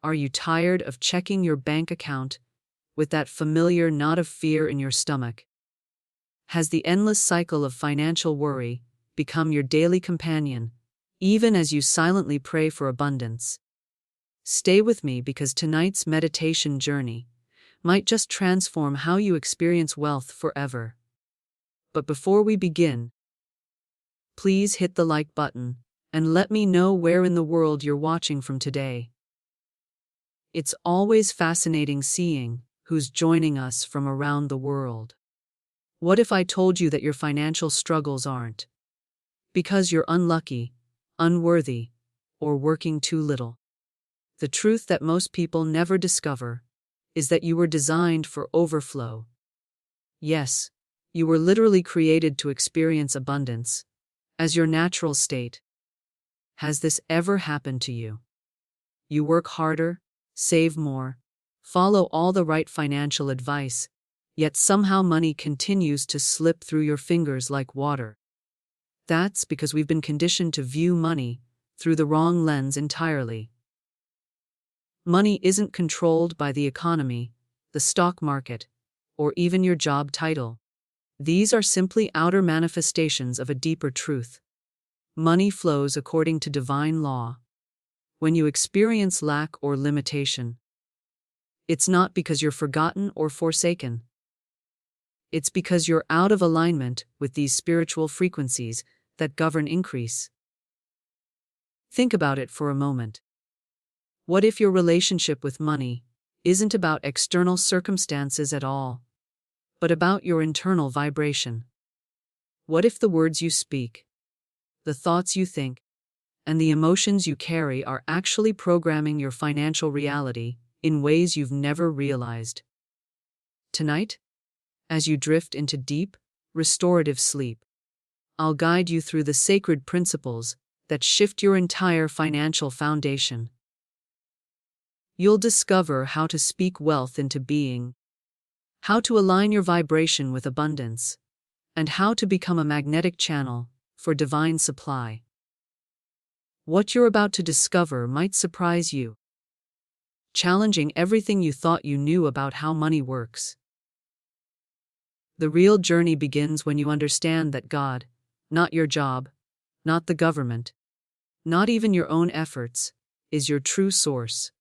Are you tired of checking your bank account with that familiar knot of fear in your stomach? Has the endless cycle of financial worry become your daily companion, even as you silently pray for abundance? Stay with me, because tonight's meditation journey might just transform how you experience wealth forever. But before we begin, please hit the like button and let me know where in the world you're watching from today. It's always fascinating seeing who's joining us from around the world. What if I told you that your financial struggles aren't because you're unlucky, unworthy, or working too little? The truth that most people never discover is that you were designed for overflow. Yes, you were literally created to experience abundance as your natural state. Has this ever happened to you? You work harder, save more, follow all the right financial advice, yet somehow money continues to slip through your fingers like water. That's because we've been conditioned to view money through the wrong lens entirely. Money isn't controlled by the economy, the stock market, or even your job title. These are simply outer manifestations of a deeper truth. Money flows according to divine law. When you experience lack or limitation, it's not because you're forgotten or forsaken. It's because you're out of alignment with these spiritual frequencies that govern increase. Think about it for a moment. What if your relationship with money isn't about external circumstances at all, but about your internal vibration? What if the words you speak, the thoughts you think, and the emotions you carry are actually programming your financial reality in ways you've never realized? Tonight, as you drift into deep, restorative sleep, I'll guide you through the sacred principles that shift your entire financial foundation. You'll discover how to speak wealth into being, how to align your vibration with abundance, and how to become a magnetic channel for divine supply. What you're about to discover might surprise you, challenging everything you thought you knew about how money works. The real journey begins when you understand that God, not your job, not the government, not even your own efforts, is your true source.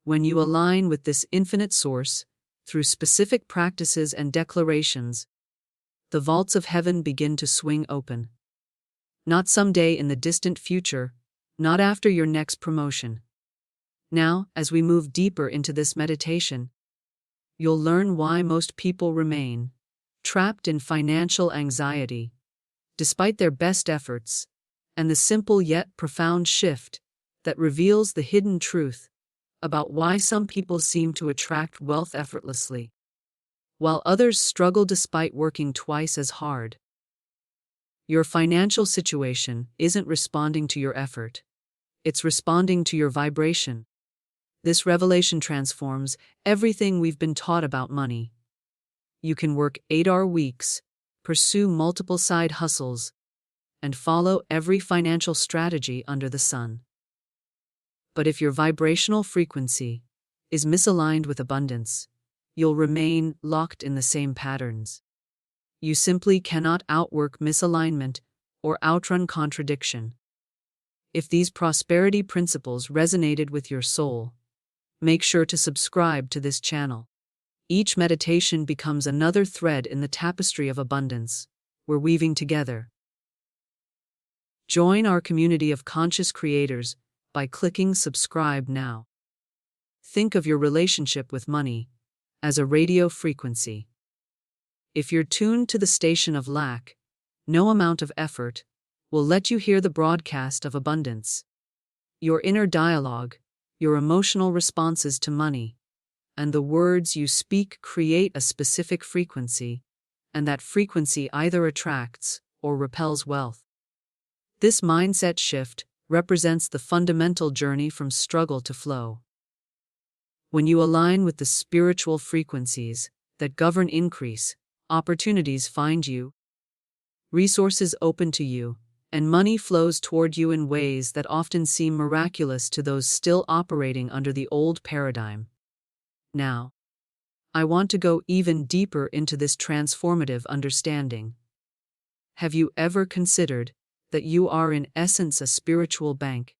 When you align with this infinite source, through specific practices and declarations, the vaults of heaven begin to swing open. Not someday in the distant future, not after your next promotion. Now, as we move deeper into this meditation, you'll learn why most people remain trapped in financial anxiety, despite their best efforts, and the simple yet profound shift that reveals the hidden truth about why some people seem to attract wealth effortlessly, while others struggle despite working twice as hard. Your financial situation isn't responding to your effort. It's responding to your vibration. This revelation transforms everything we've been taught about money. You can work 8-hour weeks, pursue multiple side hustles, and follow every financial strategy under the sun. But if your vibrational frequency is misaligned with abundance, you'll remain locked in the same patterns. You simply cannot outwork misalignment or outrun contradiction. If these prosperity principles resonated with your soul, make sure to subscribe to this channel. Each meditation becomes another thread in the tapestry of abundance we're weaving together. Join our community of conscious creators by clicking subscribe now. Think of your relationship with money as a radio frequency. If you're tuned to the station of lack, no amount of effort will let you hear the broadcast of abundance. Your inner dialogue, your emotional responses to money, and the words you speak create a specific frequency, and that frequency either attracts or repels wealth. This mindset shift represents the fundamental journey from struggle to flow. When you align with the spiritual frequencies that govern increase, opportunities find you, resources open to you, and money flows toward you in ways that often seem miraculous to those still operating under the old paradigm. Now, I want to go even deeper into this transformative understanding. Have you ever considered that you are in essence a spiritual bank?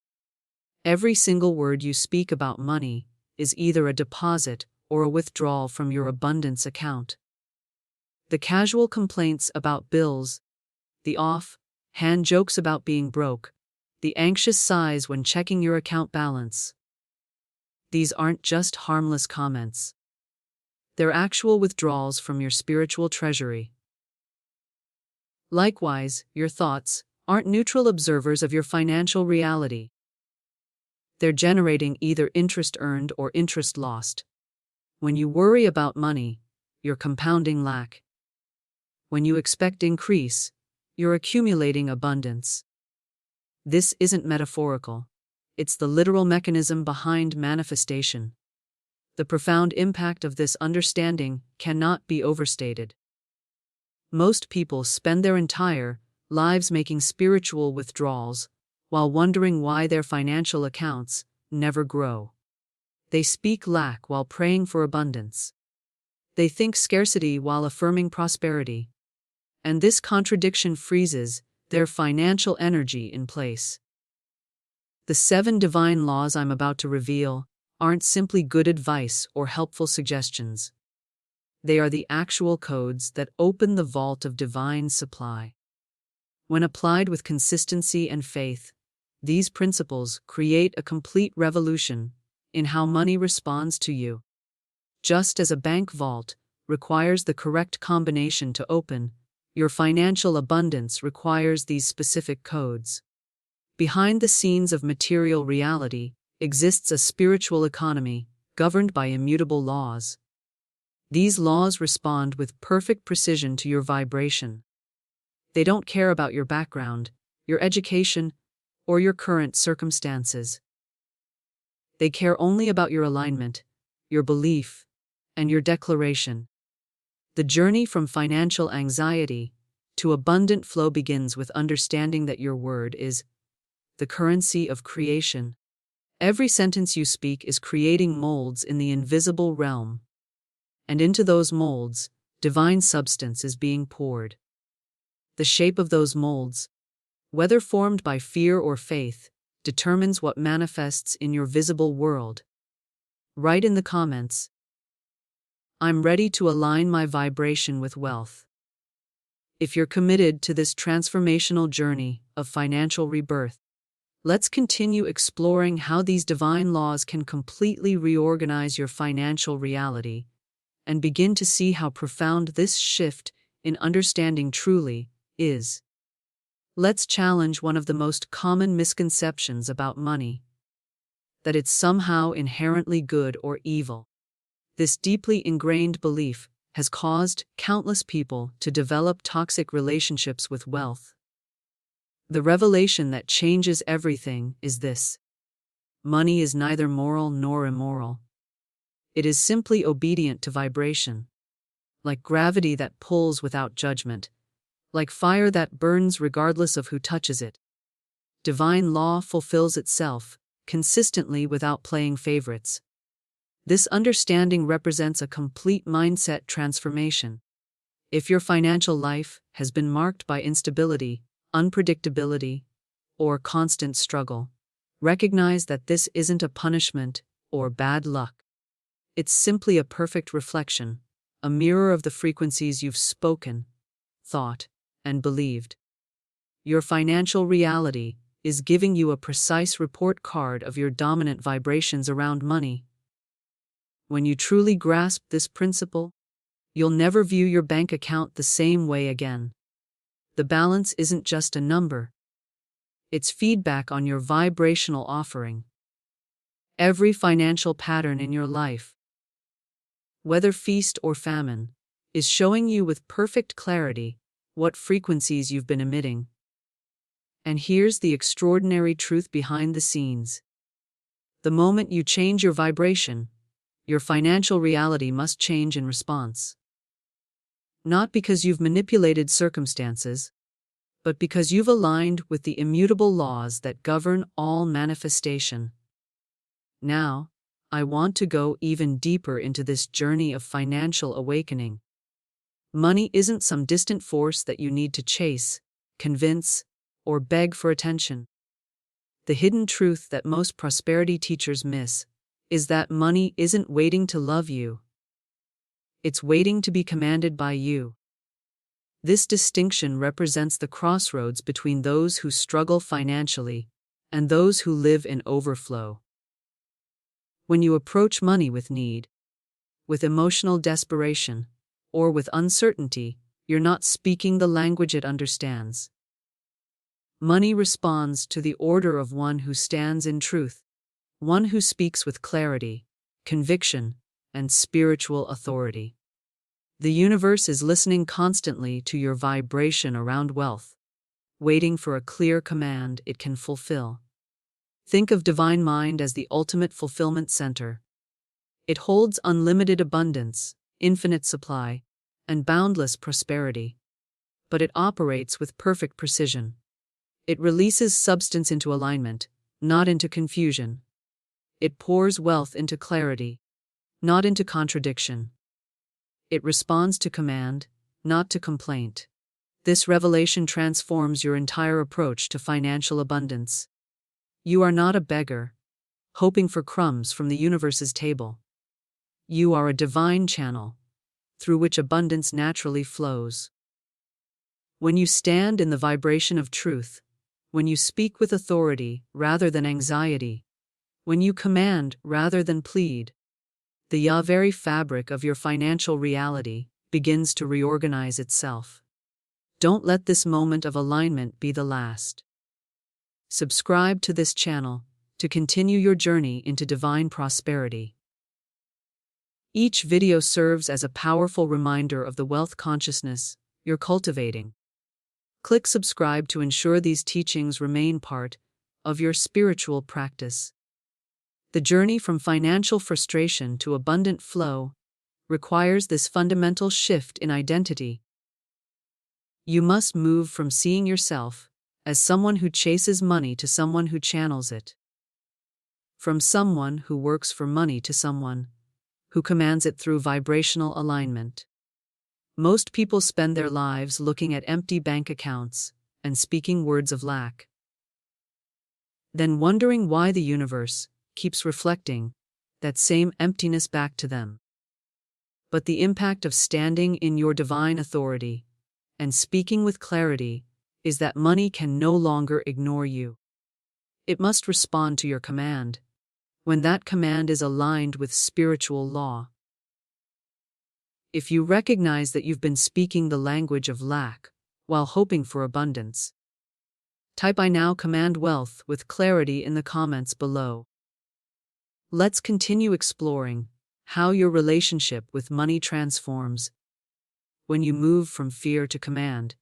Every single word you speak about money is either a deposit or a withdrawal from your abundance account. The casual complaints about bills, the off-hand jokes about being broke, the anxious sighs when checking your account balance. These aren't just harmless comments. They're actual withdrawals from your spiritual treasury. Likewise, your thoughts aren't neutral observers of your financial reality. They're generating either interest earned or interest lost. When you worry about money, you're compounding lack. When you expect increase, you're accumulating abundance. This isn't metaphorical. It's the literal mechanism behind manifestation. The profound impact of this understanding cannot be overstated. Most people spend their entire lives making spiritual withdrawals while wondering why their financial accounts never grow. They speak lack while praying for abundance. They think scarcity while affirming prosperity. And this contradiction freezes their financial energy in place. The 7 divine laws I'm about to reveal aren't simply good advice or helpful suggestions. They are the actual codes that open the vault of divine supply. When applied with consistency and faith, these principles create a complete revolution in how money responds to you. Just as a bank vault requires the correct combination to open, your financial abundance requires these specific codes. Behind the scenes of material reality exists a spiritual economy governed by immutable laws. These laws respond with perfect precision to your vibration. They don't care about your background, your education, or your current circumstances. They care only about your alignment, your belief, and your declaration. The journey from financial anxiety to abundant flow begins with understanding that your word is the currency of creation. Every sentence you speak is creating molds in the invisible realm. And into those molds, divine substance is being poured. The shape of those molds, whether formed by fear or faith, determines what manifests in your visible world. Write in the comments, "I'm ready to align my vibration with wealth." If you're committed to this transformational journey of financial rebirth, let's continue exploring how these divine laws can completely reorganize your financial reality and begin to see how profound this shift in understanding truly is. Let's challenge one of the most common misconceptions about money: that it's somehow inherently good or evil. This deeply ingrained belief has caused countless people to develop toxic relationships with wealth. The revelation that changes everything is this: money is neither moral nor immoral. It is simply obedient to vibration. Like gravity that pulls without judgment, like fire that burns regardless of who touches it, divine law fulfills itself consistently without playing favorites. This understanding represents a complete mindset transformation. If your financial life has been marked by instability, unpredictability, or constant struggle, recognize that this isn't a punishment or bad luck. It's simply a perfect reflection, a mirror of the frequencies you've spoken, thought, and believed. Your financial reality is giving you a precise report card of your dominant vibrations around money. When you truly grasp this principle, you'll never view your bank account the same way again. The balance isn't just a number. It's feedback on your vibrational offering. Every financial pattern in your life, whether feast or famine, is showing you with perfect clarity what frequencies you've been emitting. And here's the extraordinary truth behind the scenes. The moment you change your vibration, your financial reality must change in response. Not because you've manipulated circumstances, but because you've aligned with the immutable laws that govern all manifestation. Now, I want to go even deeper into this journey of financial awakening. Money isn't some distant force that you need to chase, convince, or beg for attention. The hidden truth that most prosperity teachers miss is that money isn't waiting to love you. It's waiting to be commanded by you. This distinction represents the crossroads between those who struggle financially and those who live in overflow. When you approach money with need, with emotional desperation, or with uncertainty, you're not speaking the language it understands. Money responds to the order of one who stands in truth, one who speaks with clarity, conviction, and spiritual authority. The universe is listening constantly to your vibration around wealth, waiting for a clear command it can fulfill. Think of Divine Mind as the ultimate fulfillment center. It holds unlimited abundance, infinite supply, and boundless prosperity. But it operates with perfect precision. It releases substance into alignment, not into confusion. It pours wealth into clarity, not into contradiction. It responds to command, not to complaint. This revelation transforms your entire approach to financial abundance. You are not a beggar, hoping for crumbs from the universe's table. You are a divine channel, through which abundance naturally flows. When you stand in the vibration of truth, when you speak with authority rather than anxiety, when you command rather than plead, the very fabric of your financial reality begins to reorganize itself. Don't let this moment of alignment be the last. Subscribe to this channel to continue your journey into divine prosperity. Each video serves as a powerful reminder of the wealth consciousness you're cultivating. Click subscribe to ensure these teachings remain part of your spiritual practice. The journey from financial frustration to abundant flow requires this fundamental shift in identity. You must move from seeing yourself as someone who chases money to someone who channels it. From someone who works for money to someone who commands it through vibrational alignment. Most people spend their lives looking at empty bank accounts and speaking words of lack, then wondering why the universe keeps reflecting that same emptiness back to them. But the impact of standing in your divine authority and speaking with clarity is that money can no longer ignore you. It must respond to your command, when that command is aligned with spiritual law. If you recognize that you've been speaking the language of lack while hoping for abundance, type "I now command wealth" with clarity in the comments below. Let's continue exploring how your relationship with money transforms when you move from fear to command,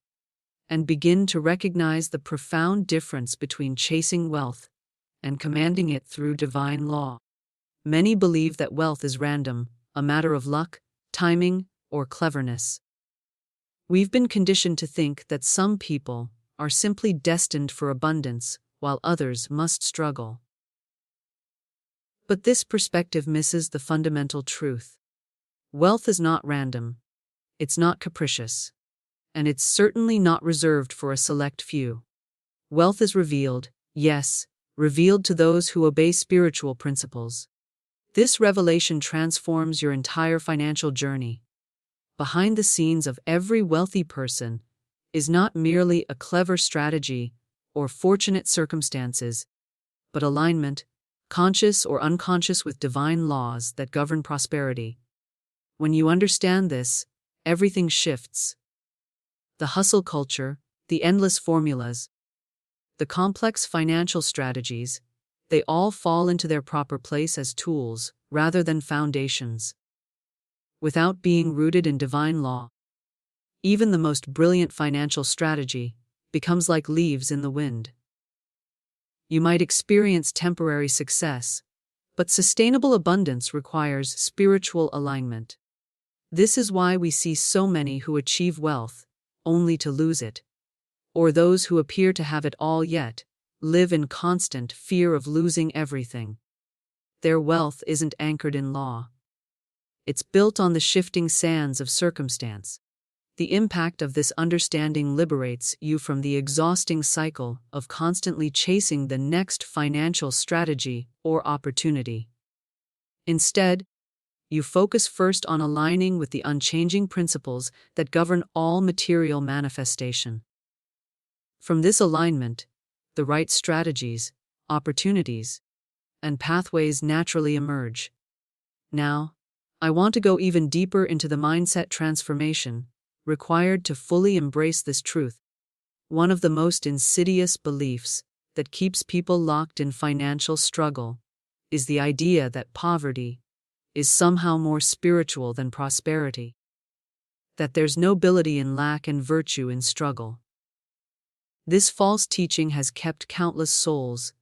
and begin to recognize the profound difference between chasing wealth and commanding it through divine law. Many believe that wealth is random, a matter of luck, timing, or cleverness. We've been conditioned to think that some people are simply destined for abundance, while others must struggle. But this perspective misses the fundamental truth. Wealth is not random, it's not capricious, and it's certainly not reserved for a select few. Wealth is revealed, yes, revealed to those who obey spiritual principles. This revelation transforms your entire financial journey. Behind the scenes of every wealthy person is not merely a clever strategy or fortunate circumstances, but alignment, conscious or unconscious, with divine laws that govern prosperity. When you understand this, everything shifts. The hustle culture, the endless formulas, the complex financial strategies, they all fall into their proper place as tools rather than foundations. Without being rooted in divine law, even the most brilliant financial strategy becomes like leaves in the wind. You might experience temporary success, but sustainable abundance requires spiritual alignment. This is why we see so many who achieve wealth only to lose it, or those who appear to have it all yet live in constant fear of losing everything. Their wealth isn't anchored in law. It's built on the shifting sands of circumstance. The impact of this understanding liberates you from the exhausting cycle of constantly chasing the next financial strategy or opportunity. Instead, you focus first on aligning with the unchanging principles that govern all material manifestation. From this alignment, the right strategies, opportunities, and pathways naturally emerge. Now, I want to go even deeper into the mindset transformation required to fully embrace this truth. One of the most insidious beliefs that keeps people locked in financial struggle is the idea that poverty is somehow more spiritual than prosperity, that there's nobility in lack and virtue in struggle. This false teaching has kept countless souls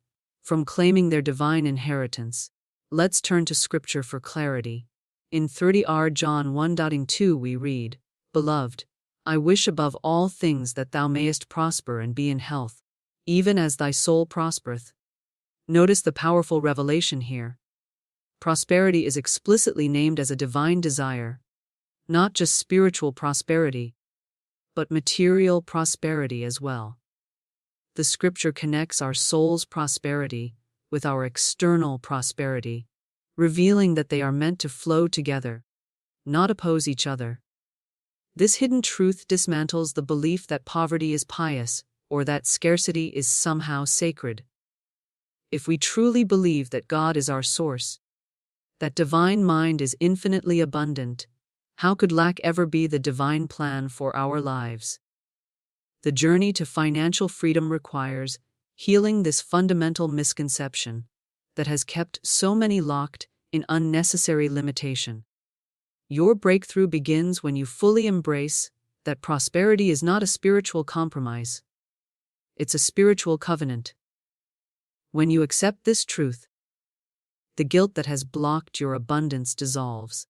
from claiming their divine inheritance. Let's turn to Scripture for clarity. In 30 John 1:2 we read, "Beloved, I wish above all things that thou mayest prosper and be in health, even as thy soul prospereth." Notice the powerful revelation here. Prosperity is explicitly named as a divine desire, not just spiritual prosperity, but material prosperity as well. The Scripture connects our soul's prosperity with our external prosperity, revealing that they are meant to flow together, not oppose each other. This hidden truth dismantles the belief that poverty is pious or that scarcity is somehow sacred. If we truly believe that God is our source, that divine mind is infinitely abundant, how could lack ever be the divine plan for our lives? The journey to financial freedom requires healing this fundamental misconception that has kept so many locked in unnecessary limitation. Your breakthrough begins when you fully embrace that prosperity is not a spiritual compromise. It's a spiritual covenant. When you accept this truth, the guilt that has blocked your abundance dissolves.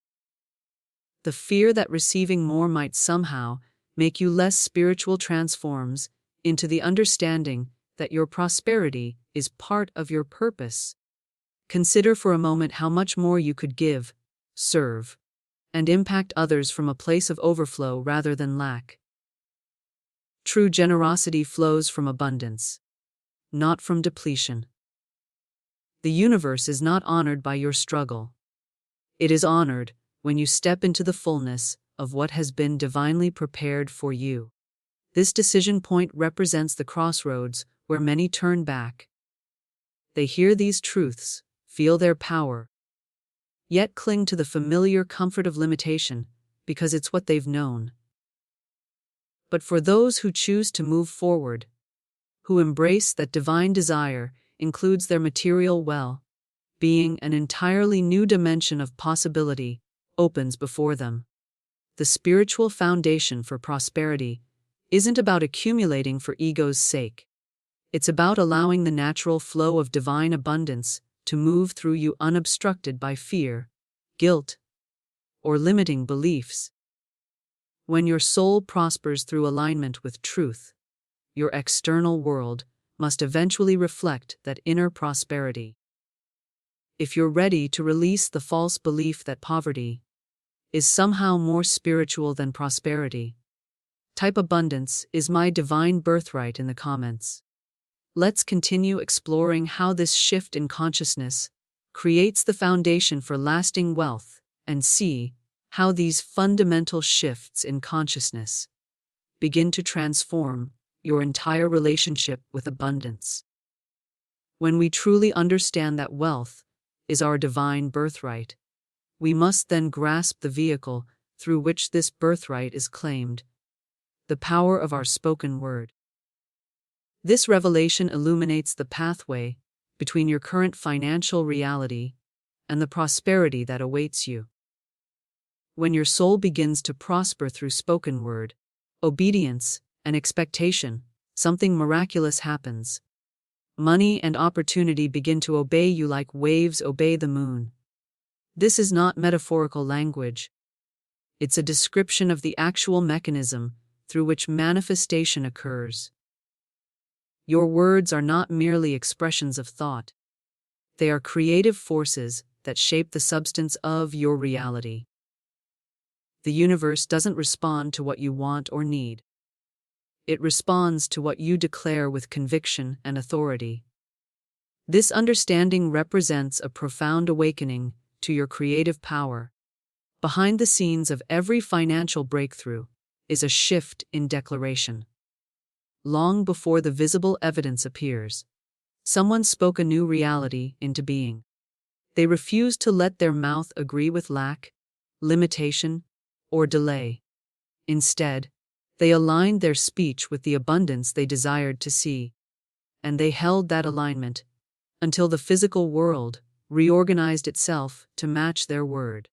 The fear that receiving more might somehow make you less spiritual transforms into the understanding that your prosperity is part of your purpose. Consider for a moment how much more you could give, serve, and impact others from a place of overflow rather than lack. True generosity flows from abundance, not from depletion. The universe is not honored by your struggle. It is honored when you step into the fullness of what has been divinely prepared for you. This decision point represents the crossroads where many turn back. They hear these truths, feel their power, yet cling to the familiar comfort of limitation because it's what they've known. But for those who choose to move forward, who embrace that divine desire includes their material well-being, an entirely new dimension of possibility opens before them. The spiritual foundation for prosperity isn't about accumulating for ego's sake. It's about allowing the natural flow of divine abundance to move through you unobstructed by fear, guilt, or limiting beliefs. When your soul prospers through alignment with truth, your external world must eventually reflect that inner prosperity. If you're ready to release the false belief that poverty is somehow more spiritual than prosperity, type abundance is my divine birthright in the comments. Let's continue exploring how this shift in consciousness creates the foundation for lasting wealth and see how these fundamental shifts in consciousness begin to transform your entire relationship with abundance. When we truly understand that wealth is our divine birthright, we must then grasp the vehicle through which this birthright is claimed, the power of our spoken word. This revelation illuminates the pathway between your current financial reality and the prosperity that awaits you. When your soul begins to prosper through spoken word, obedience, and expectation, something miraculous happens. Money and opportunity begin to obey you like waves obey the moon. This is not metaphorical language. It's a description of the actual mechanism through which manifestation occurs. Your words are not merely expressions of thought. They are creative forces that shape the substance of your reality. The universe doesn't respond to what you want or need. It responds to what you declare with conviction and authority. This understanding represents a profound awakening to your creative power. Behind the scenes of every financial breakthrough is a shift in declaration. Long before the visible evidence appears, someone spoke a new reality into being. They refused to let their mouth agree with lack, limitation, or delay. Instead, they aligned their speech with the abundance they desired to see, and they held that alignment until the physical world reorganized itself to match their word.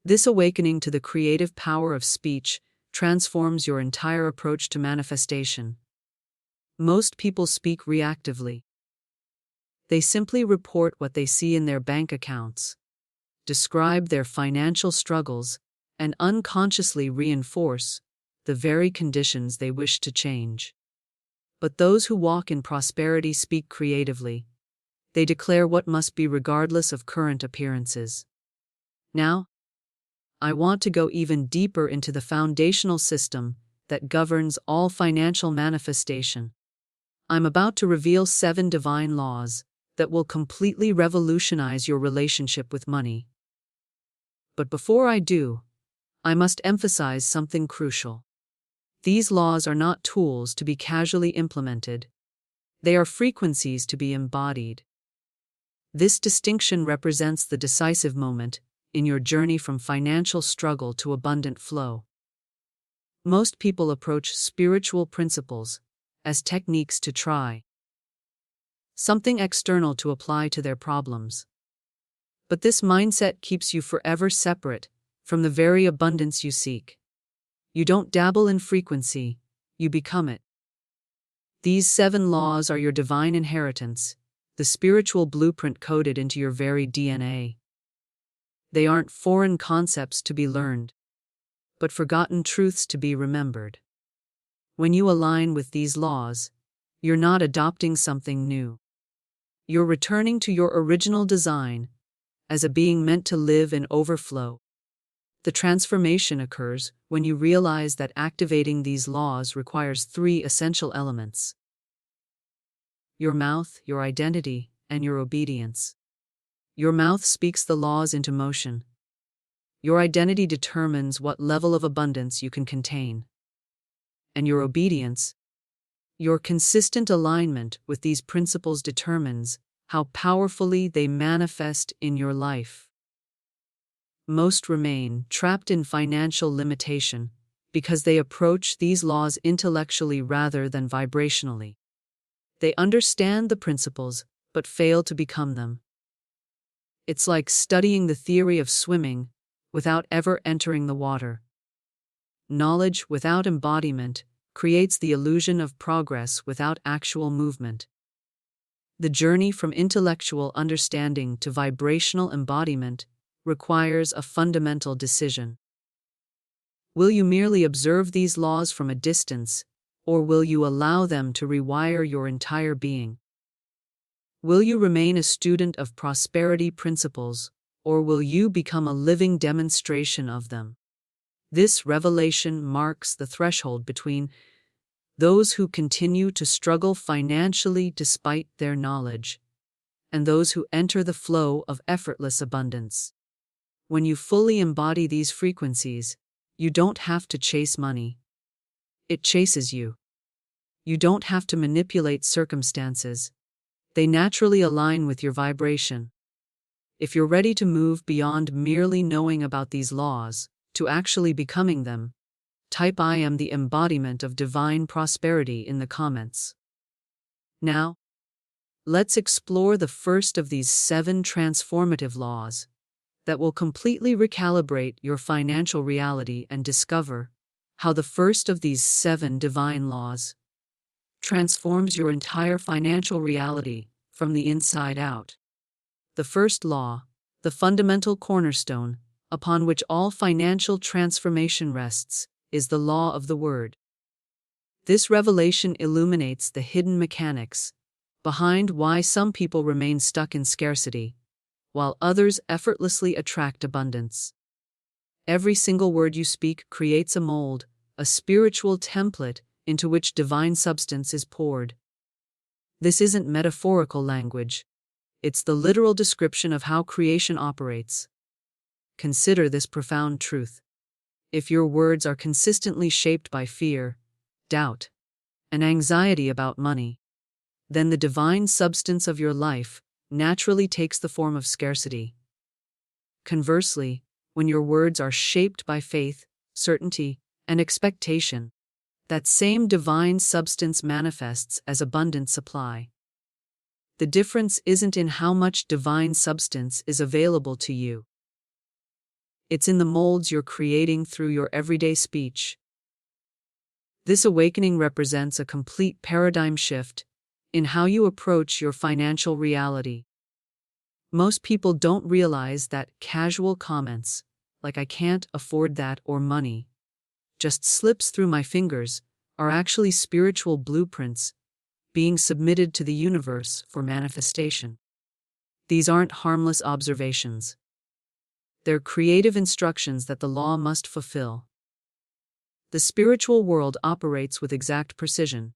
This awakening to the creative power of speech transforms your entire approach to manifestation. Most people speak reactively. They simply report what they see in their bank accounts, describe their financial struggles, and unconsciously reinforce the very conditions they wish to change. But those who walk in prosperity speak creatively. They declare what must be regardless of current appearances. Now, I want to go even deeper into the foundational system that governs all financial manifestation. I'm about to reveal 7 divine laws that will completely revolutionize your relationship with money. But before I do, I must emphasize something crucial. These laws are not tools to be casually implemented. They are frequencies to be embodied. This distinction represents the decisive moment in your journey from financial struggle to abundant flow. Most people approach spiritual principles as techniques to try something external to apply to their problems. But this mindset keeps you forever separate from the very abundance you seek. You don't dabble in frequency, you become it. These 7 laws are your divine inheritance, the spiritual blueprint coded into your very DNA. They aren't foreign concepts to be learned, but forgotten truths to be remembered. When you align with these laws, you're not adopting something new. You're returning to your original design as a being meant to live in overflow. The transformation occurs when you realize that activating these laws requires 3 essential elements: your mouth, your identity, and your obedience. Your mouth speaks the laws into motion. Your identity determines what level of abundance you can contain. And your obedience, your consistent alignment with these principles determines how powerfully they manifest in your life. Most remain trapped in financial limitation because they approach these laws intellectually rather than vibrationally. They understand the principles but fail to become them. It's like studying the theory of swimming without ever entering the water. Knowledge without embodiment creates the illusion of progress without actual movement. The journey from intellectual understanding to vibrational embodiment requires a fundamental decision. Will you merely observe these laws from a distance, or will you allow them to rewire your entire being? Will you remain a student of prosperity principles, or will you become a living demonstration of them? This revelation marks the threshold between those who continue to struggle financially despite their knowledge, and those who enter the flow of effortless abundance. When you fully embody these frequencies, you don't have to chase money. It chases you. You don't have to manipulate circumstances. They naturally align with your vibration. If you're ready to move beyond merely knowing about these laws, to actually becoming them, type "I am the embodiment of divine prosperity" in the comments. Now, let's explore the first of these 7 transformative laws that will completely recalibrate your financial reality and discover how the first of these 7 divine laws transforms your entire financial reality from the inside out. The first law, the fundamental cornerstone upon which all financial transformation rests, is the law of the word. This revelation illuminates the hidden mechanics behind why some people remain stuck in scarcity, while others effortlessly attract abundance. Every single word you speak creates a mold, a spiritual template into which divine substance is poured. This isn't metaphorical language. It's the literal description of how creation operates. Consider this profound truth. If your words are consistently shaped by fear, doubt, and anxiety about money, then the divine substance of your life naturally takes the form of scarcity. Conversely, when your words are shaped by faith, certainty, and expectation, that same divine substance manifests as abundant supply. The difference isn't in how much divine substance is available to you. It's in the molds you're creating through your everyday speech. This awakening represents a complete paradigm shift in how you approach your financial reality. Most people don't realize that casual comments, like "I can't afford that" or "money just slips through my fingers," are actually spiritual blueprints being submitted to the universe for manifestation. These aren't harmless observations. They're creative instructions that the law must fulfill. The spiritual world operates with exact precision.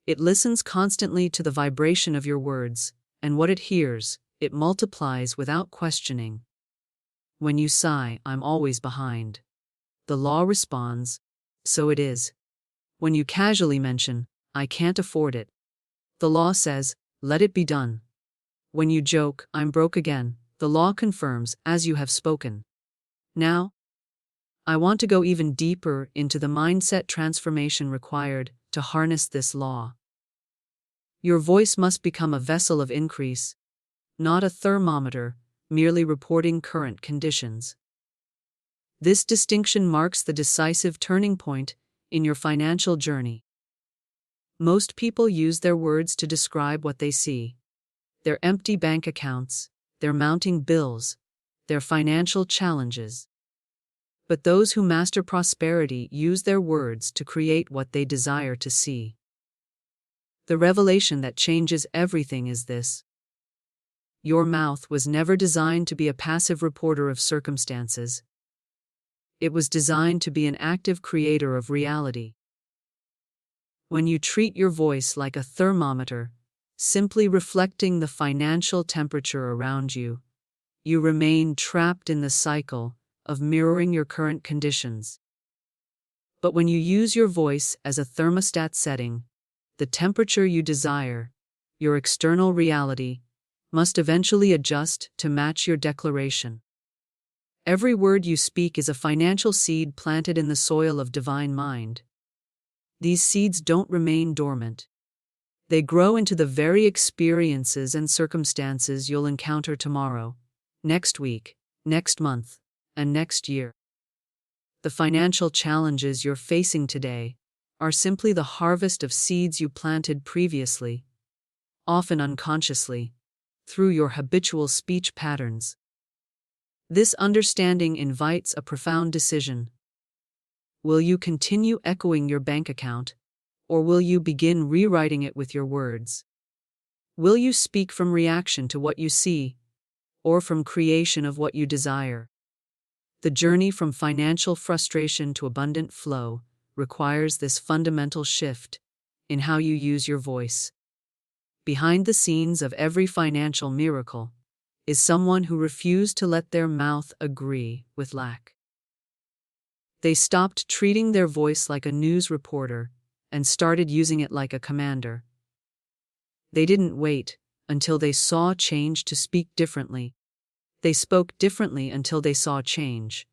It listens constantly to the vibration of your words, and what it hears, it multiplies without questioning. When you sigh, "I'm always behind," the law responds, "So it is." When you casually mention, "I can't afford it," the law says, "Let it be done." When you joke, "I'm broke again," the law confirms, "As you have spoken." Now, I want to go even deeper into the mindset transformation required to harness this law. Your voice must become a vessel of increase, not a thermometer, merely reporting current conditions. This distinction marks the decisive turning point in your financial journey. Most people use their words to describe what they see: their empty bank accounts, their mounting bills, their financial challenges. But those who master prosperity use their words to create what they desire to see. The revelation that changes everything is this: your mouth was never designed to be a passive reporter of circumstances. It was designed to be an active creator of reality. When you treat your voice like a thermometer, simply reflecting the financial temperature around you, you remain trapped in the cycle of mirroring your current conditions. But when you use your voice as a thermostat setting, the temperature you desire, your external reality, must eventually adjust to match your declaration. Every word you speak is a financial seed planted in the soil of divine mind. These seeds don't remain dormant. They grow into the very experiences and circumstances you'll encounter tomorrow, next week, next month, and next year. The financial challenges you're facing today are simply the harvest of seeds you planted previously, often unconsciously, through your habitual speech patterns. This understanding invites a profound decision. Will you continue echoing your bank account, or will you begin rewriting it with your words? Will you speak from reaction to what you see, or from creation of what you desire? The journey from financial frustration to abundant flow requires this fundamental shift in how you use your voice. Behind the scenes of every financial miracle is someone who refused to let their mouth agree with lack. They stopped treating their voice like a news reporter and started using it like a commander. They didn't wait until they saw change to speak differently. They spoke differently until they saw change.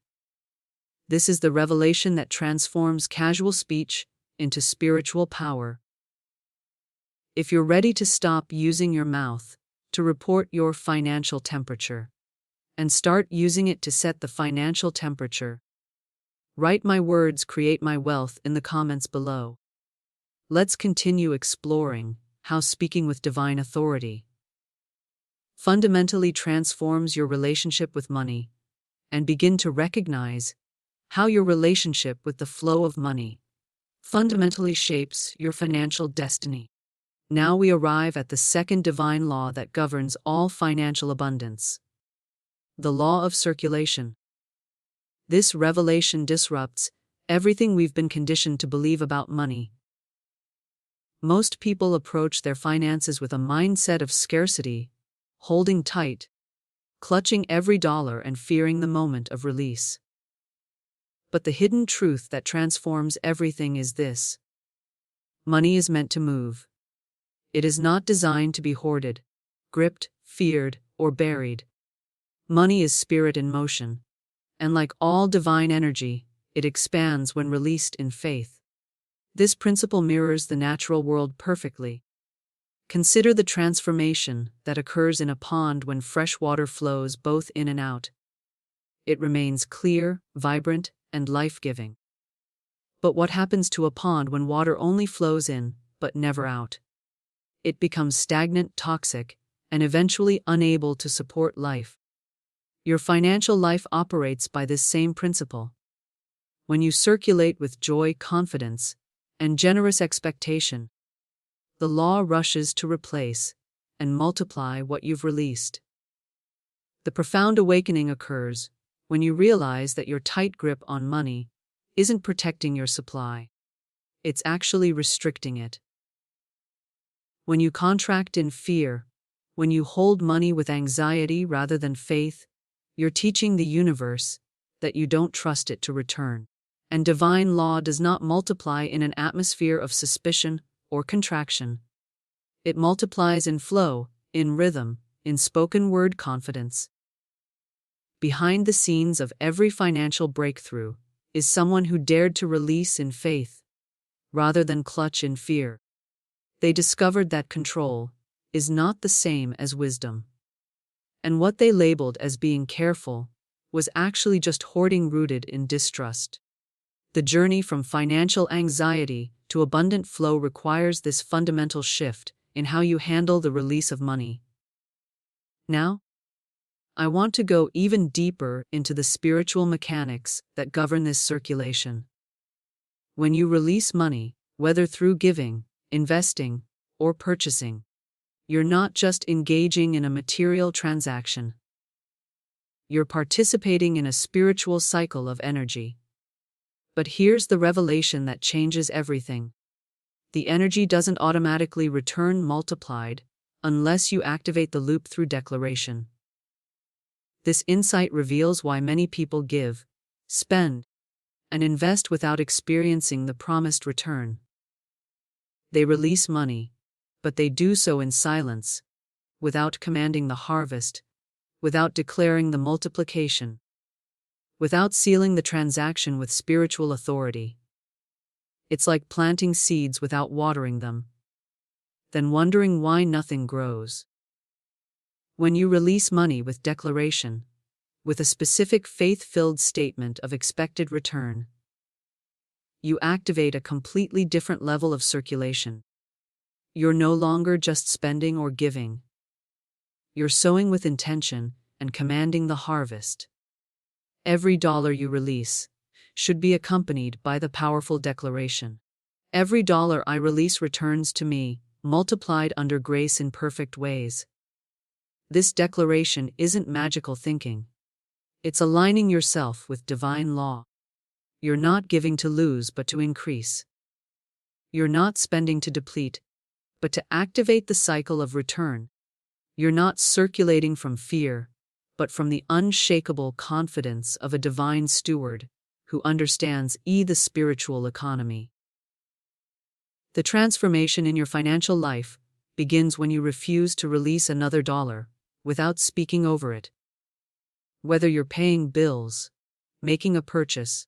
This is the revelation that transforms casual speech into spiritual power. If you're ready to stop using your mouth to report your financial temperature and start using it to set the financial temperature, write "My words create my wealth" in the comments below. Let's continue exploring how speaking with divine authority fundamentally transforms your relationship with money, and begin to recognize how your relationship with the flow of money fundamentally shapes your financial destiny. Now we arrive at the second divine law that governs all financial abundance: the law of circulation. This revelation disrupts everything we've been conditioned to believe about money. Most people approach their finances with a mindset of scarcity, holding tight, clutching every dollar and fearing the moment of release. But the hidden truth that transforms everything is this: money is meant to move. It is not designed to be hoarded, gripped, feared, or buried. Money is spirit in motion, and like all divine energy, it expands when released in faith. This principle mirrors the natural world perfectly. Consider the transformation that occurs in a pond when fresh water flows both in and out. It remains clear, vibrant, and life-giving. But what happens to a pond when water only flows in, but never out? It becomes stagnant, toxic, and eventually unable to support life. Your financial life operates by this same principle. When you circulate with joy, confidence, and generous expectation, the law rushes to replace and multiply what you've released. The profound awakening occurs when you realize that your tight grip on money isn't protecting your supply. It's actually restricting it. When you contract in fear, when you hold money with anxiety rather than faith, you're teaching the universe that you don't trust it to return. And divine law does not multiply in an atmosphere of suspicion or contraction. It multiplies in flow, in rhythm, in spoken word confidence. Behind the scenes of every financial breakthrough is someone who dared to release in faith, rather than clutch in fear. They discovered that control is not the same as wisdom. And what they labeled as being careful was actually just hoarding rooted in distrust. The journey from financial anxiety to abundant flow requires this fundamental shift in how you handle the release of money. Now, I want to go even deeper into the spiritual mechanics that govern this circulation. When you release money, whether through giving, investing, or purchasing, you're not just engaging in a material transaction. You're participating in a spiritual cycle of energy. But here's the revelation that changes everything. The energy doesn't automatically return multiplied unless you activate the loop through declaration. This insight reveals why many people give, spend, and invest without experiencing the promised return. They release money, but they do so in silence, without commanding the harvest, without declaring the multiplication, without sealing the transaction with spiritual authority. It's like planting seeds without watering them, then wondering why nothing grows. When you release money with declaration, with a specific faith-filled statement of expected return, you activate a completely different level of circulation. You're no longer just spending or giving. You're sowing with intention and commanding the harvest. Every dollar you release should be accompanied by the powerful declaration: every dollar I release returns to me, multiplied under grace in perfect ways. This declaration isn't magical thinking. It's aligning yourself with divine law. You're not giving to lose but to increase. You're not spending to deplete, but to activate the cycle of return. You're not circulating from fear, but from the unshakable confidence of a divine steward who understands the spiritual economy. The transformation in your financial life begins when you refuse to release another dollar without speaking over it. Whether you're paying bills, making a purchase,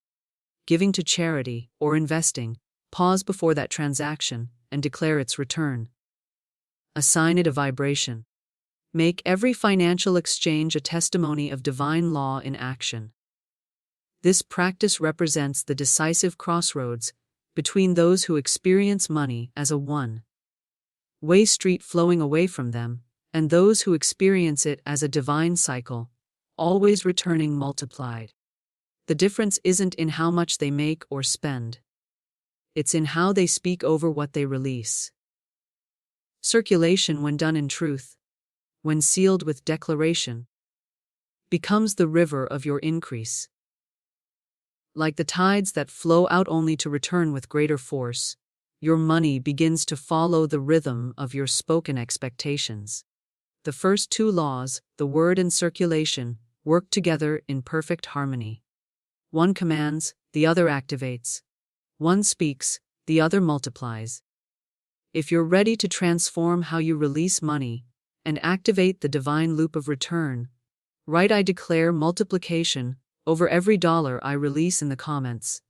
giving to charity, or investing, pause before that transaction and declare its return. Assign it a vibration. Make every financial exchange a testimony of divine law in action. This practice represents the decisive crossroads between those who experience money as a one-way street flowing away from them, and those who experience it as a divine cycle, always returning multiplied. The difference isn't in how much they make or spend. It's in how they speak over what they release. Circulation, when done in truth, when sealed with declaration, becomes the river of your increase. Like the tides that flow out only to return with greater force, your money begins to follow the rhythm of your spoken expectations. The first two laws, the word and circulation, work together in perfect harmony. One commands, the other activates. One speaks, the other multiplies. If you're ready to transform how you release money and activate the divine loop of return, write "I declare multiplication" over every dollar I release in the comments.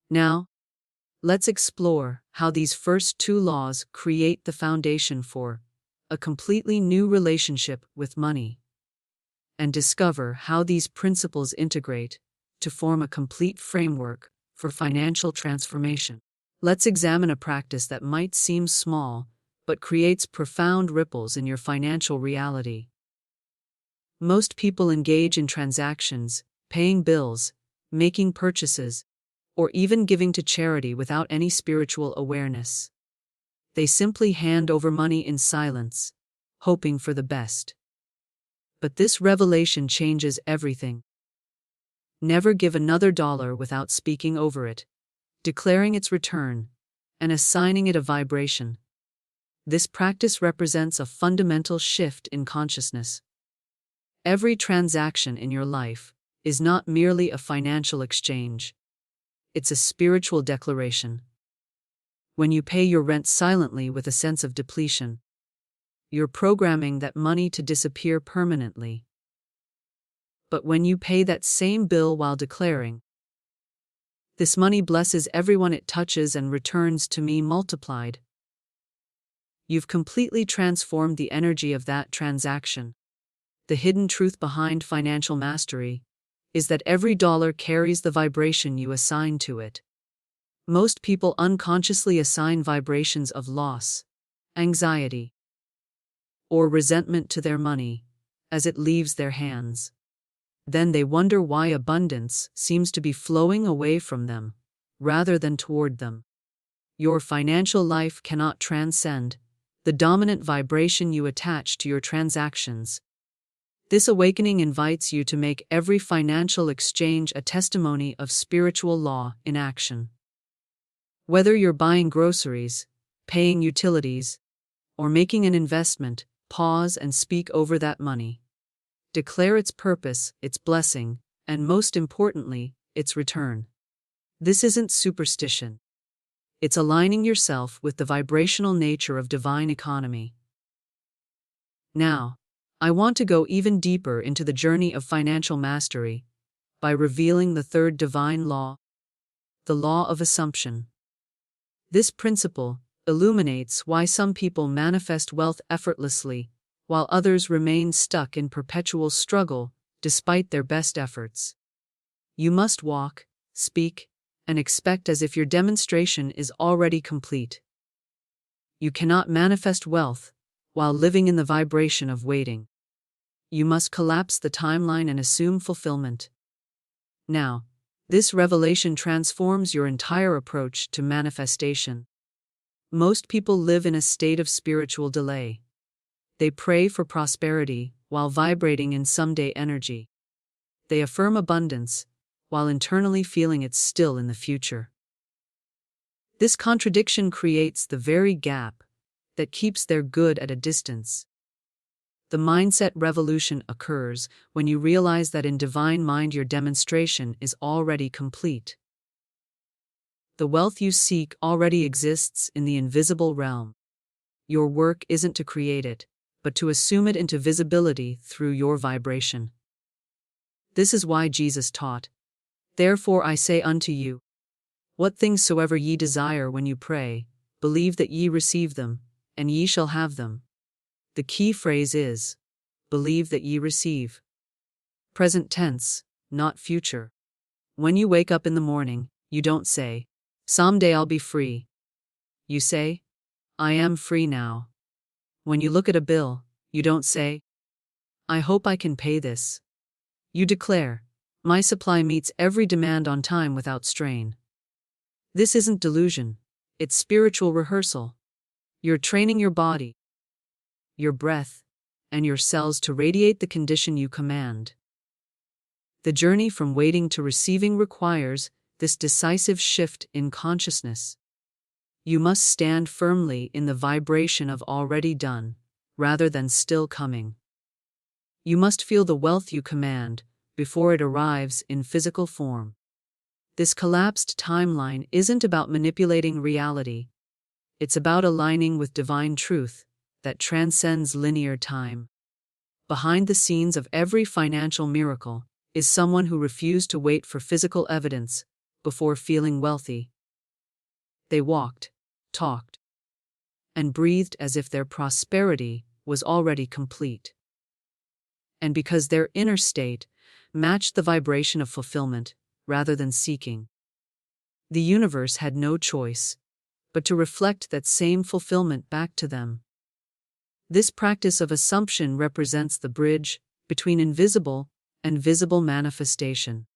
Now, let's explore how these first two laws create the foundation for a completely new relationship with money, and discover how these principles integrate to form a complete framework for financial transformation. Let's examine a practice that might seem small, but creates profound ripples in your financial reality. Most people engage in transactions, paying bills, making purchases, or even giving to charity without any spiritual awareness. They simply hand over money in silence, hoping for the best. But this revelation changes everything. Never give another dollar without speaking over it, declaring its return, and assigning it a vibration. This practice represents a fundamental shift in consciousness. Every transaction in your life is not merely a financial exchange. It's a spiritual declaration. When you pay your rent silently with a sense of depletion, you're programming that money to disappear permanently. But when you pay that same bill while declaring, "This money blesses everyone it touches and returns to me multiplied," you've completely transformed the energy of that transaction. The hidden truth behind financial mastery is that every dollar carries the vibration you assign to it. Most people unconsciously assign vibrations of loss, anxiety, or resentment to their money as it leaves their hands. Then they wonder why abundance seems to be flowing away from them, rather than toward them. Your financial life cannot transcend the dominant vibration you attach to your transactions. This awakening invites you to make every financial exchange a testimony of spiritual law in action. Whether you're buying groceries, paying utilities, or making an investment, pause and speak over that money. Declare its purpose, its blessing, and most importantly, its return. This isn't superstition. It's aligning yourself with the vibrational nature of divine economy. Now, I want to go even deeper into the journey of financial mastery by revealing the third divine law, the law of assumption. This principle illuminates why some people manifest wealth effortlessly, while others remain stuck in perpetual struggle despite their best efforts. You must walk, speak, and expect as if your demonstration is already complete. You cannot manifest wealth while living in the vibration of waiting. You must collapse the timeline and assume fulfillment. Now, this revelation transforms your entire approach to manifestation. Most people live in a state of spiritual delay. They pray for prosperity while vibrating in someday energy. They affirm abundance while internally feeling it's still in the future. This contradiction creates the very gap that keeps their good at a distance. The mindset revolution occurs when you realize that in divine mind your demonstration is already complete. The wealth you seek already exists in the invisible realm. Your work isn't to create it, but to assume it into visibility through your vibration. This is why Jesus taught, "Therefore I say unto you, what things soever ye desire when you pray, believe that ye receive them, and ye shall have them." The key phrase is, believe that ye receive. Present tense, not future. When you wake up in the morning, you don't say, "Someday I'll be free." You say, "I am free now." When you look at a bill, you don't say, "I hope I can pay this." You declare, "My supply meets every demand on time without strain." This isn't delusion, it's spiritual rehearsal. You're training your body, your breath, and your cells to radiate the condition you command. The journey from waiting to receiving requires this decisive shift in consciousness. You must stand firmly in the vibration of already done, rather than still coming. You must feel the wealth you command before it arrives in physical form. This collapsed timeline isn't about manipulating reality. It's about aligning with divine truth that transcends linear time. Behind the scenes of every financial miracle is someone who refused to wait for physical evidence before feeling wealthy. They walked, talked, and breathed as if their prosperity was already complete. And because their inner state matched the vibration of fulfillment rather than seeking, the universe had no choice but to reflect that same fulfillment back to them. This practice of assumption represents the bridge between invisible and visible manifestation.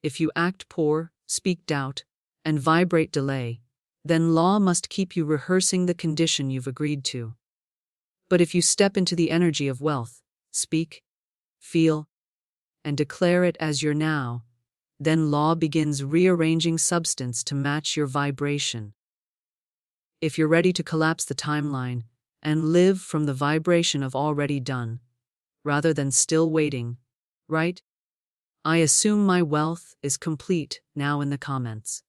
If you act poor, speak doubt, and vibrate delay, then law must keep you rehearsing the condition you've agreed to. But if you step into the energy of wealth, speak, feel, and declare it as your now, then law begins rearranging substance to match your vibration. If you're ready to collapse the timeline and live from the vibration of already done, rather than still waiting, right? I assume my wealth is complete now in the comments.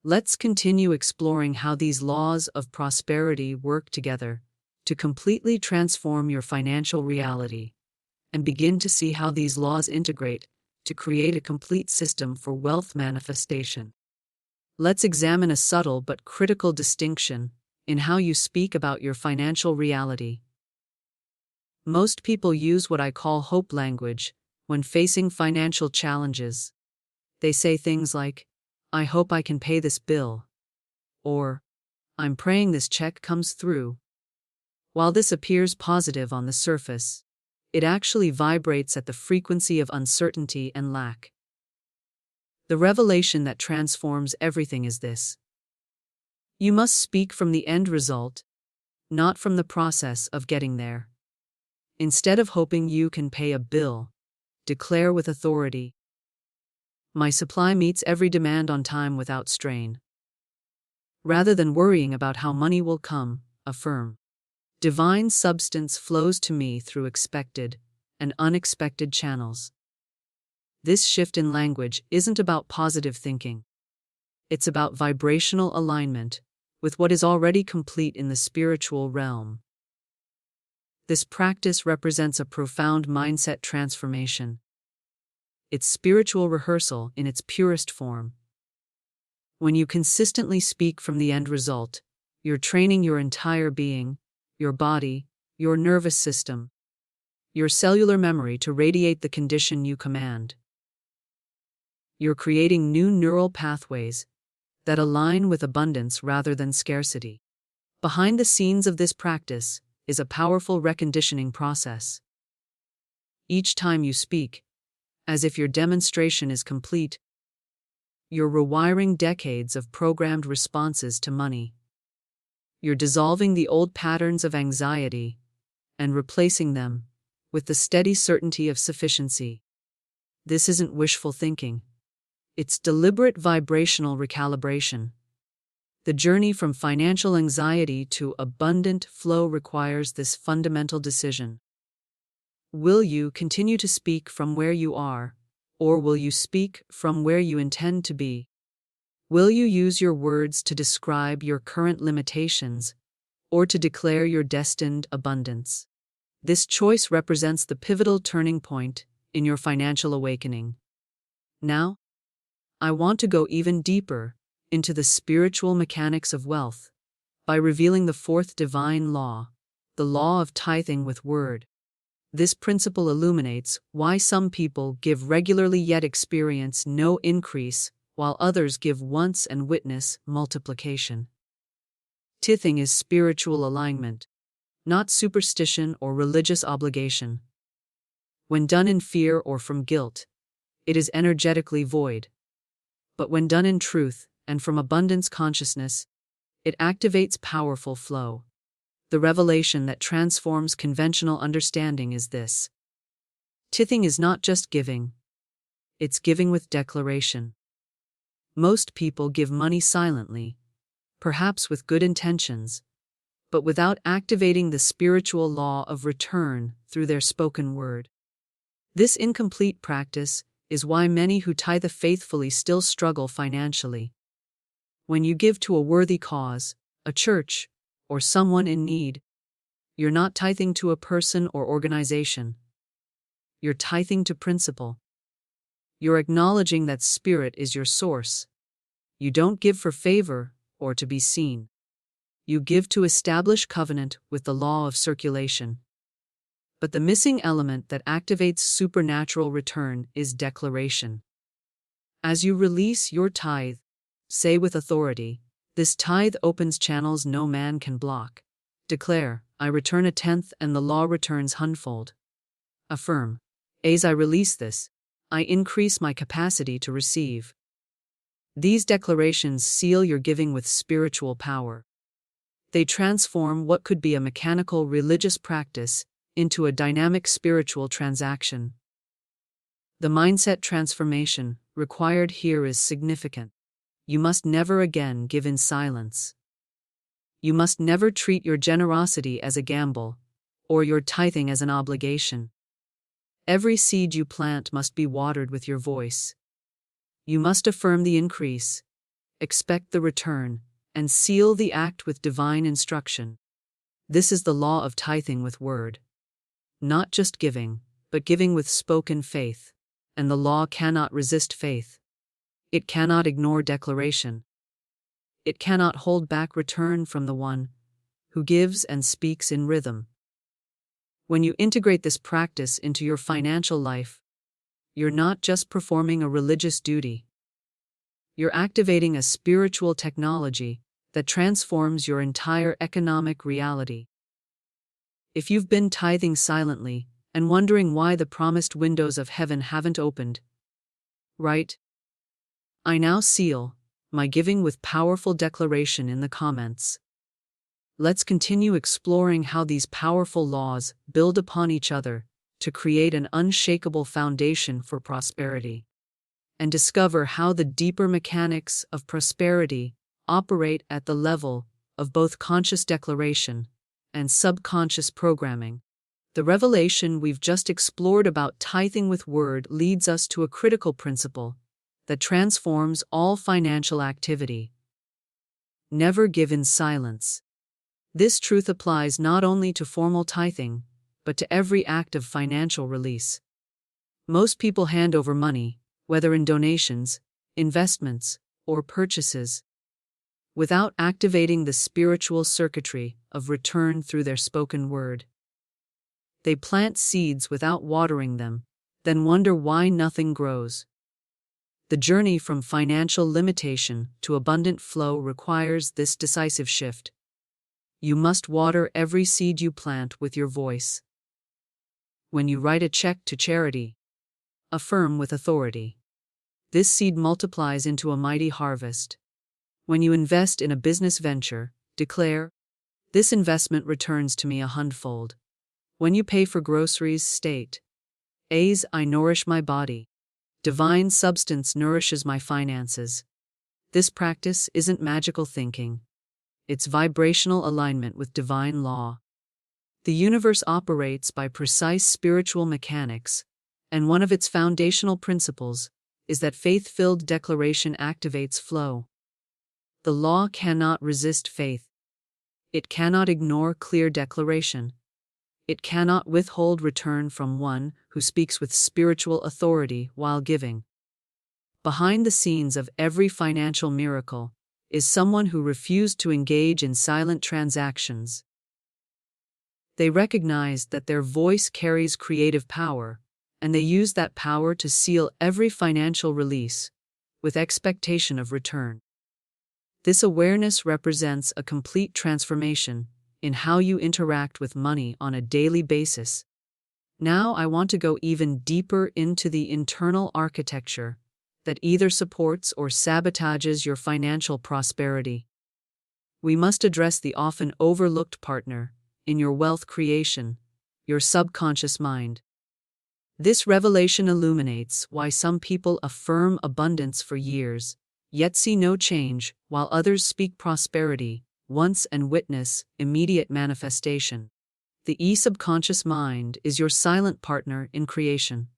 Let's continue exploring how these laws of prosperity work together to completely transform your financial reality, and begin to see how these laws integrate to create a complete system for wealth manifestation. Let's examine a subtle but critical distinction in how you speak about your financial reality. Most people use what I call hope language when facing financial challenges. They say things like, "I hope I can pay this bill," or "I'm praying this check comes through." While this appears positive on the surface, it actually vibrates at the frequency of uncertainty and lack. The revelation that transforms everything is this: you must speak from the end result, not from the process of getting there. Instead of hoping you can pay a bill, declare with authority, "My supply meets every demand on time without strain." Rather than worrying about how money will come, affirm, "Divine substance flows to me through expected and unexpected channels." This shift in language isn't about positive thinking. It's about vibrational alignment with what is already complete in the spiritual realm. This practice represents a profound mindset transformation. It's spiritual rehearsal in its purest form. When you consistently speak from the end result, you're training your entire being, your body, your nervous system, your cellular memory to radiate the condition you command. You're creating new neural pathways that align with abundance rather than scarcity. Behind the scenes of this practice is a powerful reconditioning process. Each time you speak, as if your demonstration is complete, you're rewiring decades of programmed responses to money. You're dissolving the old patterns of anxiety and replacing them with the steady certainty of sufficiency. This isn't wishful thinking. It's deliberate vibrational recalibration. The journey from financial anxiety to abundant flow requires this fundamental decision. Will you continue to speak from where you are, or will you speak from where you intend to be? Will you use your words to describe your current limitations, or to declare your destined abundance? This choice represents the pivotal turning point in your financial awakening. Now, I want to go even deeper into the spiritual mechanics of wealth by revealing the fourth divine law, the law of tithing with word. This principle illuminates why some people give regularly yet experience no increase, while others give once and witness multiplication. Tithing is spiritual alignment, not superstition or religious obligation. When done in fear or from guilt, it is energetically void. But when done in truth and from abundance consciousness, it activates powerful flow. The revelation that transforms conventional understanding is this: tithing is not just giving, it's giving with declaration. Most people give money silently, perhaps with good intentions, but without activating the spiritual law of return through their spoken word. This incomplete practice is why many who tithe faithfully still struggle financially. When you give to a worthy cause, a church, or someone in need, you're not tithing to a person or organization. You're tithing to principle. You're acknowledging that spirit is your source. You don't give for favor or to be seen. You give to establish covenant with the law of circulation. But the missing element that activates supernatural return is declaration. As you release your tithe, say with authority, "This tithe opens channels no man can block." Declare, "I return a tenth and the law returns hundredfold." Affirm, "As I release this, I increase my capacity to receive." These declarations seal your giving with spiritual power. They transform what could be a mechanical religious practice into a dynamic spiritual transaction. The mindset transformation required here is significant. You must never again give in silence. You must never treat your generosity as a gamble, or your tithing as an obligation. Every seed you plant must be watered with your voice. You must affirm the increase, expect the return, and seal the act with divine instruction. This is the law of tithing with word. Not just giving, but giving with spoken faith, and the law cannot resist faith. It cannot ignore declaration. It cannot hold back return from the one who gives and speaks in rhythm. When you integrate this practice into your financial life, you're not just performing a religious duty. You're activating a spiritual technology that transforms your entire economic reality. If you've been tithing silently and wondering why the promised windows of heaven haven't opened, write, "I now seal my giving with powerful declaration" in the comments. Let's continue exploring how these powerful laws build upon each other to create an unshakable foundation for prosperity, and discover how the deeper mechanics of prosperity operate at the level of both conscious declaration and subconscious programming. The revelation we've just explored about tithing with word leads us to a critical principle that transforms all financial activity. Never give in silence. This truth applies not only to formal tithing, but to every act of financial release. Most people hand over money, whether in donations, investments, or purchases, without activating the spiritual circuitry of return through their spoken word. They plant seeds without watering them, then wonder why nothing grows. The journey from financial limitation to abundant flow requires this decisive shift. You must water every seed you plant with your voice. When you write a check to charity, affirm with authority. This seed multiplies into a mighty harvest. When you invest in a business venture, declare, "This investment returns to me a hundredfold." When you pay for groceries, state, "As I nourish my body, divine substance nourishes my finances." This practice isn't magical thinking. It's vibrational alignment with divine law. The universe operates by precise spiritual mechanics, and one of its foundational principles is that faith-filled declaration activates flow. The law cannot resist faith. It cannot ignore clear declaration. It cannot withhold return from one who speaks with spiritual authority while giving. Behind the scenes of every financial miracle is someone who refused to engage in silent transactions. They recognize that their voice carries creative power, and they use that power to seal every financial release with expectation of return. This awareness represents a complete transformation in how you interact with money on a daily basis. Now I want to go even deeper into the internal architecture that either supports or sabotages your financial prosperity. We must address the often overlooked partner in your wealth creation, your subconscious mind. This revelation illuminates why some people affirm abundance for years, yet see no change, while others speak prosperity once and witness immediate manifestation. The subconscious mind is your silent partner in creation.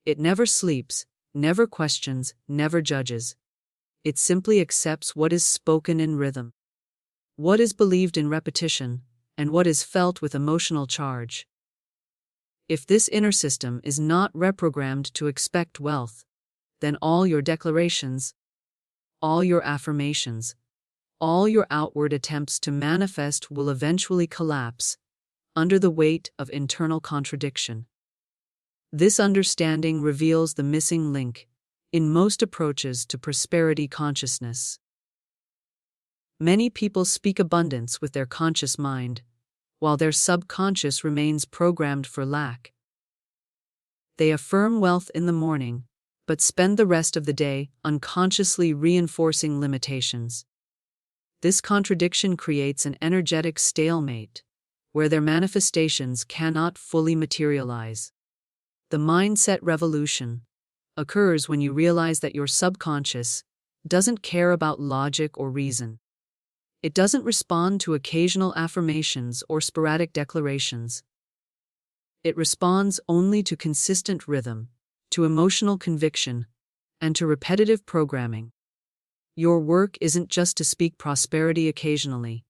It never sleeps, never questions, never judges. It simply accepts what is spoken in rhythm, what is believed in repetition, and what is felt with emotional charge. If this inner system is not reprogrammed to expect wealth, then all your declarations, all your affirmations, all your outward attempts to manifest will eventually collapse under the weight of internal contradiction. This understanding reveals the missing link in most approaches to prosperity consciousness. Many people speak abundance with their conscious mind, while their subconscious remains programmed for lack. They affirm wealth in the morning, but spend the rest of the day unconsciously reinforcing limitations. This contradiction creates an energetic stalemate, where their manifestations cannot fully materialize. The mindset revolution occurs when you realize that your subconscious doesn't care about logic or reason. It doesn't respond to occasional affirmations or sporadic declarations. It responds only to consistent rhythm, to emotional conviction, and to repetitive programming. Your work isn't just to speak prosperity occasionally.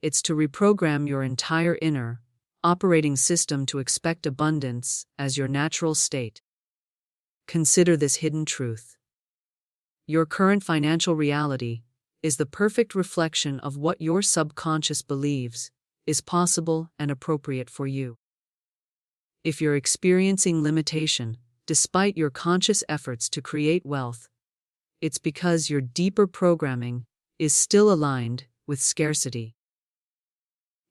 It's to reprogram your entire inner, operating system to expect abundance as your natural state. Consider this hidden truth. Your current financial reality is the perfect reflection of what your subconscious believes is possible and appropriate for you. If you're experiencing limitation, despite your conscious efforts to create wealth, it's because your deeper programming is still aligned with scarcity.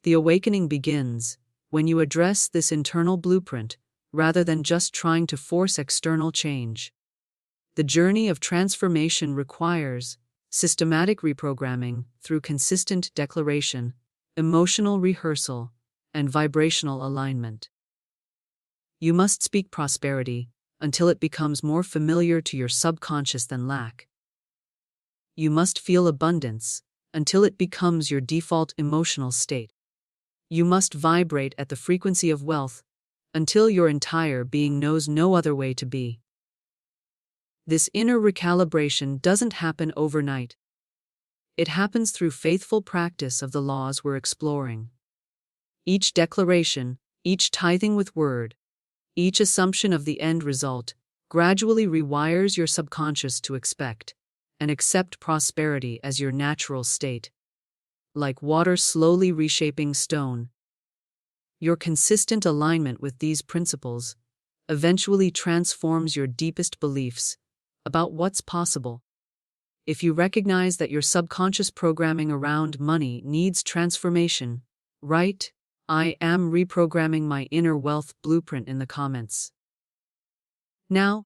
The awakening begins when you address this internal blueprint rather than just trying to force external change. The journey of transformation requires systematic reprogramming through consistent declaration, emotional rehearsal, and vibrational alignment. You must speak prosperity until it becomes more familiar to your subconscious than lack. You must feel abundance until it becomes your default emotional state. You must vibrate at the frequency of wealth until your entire being knows no other way to be. This inner recalibration doesn't happen overnight. It happens through faithful practice of the laws we're exploring. Each declaration, each tithing with word, each assumption of the end result gradually rewires your subconscious to expect and accept prosperity as your natural state. Like water slowly reshaping stone, your consistent alignment with these principles eventually transforms your deepest beliefs about what's possible. If you recognize that your subconscious programming around money needs transformation, write, "I am reprogramming my inner wealth blueprint" in the comments. Now,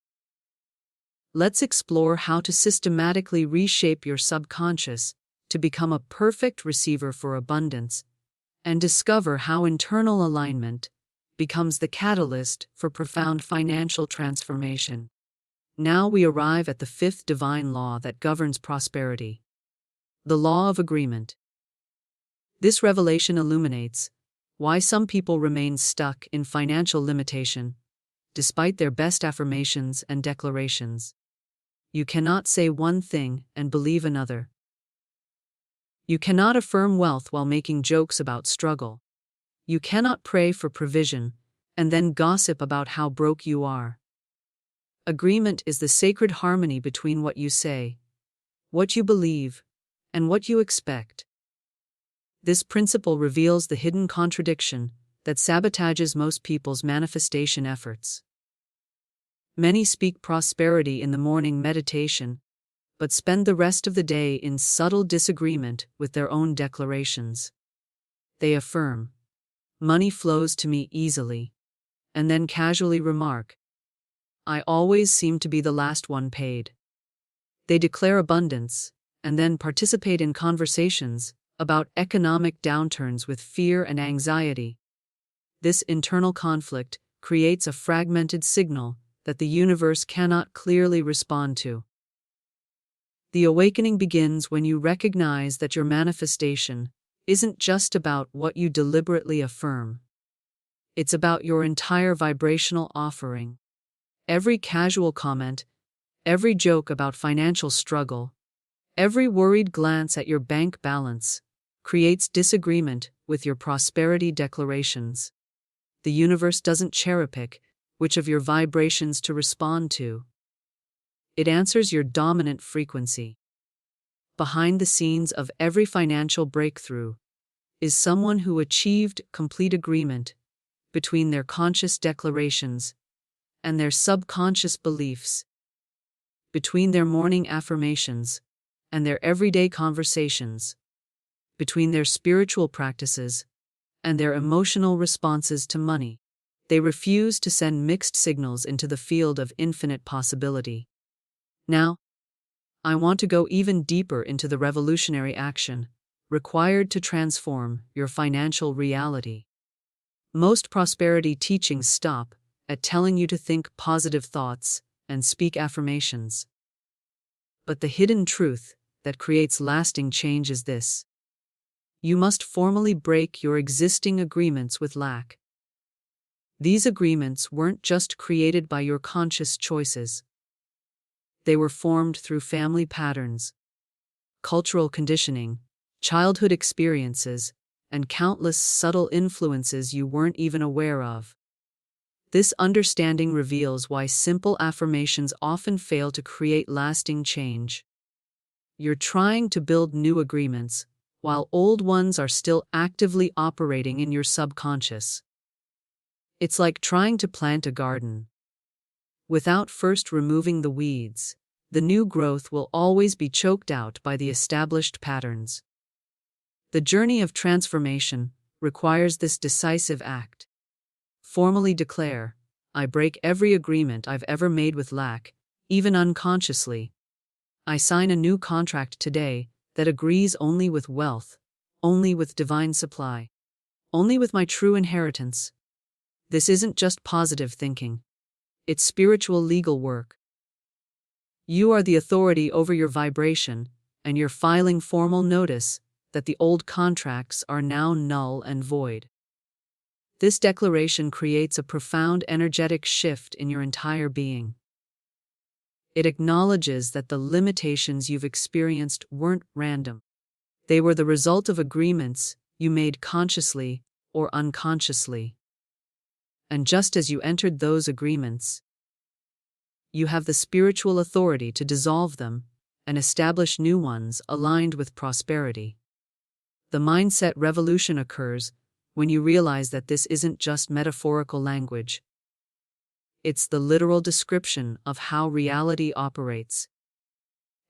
let's explore how to systematically reshape your subconscious to become a perfect receiver for abundance, and discover how internal alignment becomes the catalyst for profound financial transformation. Now we arrive at the fifth divine law that governs prosperity: the law of agreement. This revelation illuminates why some people remain stuck in financial limitation, despite their best affirmations and declarations. You cannot say one thing and believe another. You cannot affirm wealth while making jokes about struggle. You cannot pray for provision and then gossip about how broke you are. Agreement is the sacred harmony between what you say, what you believe, and what you expect. This principle reveals the hidden contradiction that sabotages most people's manifestation efforts. Many speak prosperity in the morning meditation, but spend the rest of the day in subtle disagreement with their own declarations. They affirm, "Money flows to me easily," and then casually remark, I always seem to be the last one paid. They declare abundance and then participate in conversations about economic downturns with fear and anxiety. This internal conflict creates a fragmented signal that the universe cannot clearly respond to. The awakening begins when you recognize that your manifestation isn't just about what you deliberately affirm. It's about your entire vibrational offering. Every casual comment, every joke about financial struggle, every worried glance at your bank balance creates disagreement with your prosperity declarations. The universe doesn't cherry-pick which of your vibrations to respond to. It answers your dominant frequency. Behind the scenes of every financial breakthrough is someone who achieved complete agreement between their conscious declarations and their subconscious beliefs, between their morning affirmations and their everyday conversations, between their spiritual practices and their emotional responses to money. They refuse to send mixed signals into the field of infinite possibility. Now, I want to go even deeper into the revolutionary action required to transform your financial reality. Most prosperity teachings stop at telling you to think positive thoughts and speak affirmations. But the hidden truth that creates lasting change is this: you must formally break your existing agreements with lack. These agreements weren't just created by your conscious choices. They were formed through family patterns, cultural conditioning, childhood experiences, and countless subtle influences you weren't even aware of. This understanding reveals why simple affirmations often fail to create lasting change. You're trying to build new agreements, while old ones are still actively operating in your subconscious. It's like trying to plant a garden. Without first removing the weeds, the new growth will always be choked out by the established patterns. The journey of transformation requires this decisive act. Formally declare, I break every agreement I've ever made with lack, even unconsciously. I sign a new contract today that agrees only with wealth, only with divine supply, only with my true inheritance. This isn't just positive thinking. It's spiritual legal work. You are the authority over your vibration, and you're filing formal notice that the old contracts are now null and void. This declaration creates a profound energetic shift in your entire being. It acknowledges that the limitations you've experienced weren't random. They were the result of agreements you made consciously or unconsciously. And just as you entered those agreements, you have the spiritual authority to dissolve them and establish new ones aligned with prosperity. The mindset revolution occurs when you realize that this isn't just metaphorical language. It's the literal description of how reality operates.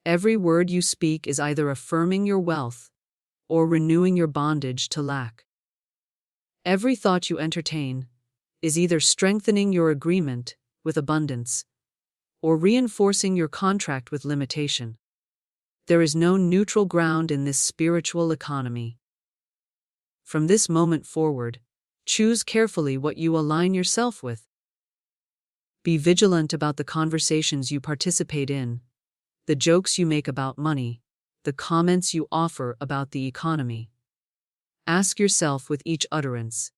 Every word you speak is either affirming your wealth or renewing your bondage to lack. Every thought you entertain is either strengthening your agreement with abundance or reinforcing your contract with limitation. There is no neutral ground in this spiritual economy. From this moment forward, choose carefully what you align yourself with. Be vigilant about the conversations you participate in, the jokes you make about money, the comments you offer about the economy. Ask yourself with each utterance,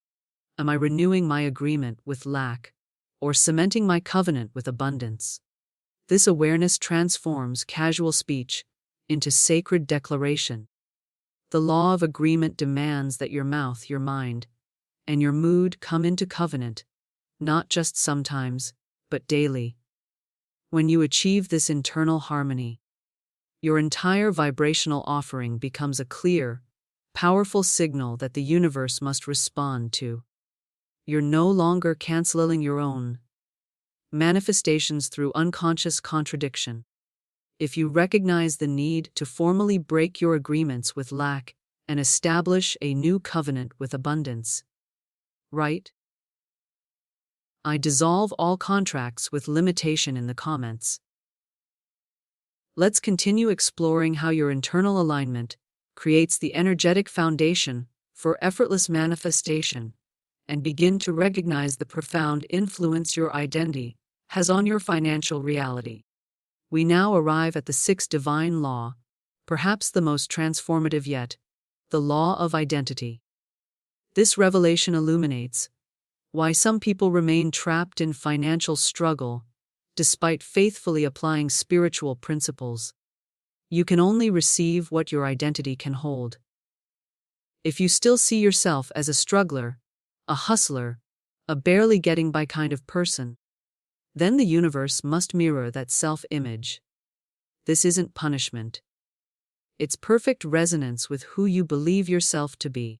am I renewing my agreement with lack or cementing my covenant with abundance? This awareness transforms casual speech into sacred declaration. The law of agreement demands that your mouth, your mind, and your mood come into covenant, not just sometimes, but daily. When you achieve this internal harmony, your entire vibrational offering becomes a clear, powerful signal that the universe must respond to. You're no longer canceling your own manifestations through unconscious contradiction. If you recognize the need to formally break your agreements with lack and establish a new covenant with abundance, right? I dissolve all contracts with limitation in the comments. Let's continue exploring how your internal alignment creates the energetic foundation for effortless manifestation, and begin to recognize the profound influence your identity has on your financial reality. We now arrive at the sixth divine law, perhaps the most transformative yet, the law of identity. This revelation illuminates why some people remain trapped in financial struggle despite faithfully applying spiritual principles. You can only receive what your identity can hold. If you still see yourself as a struggler, a hustler, a barely getting by kind of person, then the universe must mirror that self-image. This isn't punishment. It's perfect resonance with who you believe yourself to be.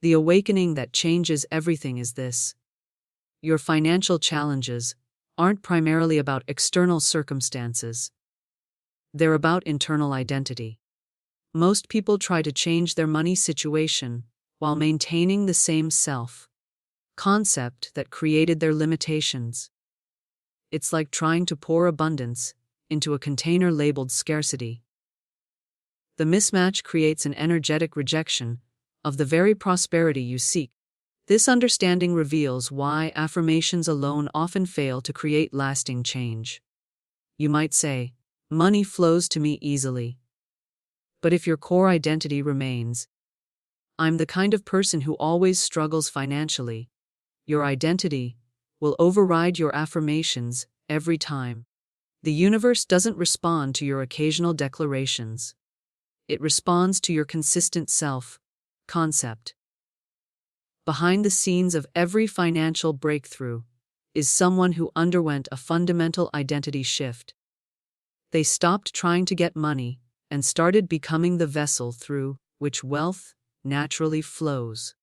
The awakening that changes everything is this: your financial challenges aren't primarily about external circumstances. They're about internal identity. Most people try to change their money situation while maintaining the same self-concept that created their limitations. It's like trying to pour abundance into a container labeled scarcity. The mismatch creates an energetic rejection of the very prosperity you seek. This understanding reveals why affirmations alone often fail to create lasting change. You might say, money flows to me easily. But if your core identity remains, I'm the kind of person who always struggles financially, your identity will override your affirmations every time. The universe doesn't respond to your occasional declarations. It responds to your consistent self-concept. Behind the scenes of every financial breakthrough is someone who underwent a fundamental identity shift. They stopped trying to get money and started becoming the vessel through which wealth naturally flows.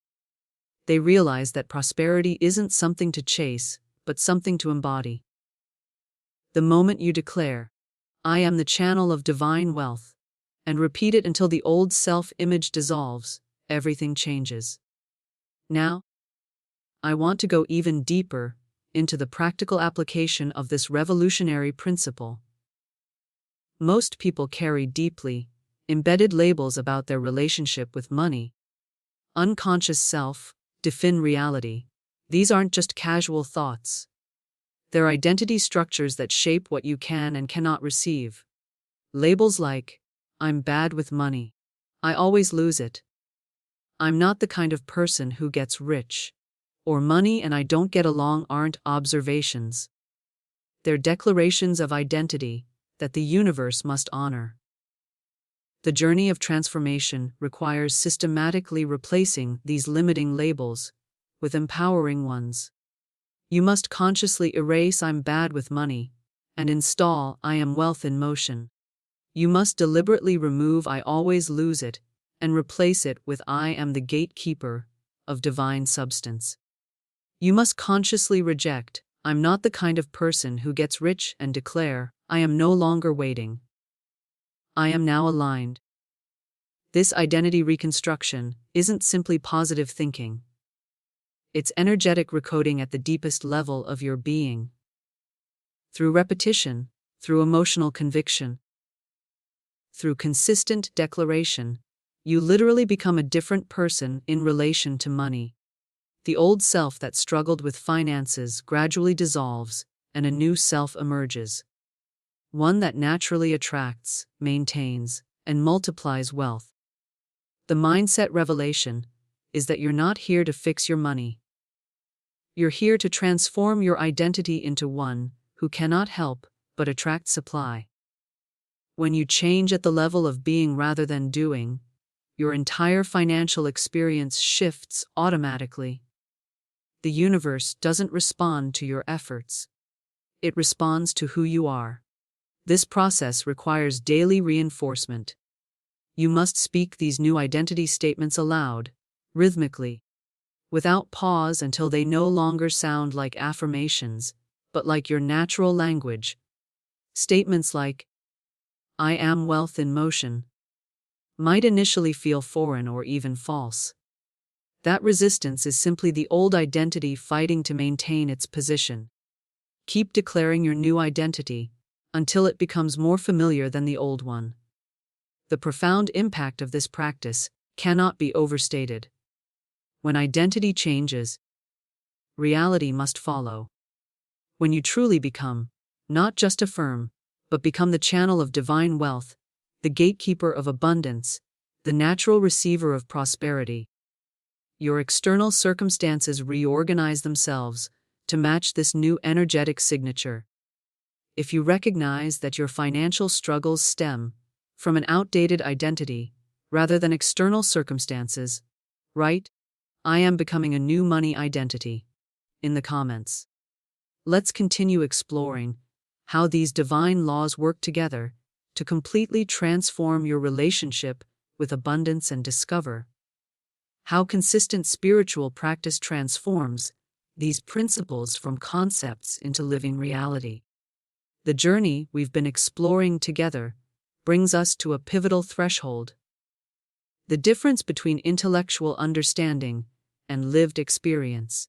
They realized that prosperity isn't something to chase, but something to embody. The moment you declare, "I am the channel of divine wealth," and repeat it until the old self-image dissolves, everything changes. Now, I want to go even deeper into the practical application of this revolutionary principle. Most people carry deeply embedded labels about their relationship with money. Unconscious self, define reality. These aren't just casual thoughts. They're identity structures that shape what you can and cannot receive. Labels like, I'm bad with money. I always lose it. I'm not the kind of person who gets rich. Or money and I don't get along aren't observations. They're declarations of identity that the universe must honor. The journey of transformation requires systematically replacing these limiting labels with empowering ones. You must consciously erase "I'm bad with money" and install "I am wealth in motion." You must deliberately remove "I always lose it" and replace it with "I am the gatekeeper of divine substance." You must consciously reject "I'm not the kind of person who gets rich" and declare, "I am no longer waiting. I am now aligned." This identity reconstruction isn't simply positive thinking. It's energetic recoding at the deepest level of your being. Through repetition, through emotional conviction, through consistent declaration, you literally become a different person in relation to money. The old self that struggled with finances gradually dissolves, and a new self emerges. One that naturally attracts, maintains, and multiplies wealth. The mindset revelation is that you're not here to fix your money. You're here to transform your identity into one who cannot help but attract supply. When you change at the level of being rather than doing, your entire financial experience shifts automatically. The universe doesn't respond to your efforts. It responds to who you are. This process requires daily reinforcement. You must speak these new identity statements aloud, rhythmically, without pause until they no longer sound like affirmations, but like your natural language. Statements like, "I am wealth in motion," might initially feel foreign or even false. That resistance is simply the old identity fighting to maintain its position. Keep declaring your new identity until it becomes more familiar than the old one. The profound impact of this practice cannot be overstated. When identity changes, reality must follow. When you truly become, not just affirm, but become the channel of divine wealth, the gatekeeper of abundance, the natural receiver of prosperity, your external circumstances reorganize themselves to match this new energetic signature. If you recognize that your financial struggles stem from an outdated identity rather than external circumstances, write, "I am becoming a new money identity," in the comments. Let's continue exploring how these divine laws work together to completely transform your relationship with abundance and discover how consistent spiritual practice transforms these principles from concepts into living reality. The journey we've been exploring together brings us to a pivotal threshold: the difference between intellectual understanding and lived experience.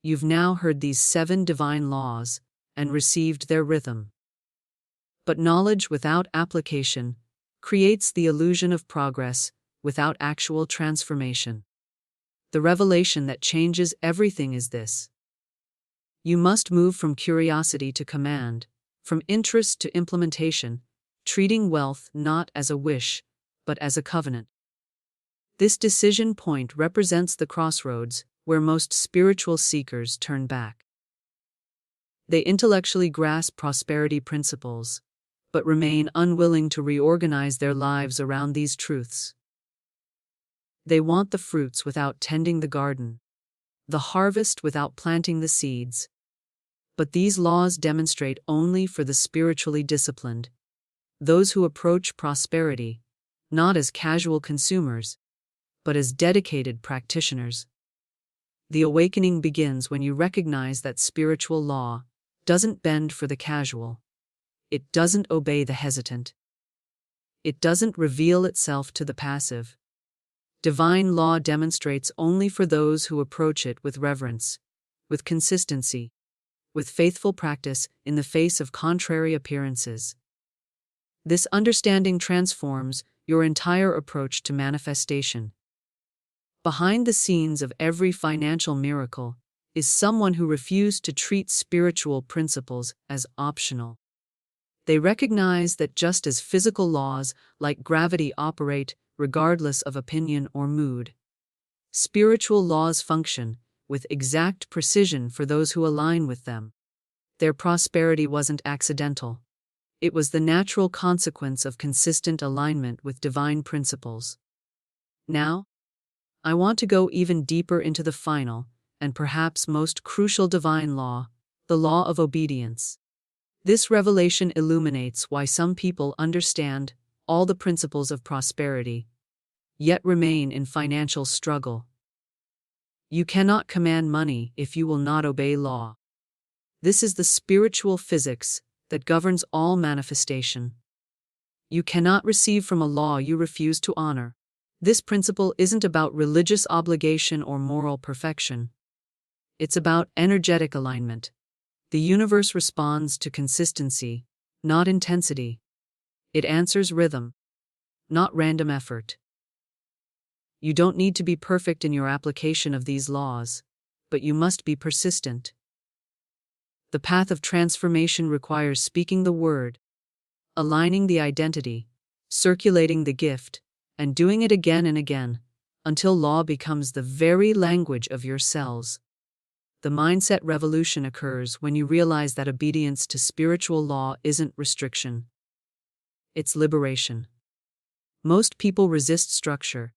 You've now heard these 7 divine laws and received their rhythm. But knowledge without application creates the illusion of progress without actual transformation. The revelation that changes everything is this: you must move from curiosity to command, from interest to implementation, treating wealth not as a wish, but as a covenant. This decision point represents the crossroads where most spiritual seekers turn back. They intellectually grasp prosperity principles, but remain unwilling to reorganize their lives around these truths. They want the fruits without tending the garden, the harvest without planting the seeds. But these laws demonstrate only for the spiritually disciplined, those who approach prosperity not as casual consumers, but as dedicated practitioners. The awakening begins when you recognize that spiritual law doesn't bend for the casual. It doesn't obey the hesitant. It doesn't reveal itself to the passive. Divine law demonstrates only for those who approach it with reverence, with consistency, with faithful practice in the face of contrary appearances. This understanding transforms your entire approach to manifestation. Behind the scenes of every financial miracle is someone who refused to treat spiritual principles as optional. They recognize that just as physical laws like gravity operate regardless of opinion or mood, spiritual laws function with exact precision for those who align with them. Their prosperity wasn't accidental. It was the natural consequence of consistent alignment with divine principles. Now, I want to go even deeper into the final, and perhaps most crucial divine law, the law of obedience. This revelation illuminates why some people understand all the principles of prosperity, yet remain in financial struggle. You cannot command money if you will not obey law. This is the spiritual physics that governs all manifestation. You cannot receive from a law you refuse to honor. This principle isn't about religious obligation or moral perfection. It's about energetic alignment. The universe responds to consistency, not intensity. It answers rhythm, not random effort. You don't need to be perfect in your application of these laws, but you must be persistent. The path of transformation requires speaking the word, aligning the identity, circulating the gift, and doing it again and again, until law becomes the very language of your cells. The mindset revolution occurs when you realize that obedience to spiritual law isn't restriction. It's liberation. Most people resist structure,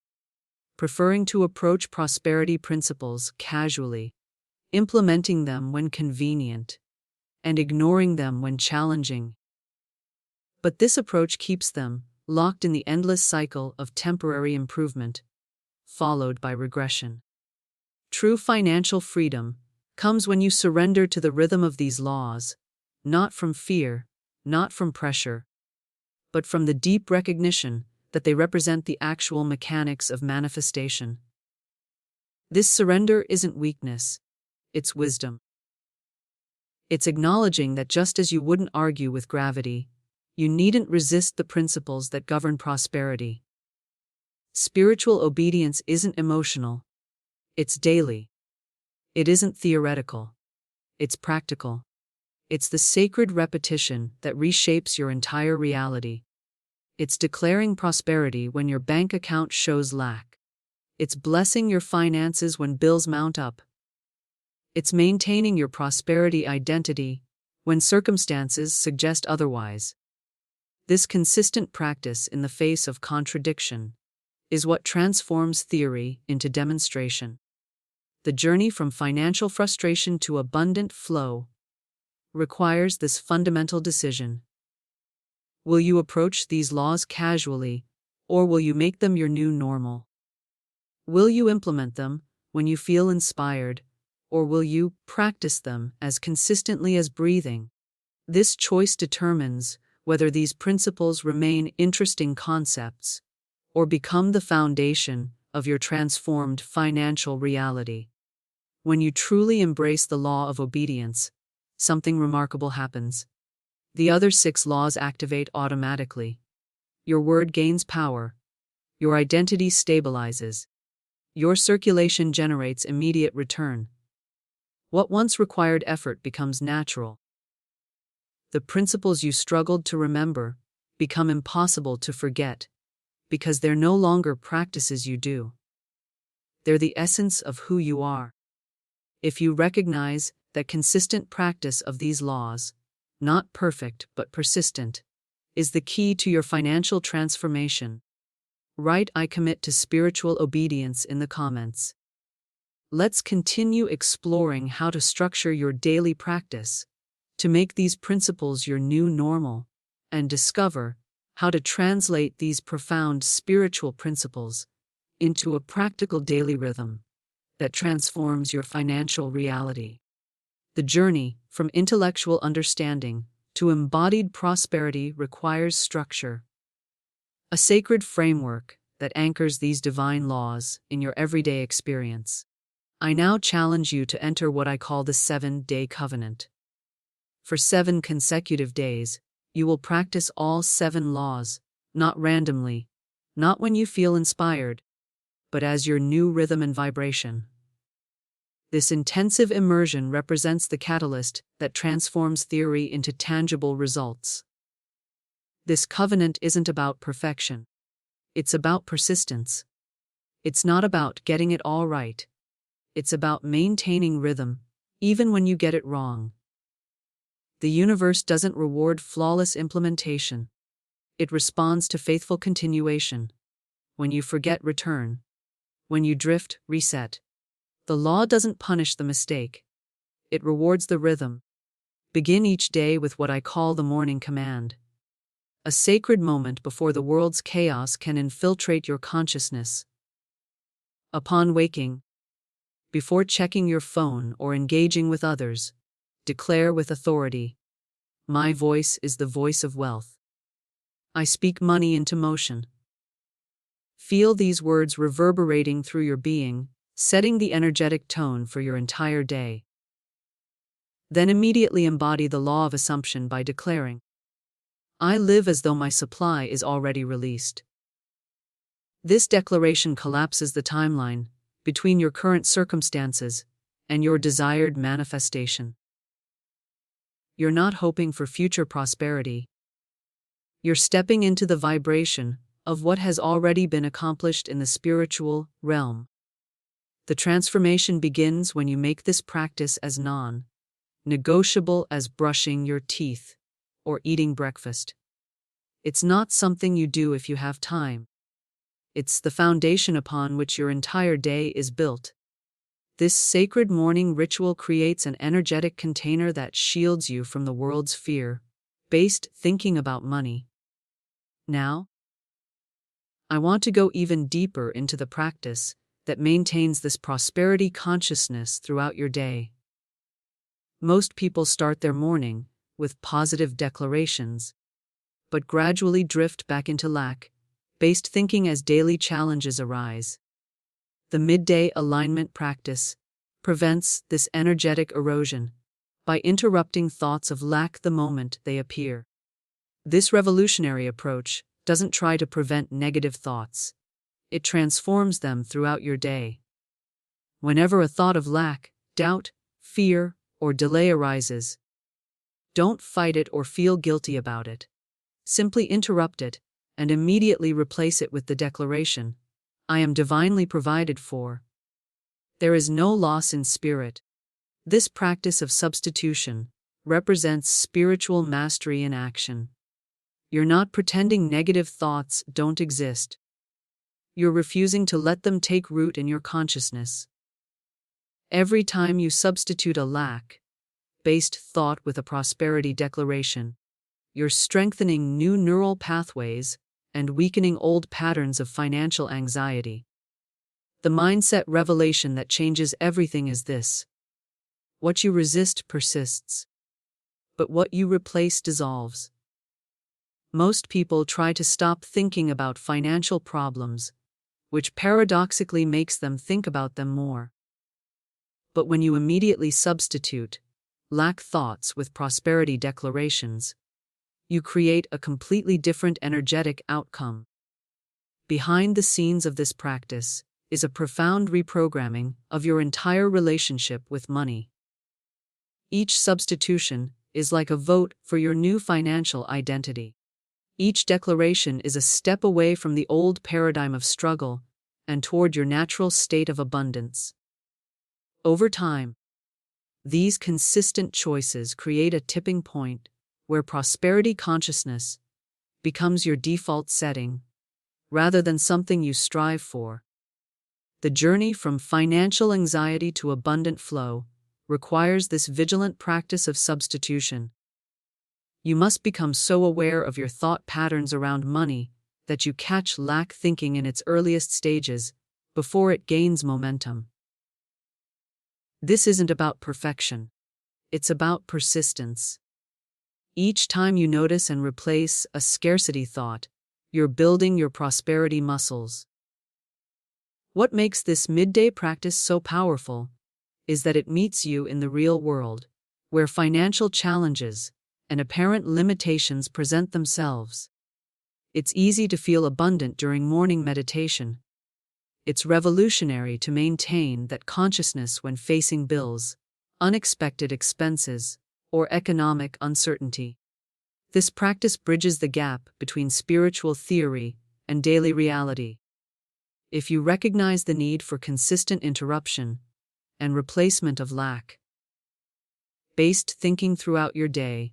preferring to approach prosperity principles casually, implementing them when convenient, and ignoring them when challenging. But this approach keeps them locked in the endless cycle of temporary improvement, followed by regression. True financial freedom comes when you surrender to the rhythm of these laws, not from fear, not from pressure, but from the deep recognition that they represent the actual mechanics of manifestation. This surrender isn't weakness, it's wisdom. It's acknowledging that just as you wouldn't argue with gravity, you needn't resist the principles that govern prosperity. Spiritual obedience isn't emotional, it's daily. It isn't theoretical, it's practical. It's the sacred repetition that reshapes your entire reality. It's declaring prosperity when your bank account shows lack. It's blessing your finances when bills mount up. It's maintaining your prosperity identity when circumstances suggest otherwise. This consistent practice in the face of contradiction is what transforms theory into demonstration. The journey from financial frustration to abundant flow requires this fundamental decision. Will you approach these laws casually, or will you make them your new normal? Will you implement them when you feel inspired, or will you practice them as consistently as breathing? This choice determines whether these principles remain interesting concepts or become the foundation of your transformed financial reality. When you truly embrace the law of obedience, something remarkable happens. The other 6 laws activate automatically. Your word gains power. Your identity stabilizes. Your circulation generates immediate return. What once required effort becomes natural. The principles you struggled to remember become impossible to forget because they're no longer practices you do. They're the essence of who you are. If you recognize that consistent practice of these laws, not perfect but persistent, is the key to your financial transformation, write "I commit to spiritual obedience" in the comments. Let's continue exploring how to structure your daily practice to make these principles your new normal, and discover how to translate these profound spiritual principles into a practical daily rhythm that transforms your financial reality. The journey from intellectual understanding to embodied prosperity requires structure, a sacred framework that anchors these divine laws in your everyday experience. I now challenge you to enter what I call the 7-day covenant. For 7 consecutive days, you will practice all 7 laws, not randomly, not when you feel inspired, but as your new rhythm and vibration. This intensive immersion represents the catalyst that transforms theory into tangible results. This covenant isn't about perfection. It's about persistence. It's not about getting it all right. It's about maintaining rhythm, even when you get it wrong. The universe doesn't reward flawless implementation. It responds to faithful continuation. When you forget, return. When you drift, reset. The law doesn't punish the mistake. It rewards the rhythm. Begin each day with what I call the morning command. A sacred moment before the world's chaos can infiltrate your consciousness. Upon waking, before checking your phone or engaging with others, declare with authority, "My voice is the voice of wealth. I speak money into motion." Feel these words reverberating through your being, setting the energetic tone for your entire day. Then immediately embody the law of assumption by declaring, "I live as though my supply is already released." This declaration collapses the timeline between your current circumstances and your desired manifestation. You're not hoping for future prosperity. You're stepping into the vibration of what has already been accomplished in the spiritual realm. The transformation begins when you make this practice as non-negotiable as brushing your teeth or eating breakfast. It's not something you do if you have time. It's the foundation upon which your entire day is built. This sacred morning ritual creates an energetic container that shields you from the world's fear-based thinking about money. Now, I want to go even deeper into the practice that maintains this prosperity consciousness throughout your day. Most people start their morning with positive declarations, but gradually drift back into lack-based thinking as daily challenges arise. The midday alignment practice prevents this energetic erosion by interrupting thoughts of lack the moment they appear. This revolutionary approach doesn't try to prevent negative thoughts. It transforms them throughout your day. Whenever a thought of lack, doubt, fear, or delay arises, don't fight it or feel guilty about it. Simply interrupt it and immediately replace it with the declaration, I am divinely provided for. There is no loss in spirit. This practice of substitution represents spiritual mastery in action. You're not pretending negative thoughts don't exist. You're refusing to let them take root in your consciousness. Every time you substitute a lack-based thought with a prosperity declaration, you're strengthening new neural pathways and weakening old patterns of financial anxiety. The mindset revelation that changes everything is this: what you resist persists, but what you replace dissolves. Most people try to stop thinking about financial problems, which paradoxically makes them think about them more. But when you immediately substitute lack thoughts with prosperity declarations, you create a completely different energetic outcome. Behind the scenes of this practice is a profound reprogramming of your entire relationship with money. Each substitution is like a vote for your new financial identity. Each declaration is a step away from the old paradigm of struggle and toward your natural state of abundance. Over time, these consistent choices create a tipping point where prosperity consciousness becomes your default setting, rather than something you strive for. The journey from financial anxiety to abundant flow requires this vigilant practice of substitution. You must become so aware of your thought patterns around money that you catch lack thinking in its earliest stages, before it gains momentum. This isn't about perfection. It's about persistence. Each time you notice and replace a scarcity thought, you're building your prosperity muscles. What makes this midday practice so powerful is that it meets you in the real world, where financial challenges and apparent limitations present themselves. It's easy to feel abundant during morning meditation. It's revolutionary to maintain that consciousness when facing bills, unexpected expenses, or economic uncertainty. This practice bridges the gap between spiritual theory and daily reality. If you recognize the need for consistent interruption and replacement of lack-based thinking throughout your day,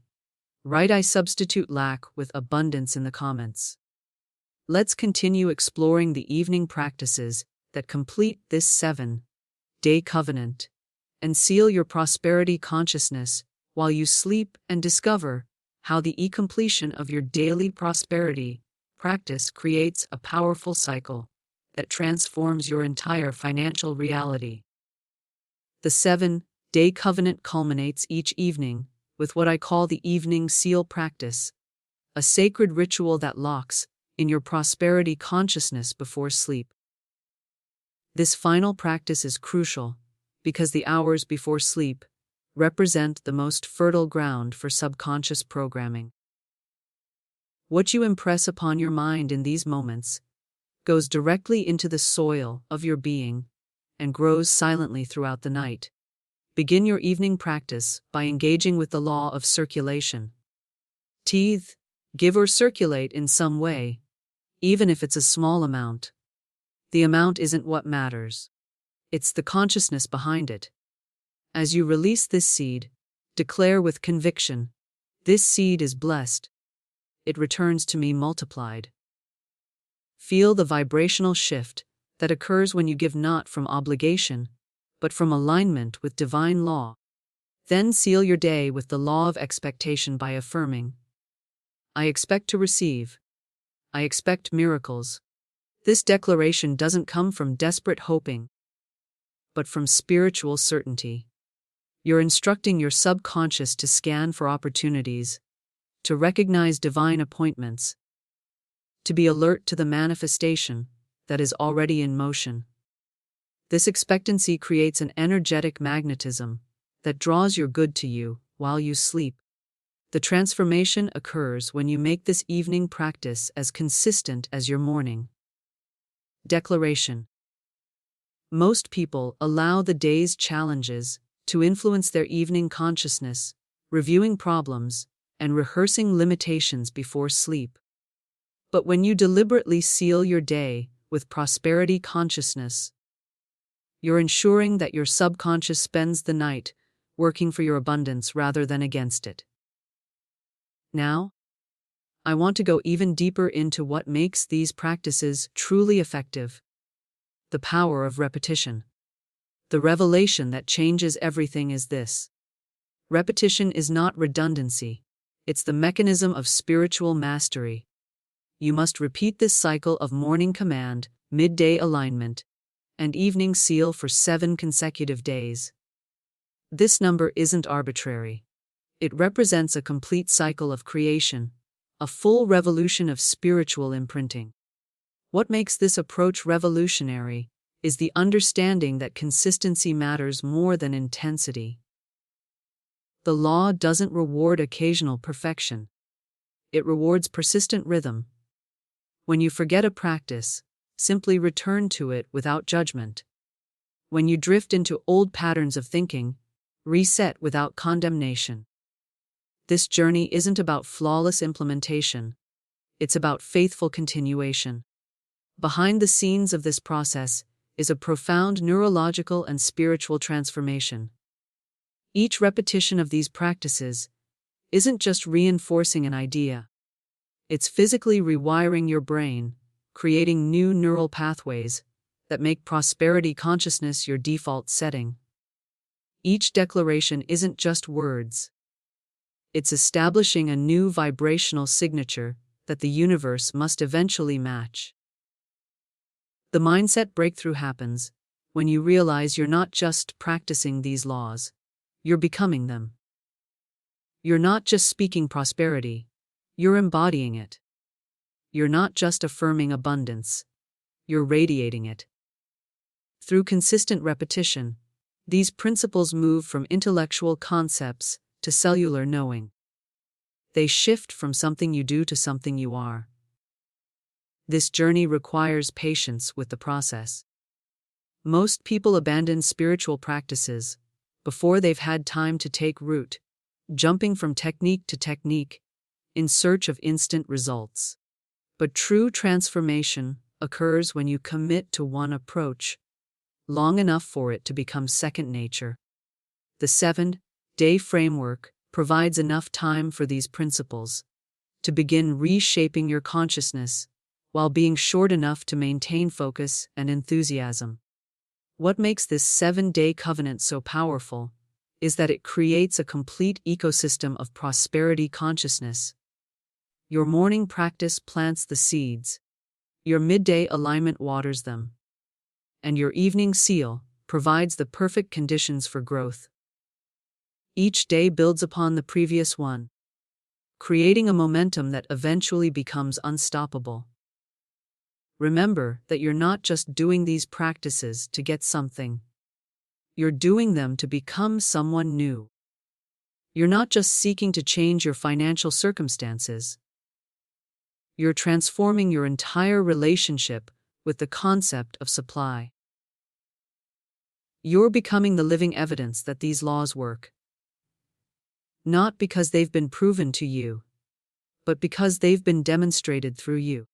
write I substitute lack with abundance in the comments. Let's continue exploring the evening practices that complete this 7-day covenant and seal your prosperity consciousness while you sleep, and discover how the completion of your daily prosperity practice creates a powerful cycle that transforms your entire financial reality. The 7-day covenant culminates each evening with what I call the evening seal practice, a sacred ritual that locks in your prosperity consciousness before sleep. This final practice is crucial because the hours before sleep represent the most fertile ground for subconscious programming. What you impress upon your mind in these moments goes directly into the soil of your being and grows silently throughout the night. Begin your evening practice by engaging with the law of circulation. Tithe, give or circulate in some way, even if it's a small amount. The amount isn't what matters. It's the consciousness behind it. As you release this seed, declare with conviction, this seed is blessed. It returns to me multiplied. Feel the vibrational shift that occurs when you give not from obligation, but from alignment with divine law. Then seal your day with the law of expectation by affirming, I expect to receive. I expect miracles. This declaration doesn't come from desperate hoping, but from spiritual certainty. You're instructing your subconscious to scan for opportunities, to recognize divine appointments, to be alert to the manifestation that is already in motion. This expectancy creates an energetic magnetism that draws your good to you while you sleep. The transformation occurs when you make this evening practice as consistent as your morning. Declaration. Most people allow the day's challenges to influence their evening consciousness, reviewing problems and rehearsing limitations before sleep. But when you deliberately seal your day with prosperity consciousness, you're ensuring that your subconscious spends the night working for your abundance rather than against it. Now, I want to go even deeper into what makes these practices truly effective. The power of repetition. The revelation that changes everything is this. Repetition is not redundancy. It's the mechanism of spiritual mastery. You must repeat this cycle of morning command, midday alignment, and evening seal for 7 consecutive days. This number isn't arbitrary. It represents a complete cycle of creation, a full revolution of spiritual imprinting. What makes this approach revolutionary is the understanding that consistency matters more than intensity. The law doesn't reward occasional perfection. It rewards persistent rhythm. When you forget a practice, simply return to it without judgment. When you drift into old patterns of thinking, reset without condemnation. This journey isn't about flawless implementation. It's about faithful continuation. Behind the scenes of this process is a profound neurological and spiritual transformation. Each repetition of these practices isn't just reinforcing an idea. It's physically rewiring your brain, creating new neural pathways that make prosperity consciousness your default setting. Each declaration isn't just words. It's establishing a new vibrational signature that the universe must eventually match. The mindset breakthrough happens when you realize you're not just practicing these laws, you're becoming them. You're not just speaking prosperity, you're embodying it. You're not just affirming abundance, you're radiating it. Through consistent repetition, these principles move from intellectual concepts to cellular knowing. They shift from something you do to something you are. This journey requires patience with the process. Most people abandon spiritual practices before they've had time to take root, jumping from technique to technique in search of instant results. But true transformation occurs when you commit to one approach long enough for it to become second nature. The 7-day framework provides enough time for these principles to begin reshaping your consciousness while being short enough to maintain focus and enthusiasm. What makes this 7-day covenant so powerful is that it creates a complete ecosystem of prosperity consciousness. Your morning practice plants the seeds, your midday alignment waters them, and your evening seal provides the perfect conditions for growth. Each day builds upon the previous one, creating a momentum that eventually becomes unstoppable. Remember that you're not just doing these practices to get something. You're doing them to become someone new. You're not just seeking to change your financial circumstances. You're transforming your entire relationship with the concept of supply. You're becoming the living evidence that these laws work. Not because they've been proven to you, but because they've been demonstrated through you.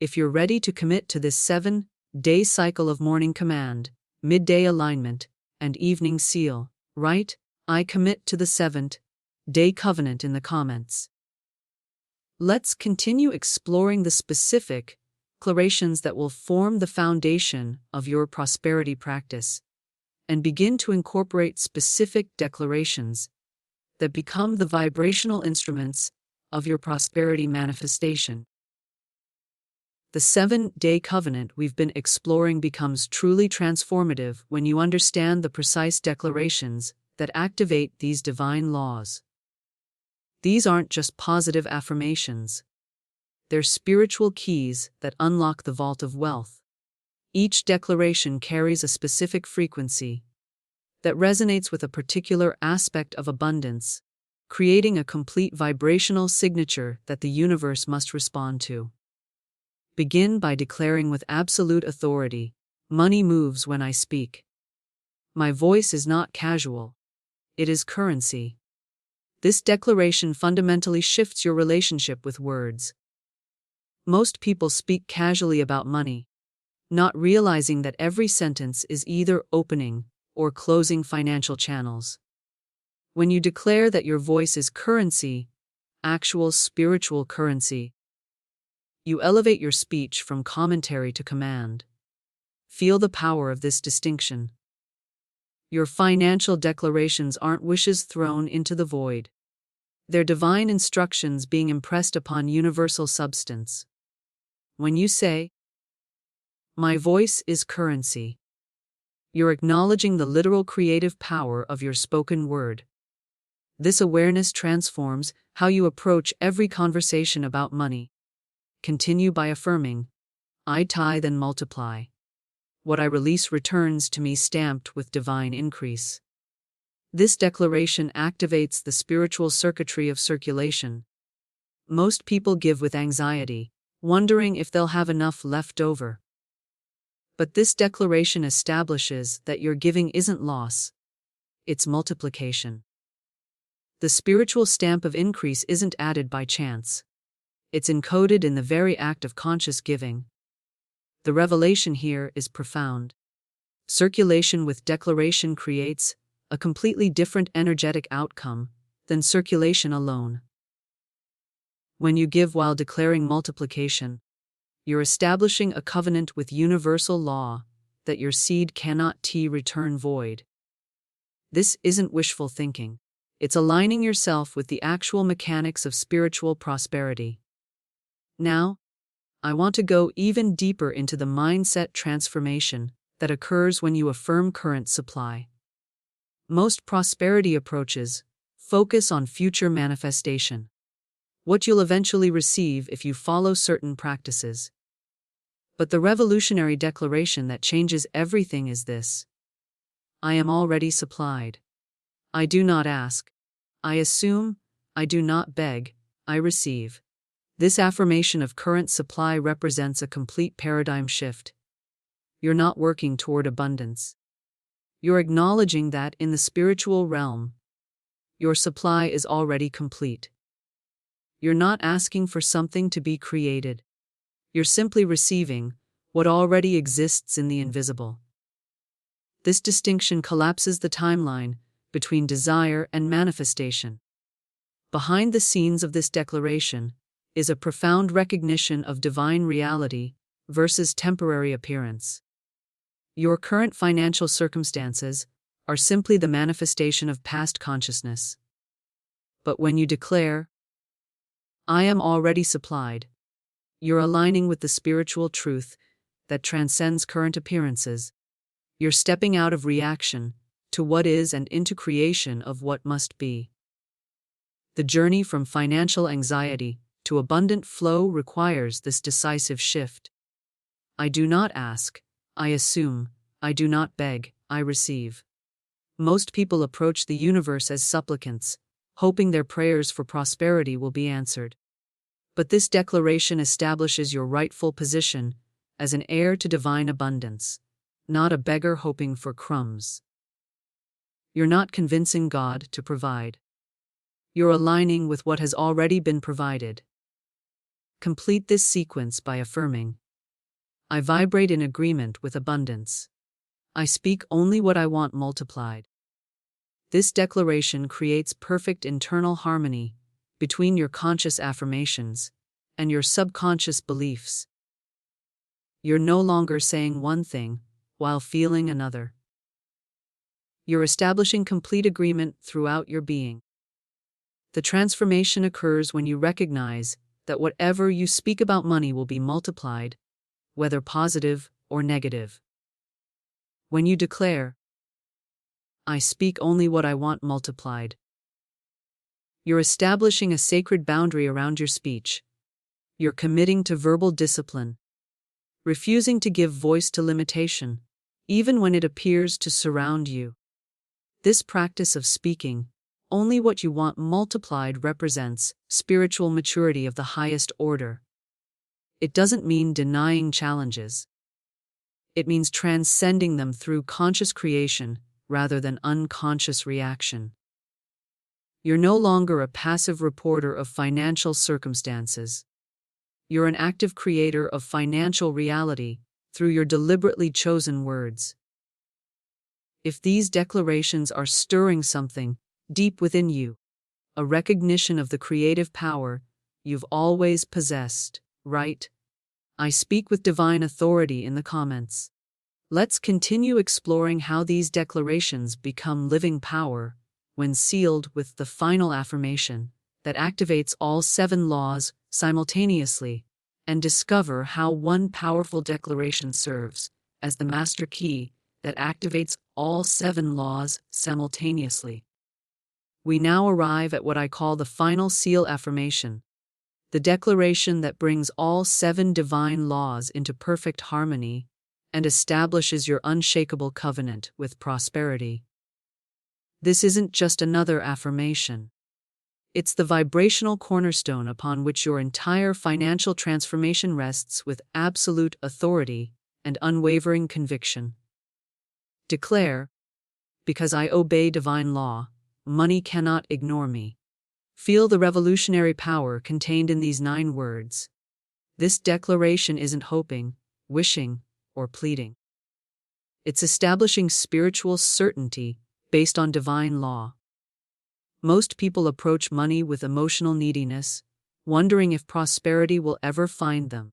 If you're ready to commit to this 7-day cycle of morning command, midday alignment, and evening seal, write, "I commit to the 7-day covenant" in the comments. Let's continue exploring the specific declarations that will form the foundation of your prosperity practice, and begin to incorporate specific declarations that become the vibrational instruments of your prosperity manifestation. The 7-day covenant we've been exploring becomes truly transformative when you understand the precise declarations that activate these divine laws. These aren't just positive affirmations. They're spiritual keys that unlock the vault of wealth. Each declaration carries a specific frequency that resonates with a particular aspect of abundance, creating a complete vibrational signature that the universe must respond to. Begin by declaring with absolute authority, "Money moves when I speak. My voice is not casual. It is currency." This declaration fundamentally shifts your relationship with words. Most people speak casually about money, not realizing that every sentence is either opening or closing financial channels. When you declare that your voice is currency, actual spiritual currency, you elevate your speech from commentary to command. Feel the power of this distinction. Your financial declarations aren't wishes thrown into the void. They're divine instructions being impressed upon universal substance. When you say, "My voice is currency," you're acknowledging the literal creative power of your spoken word. This awareness transforms how you approach every conversation about money. Continue by affirming, "I tithe and multiply. What I release returns to me stamped with divine increase." This declaration activates the spiritual circuitry of circulation. Most people give with anxiety, wondering if they'll have enough left over. But this declaration establishes that your giving isn't loss, it's multiplication. The spiritual stamp of increase isn't added by chance. It's encoded in the very act of conscious giving. The revelation here is profound. Circulation with declaration creates a completely different energetic outcome than circulation alone. When you give while declaring multiplication, you're establishing a covenant with universal law that your seed cannot return void. This isn't wishful thinking. It's aligning yourself with the actual mechanics of spiritual prosperity. Now, I want to go even deeper into the mindset transformation that occurs when you affirm current supply. Most prosperity approaches focus on future manifestation, what you'll eventually receive if you follow certain practices. But the revolutionary declaration that changes everything is this: I am already supplied. I do not ask. I assume. I do not beg. I receive. This affirmation of current supply represents a complete paradigm shift. You're not working toward abundance. You're acknowledging that in the spiritual realm, your supply is already complete. You're not asking for something to be created. You're simply receiving what already exists in the invisible. This distinction collapses the timeline between desire and manifestation. Behind the scenes of this declaration is a profound recognition of divine reality versus temporary appearance. Your current financial circumstances are simply the manifestation of past consciousness. But when you declare, "I am already supplied," you're aligning with the spiritual truth that transcends current appearances. You're stepping out of reaction to what is and into creation of what must be. The journey from financial anxiety to abundant flow requires this decisive shift. I do not ask. I assume. I do not beg. I receive. Most people approach the universe as supplicants, hoping their prayers for prosperity will be answered. But this declaration establishes your rightful position as an heir to divine abundance, not a beggar hoping for crumbs. You're not convincing God to provide. You're aligning with what has already been provided. Complete this sequence by affirming, I vibrate in agreement with abundance. I speak only what I want multiplied. This declaration creates perfect internal harmony between your conscious affirmations and your subconscious beliefs. You're no longer saying one thing while feeling another. You're establishing complete agreement throughout your being. The transformation occurs when you recognize that whatever you speak about money will be multiplied, whether positive or negative. When you declare, I speak only what I want multiplied, you're establishing a sacred boundary around your speech. You're committing to verbal discipline. refusing to give voice to limitation, even when it appears to surround you. This practice of speaking only what you want multiplied represents spiritual maturity of the highest order. It doesn't mean denying challenges. It means transcending them through conscious creation rather than unconscious reaction. You're no longer a passive reporter of financial circumstances. You're an active creator of financial reality through your deliberately chosen words. If these declarations are stirring something deep within you, a recognition of the creative power you've always possessed, write, "I speak with divine authority" in the comments. Let's continue exploring how these declarations become living power when sealed with the final affirmation that activates all 7 laws simultaneously, and discover how one powerful declaration serves as the master key that activates all 7 laws simultaneously. We now arrive at what I call the final seal affirmation, the declaration that brings all 7 divine laws into perfect harmony and establishes your unshakable covenant with prosperity. This isn't just another affirmation. It's the vibrational cornerstone upon which your entire financial transformation rests with absolute authority and unwavering conviction. Declare, "Because I obey divine law, money cannot ignore me." Feel the revolutionary power contained in these 9 words. This declaration isn't hoping, wishing, or pleading. It's establishing spiritual certainty based on divine law. Most people approach money with emotional neediness, wondering if prosperity will ever find them.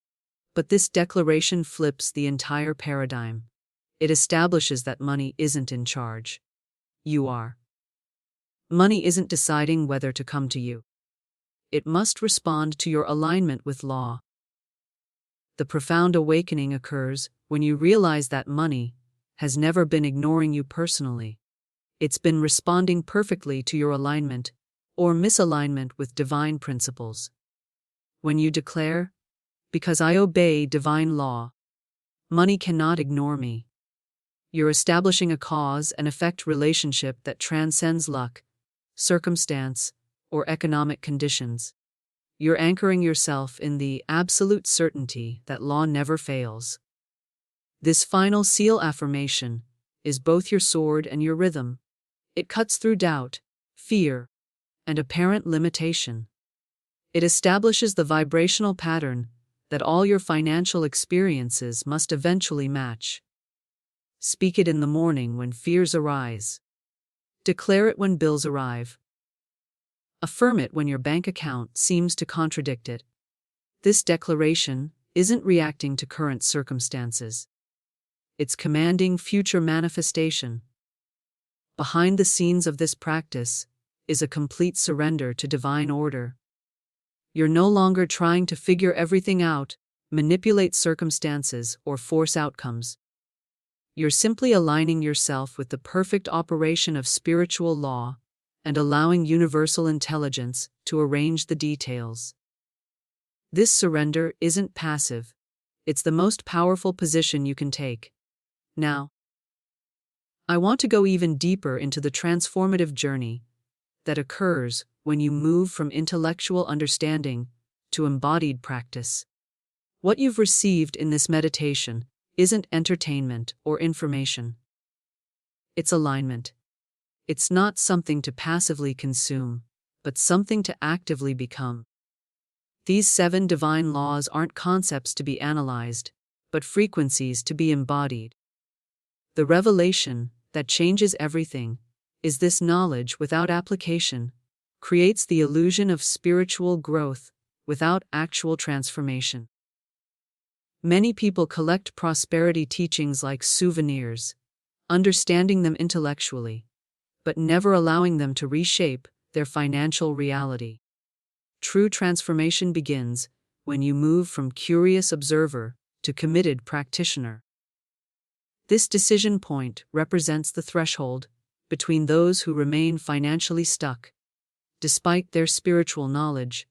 But this declaration flips the entire paradigm. It establishes that money isn't in charge. You are. Money isn't deciding whether to come to you. It must respond to your alignment with law. The profound awakening occurs when you realize that money has never been ignoring you personally. It's been responding perfectly to your alignment or misalignment with divine principles. When you declare, "Because I obey divine law, money cannot ignore me," you're establishing a cause and effect relationship that transcends luck, circumstance, or economic conditions. You're anchoring yourself in the absolute certainty that law never fails. This final seal affirmation is both your sword and your rhythm. It cuts through doubt, fear, and apparent limitation. It establishes the vibrational pattern that all your financial experiences must eventually match. Speak it in the morning when fears arise. Declare it when bills arrive. Affirm it when your bank account seems to contradict it. This declaration isn't reacting to current circumstances. It's commanding future manifestation. Behind the scenes of this practice is a complete surrender to divine order. You're no longer trying to figure everything out, manipulate circumstances, or force outcomes. You're simply aligning yourself with the perfect operation of spiritual law and allowing universal intelligence to arrange the details. This surrender isn't passive. It's the most powerful position you can take. Now, I want to go even deeper into the transformative journey that occurs when you move from intellectual understanding to embodied practice. What you've received in this meditation isn't entertainment or information. It's alignment. It's not something to passively consume, but something to actively become. These 7 divine laws aren't concepts to be analyzed, but frequencies to be embodied. The revelation that changes everything is this: knowledge without application creates the illusion of spiritual growth without actual transformation. Many people collect prosperity teachings like souvenirs, understanding them intellectually, but never allowing them to reshape their financial reality. True transformation begins when you move from curious observer to committed practitioner. This decision point represents the threshold between those who remain financially stuck, despite their spiritual knowledge,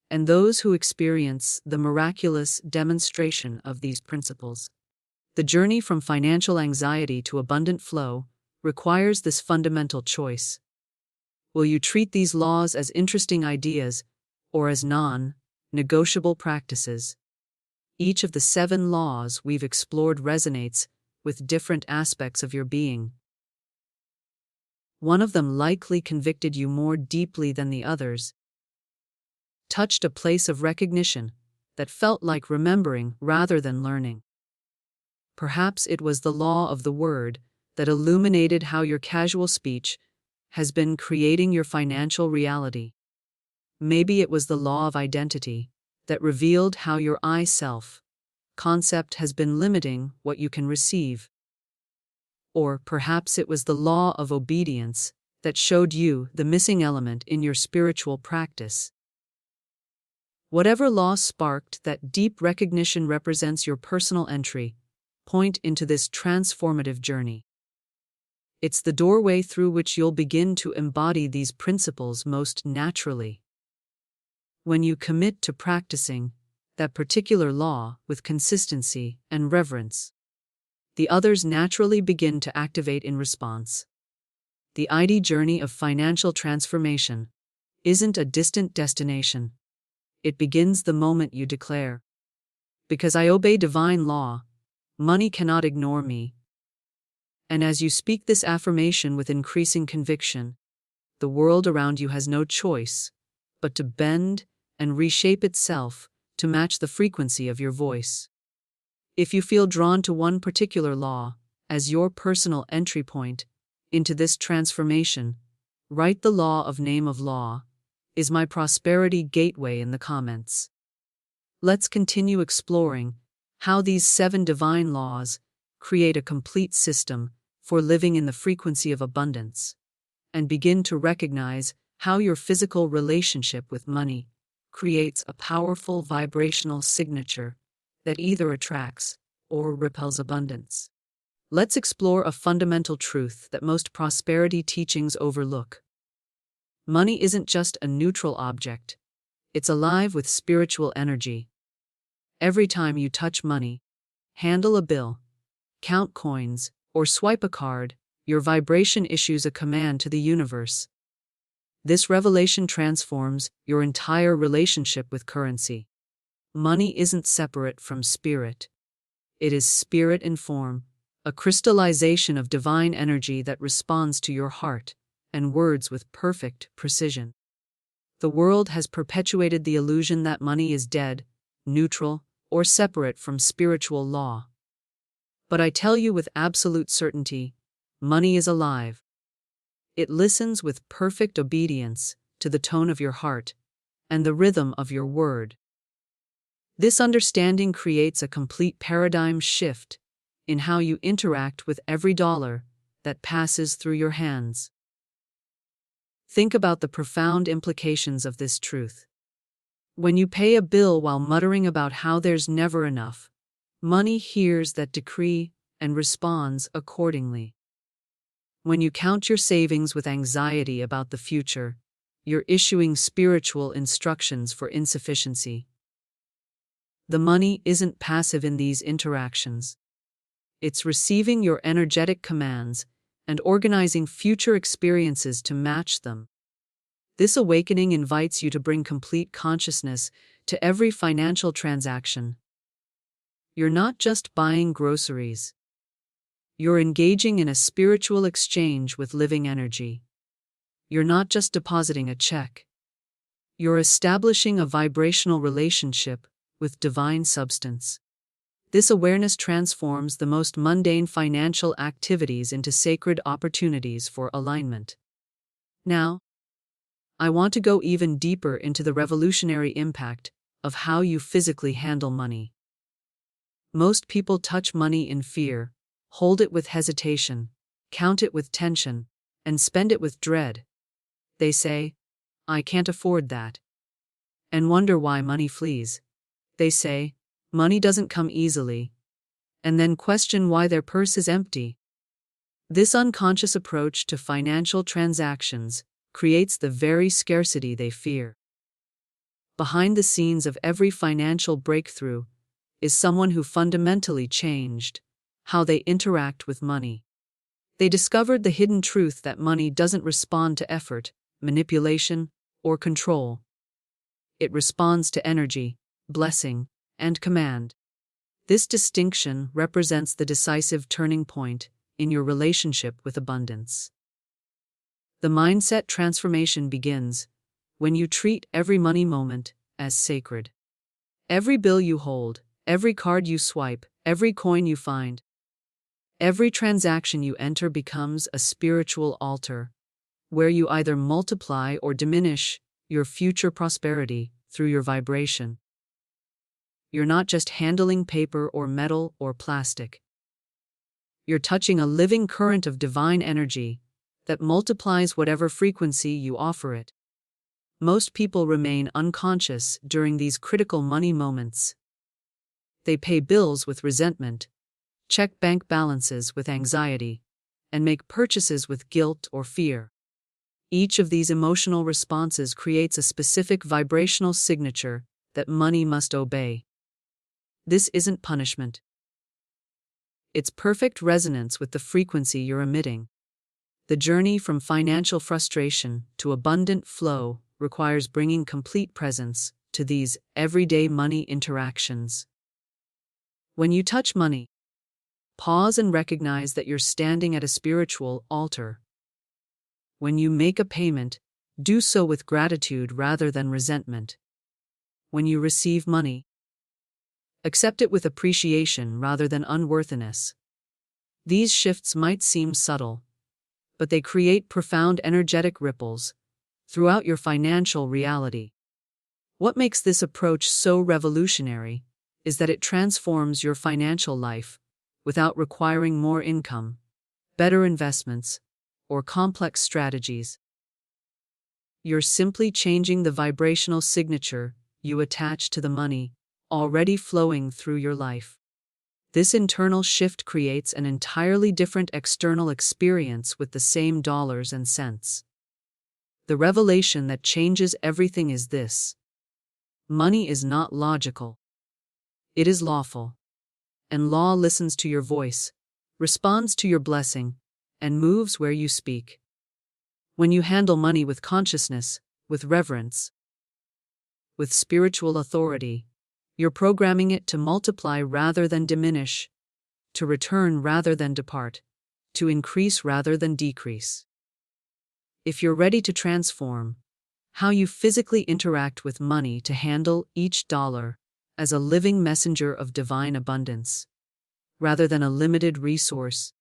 and those who experience the miraculous demonstration of these principles. The journey from financial anxiety to abundant flow requires this fundamental choice. Will you treat these laws as interesting ideas or as non-negotiable practices? Each of the 7 laws we've explored resonates with different aspects of your being. One of them likely convicted you more deeply than the others, touched a place of recognition that felt like remembering rather than learning. Perhaps it was the law of the word that illuminated how your casual speech has been creating your financial reality. Maybe it was the law of identity that revealed how your I self concept has been limiting what you can receive. Or perhaps it was the law of obedience that showed you the missing element in your spiritual practice. Whatever law sparked that deep recognition represents your personal entry point into this transformative journey. It's the doorway through which you'll begin to embody these principles most naturally. When you commit to practicing that particular law with consistency and reverence, the others naturally begin to activate in response. The ID journey of financial transformation isn't a distant destination. It begins the moment you declare, "Because I obey divine law, money cannot ignore me." And as you speak this affirmation with increasing conviction, the world around you has no choice but to bend and reshape itself to match the frequency of your voice. If you feel drawn to one particular law as your personal entry point into this transformation, write the law of name of law is my prosperity gateway in the comments. Let's continue exploring how these 7 divine laws create a complete system for living in the frequency of abundance, and begin to recognize how your physical relationship with money creates a powerful vibrational signature that either attracts or repels abundance. Let's explore a fundamental truth that most prosperity teachings overlook. Money isn't just a neutral object, it's alive with spiritual energy. Every time you touch money, handle a bill, count coins, or swipe a card, your vibration issues a command to the universe. This revelation transforms your entire relationship with currency. Money isn't separate from spirit. It is spirit in form, a crystallization of divine energy that responds to your heart and words with perfect precision. The world has perpetuated the illusion that money is dead, neutral, or separate from spiritual law. But I tell you with absolute certainty, money is alive. It listens with perfect obedience to the tone of your heart and the rhythm of your word. This understanding creates a complete paradigm shift in how you interact with every dollar that passes through your hands. Think about the profound implications of this truth. When you pay a bill while muttering about how there's never enough, money hears that decree and responds accordingly. When you count your savings with anxiety about the future, you're issuing spiritual instructions for insufficiency. The money isn't passive in these interactions. It's receiving your energetic commands and organizing future experiences to match them. This awakening invites you to bring complete consciousness to every financial transaction. You're not just buying groceries. You're engaging in a spiritual exchange with living energy. You're not just depositing a check. You're establishing a vibrational relationship with divine substance. This awareness transforms the most mundane financial activities into sacred opportunities for alignment. Now, I want to go even deeper into the revolutionary impact of how you physically handle money. Most people touch money in fear, hold it with hesitation, count it with tension, and spend it with dread. They say, "I can't afford that," and wonder why money flees. They say, "Money doesn't come easily," and then question why their purse is empty. This unconscious approach to financial transactions creates the very scarcity they fear. behind the scenes of every financial breakthrough is someone who fundamentally changed how they interact with money. They discovered the hidden truth that money doesn't respond to effort, manipulation, or control. It responds to energy, blessing, and command. This distinction represents the decisive turning point in your relationship with abundance. The mindset transformation begins when you treat every money moment as sacred. Every bill you hold, every card you swipe, every coin you find, every transaction you enter becomes a spiritual altar, where you either multiply or diminish your future prosperity through your vibration. You're not just handling paper or metal or plastic. You're touching a living current of divine energy that multiplies whatever frequency you offer it. Most people remain unconscious during these critical money moments. They pay bills with resentment, check bank balances with anxiety, and make purchases with guilt or fear. Each of these emotional responses creates a specific vibrational signature that money must obey. This isn't punishment. It's perfect resonance with the frequency you're emitting. The journey from financial frustration to abundant flow requires bringing complete presence to these everyday money interactions. When you touch money, pause and recognize that you're standing at a spiritual altar. When you make a payment, do so with gratitude rather than resentment. When you receive money, accept it with appreciation rather than unworthiness. These shifts might seem subtle, but they create profound energetic ripples throughout your financial reality. What makes this approach so revolutionary is that it transforms your financial life without requiring more income, better investments, or complex strategies. You're simply changing the vibrational signature you attach to the money already flowing through your life. This internal shift creates an entirely different external experience with the same dollars and cents. The revelation that changes everything is this: money is not logical. It is lawful. And law listens to your voice, responds to your blessing, and moves where you speak. When you handle money with consciousness, with reverence, with spiritual authority, you're programming it to multiply rather than diminish, to return rather than depart, to increase rather than decrease. If you're ready to transform how you physically interact with money to handle each dollar as a living messenger of divine abundance, rather than a limited resource,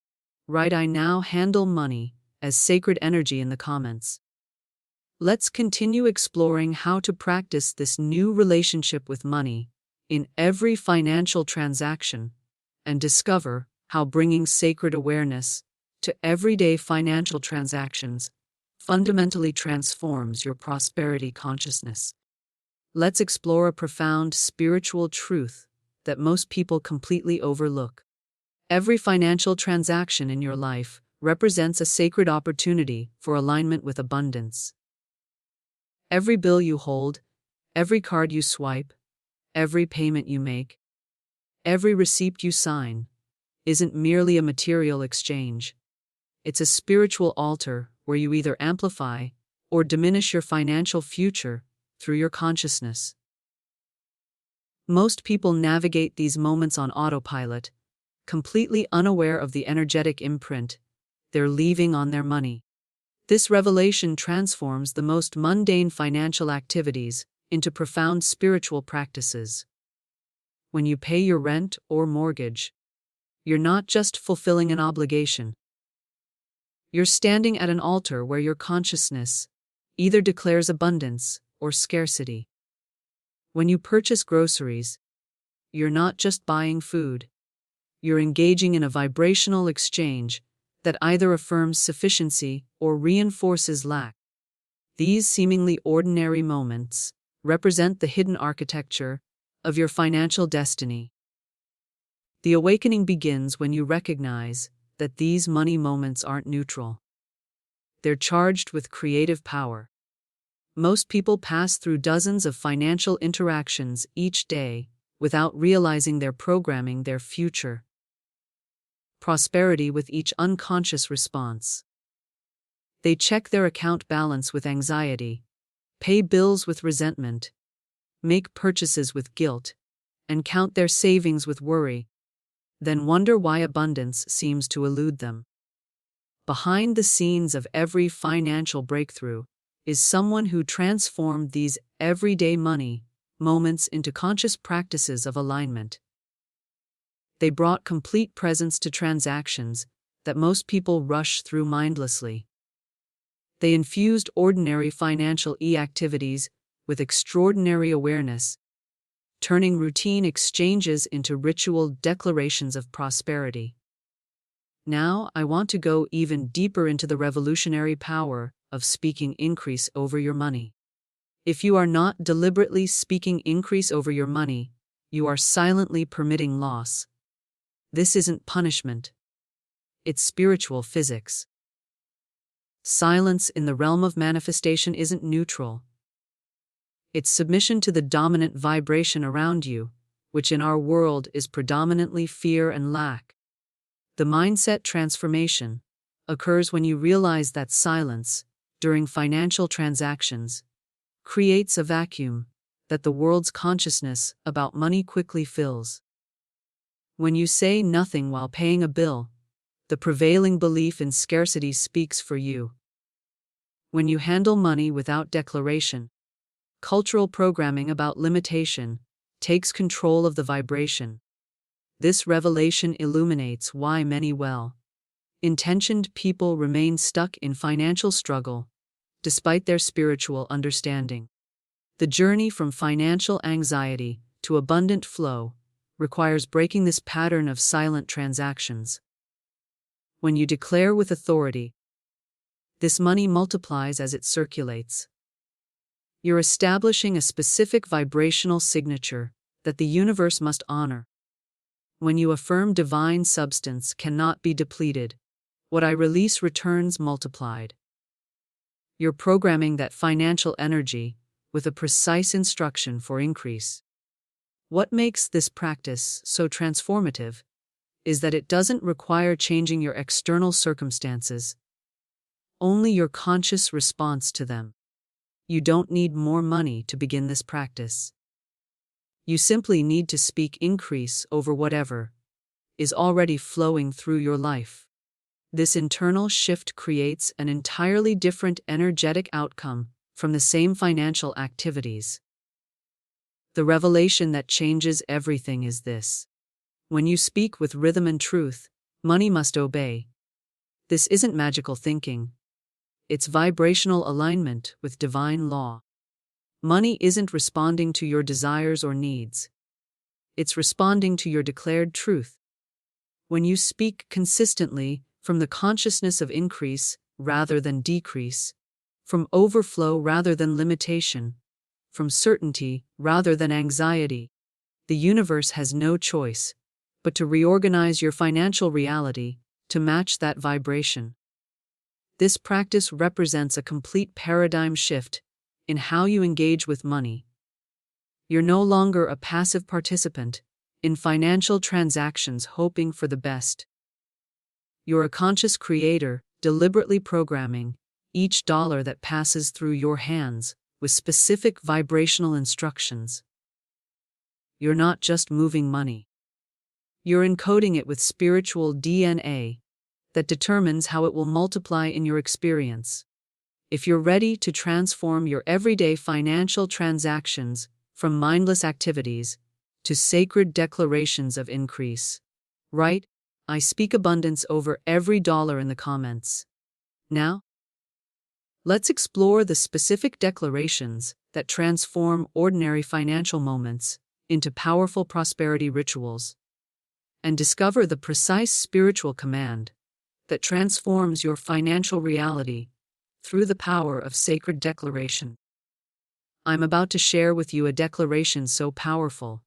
write "I now handle money" as sacred energy in the comments. Let's continue exploring how to practice this new relationship with money in every financial transaction, and discover how bringing sacred awareness to everyday financial transactions fundamentally transforms your prosperity consciousness. Let's explore a profound spiritual truth that most people completely overlook. Every financial transaction in your life represents a sacred opportunity for alignment with abundance. Every bill you hold, every card you swipe, every payment you make, every receipt you sign, isn't merely a material exchange. It's a spiritual altar where you either amplify or diminish your financial future through your consciousness. Most people navigate these moments on autopilot, completely unaware of the energetic imprint they're leaving on their money. This revelation transforms the most mundane financial activities into profound spiritual practices. When you pay your rent or mortgage, you're not just fulfilling an obligation. You're standing at an altar where your consciousness either declares abundance or scarcity. When you purchase groceries, you're not just buying food. You're engaging in a vibrational exchange that either affirms sufficiency or reinforces lack. These seemingly ordinary moments represent the hidden architecture of your financial destiny. The awakening begins when you recognize that these money moments aren't neutral. They're charged with creative power. Most people pass through dozens of financial interactions each day without realizing they're programming their future prosperity with each unconscious response. They check their account balance with anxiety, pay bills with resentment, make purchases with guilt, and count their savings with worry, then wonder why abundance seems to elude them. Behind the scenes of every financial breakthrough is someone who transformed these everyday money moments into conscious practices of alignment. They brought complete presence to transactions that most people rush through mindlessly. They infused ordinary financial activities with extraordinary awareness, turning routine exchanges into ritual declarations of prosperity. Now, I want to go even deeper into the revolutionary power of speaking increase over your money. If you are not deliberately speaking increase over your money, you are silently permitting loss. This isn't punishment. It's spiritual physics. Silence in the realm of manifestation isn't neutral. It's submission to the dominant vibration around you, which in our world is predominantly fear and lack. The mindset transformation occurs when you realize that silence, during financial transactions, creates a vacuum that the world's consciousness about money quickly fills. When you say nothing while paying a bill, the prevailing belief in scarcity speaks for you. When you handle money without declaration, cultural programming about limitation takes control of the vibration. This revelation illuminates why many well-intentioned people remain stuck in financial struggle, despite their spiritual understanding. The journey from financial anxiety to abundant flow requires breaking this pattern of silent transactions. When you declare with authority, this money multiplies as it circulates. You're establishing a specific vibrational signature that the universe must honor. When you affirm divine substance cannot be depleted, what I release returns multiplied. You're programming that financial energy with a precise instruction for increase. What makes this practice so transformative is that it doesn't require changing your external circumstances, only your conscious response to them. You don't need more money to begin this practice. You simply need to speak increase over whatever is already flowing through your life. This internal shift creates an entirely different energetic outcome from the same financial activities. The revelation that changes everything is this: when you speak with rhythm and truth, money must obey. This isn't magical thinking. It's vibrational alignment with divine law. Money isn't responding to your desires or needs. It's responding to your declared truth. When you speak consistently from the consciousness of increase rather than decrease, from overflow rather than limitation, from certainty rather than anxiety, the universe has no choice but to reorganize your financial reality to match that vibration. This practice represents a complete paradigm shift in how you engage with money. You're no longer a passive participant in financial transactions hoping for the best. You're a conscious creator, deliberately programming each dollar that passes through your hands with specific vibrational instructions. You're not just moving money. You're encoding it with spiritual DNA that determines how it will multiply in your experience. If you're ready to transform your everyday financial transactions from mindless activities to sacred declarations of increase, write, "I speak abundance over every dollar" in the comments. Now, let's explore the specific declarations that transform ordinary financial moments into powerful prosperity rituals, and discover the precise spiritual command that transforms your financial reality through the power of sacred declaration. I'm about to share with you a declaration so powerful,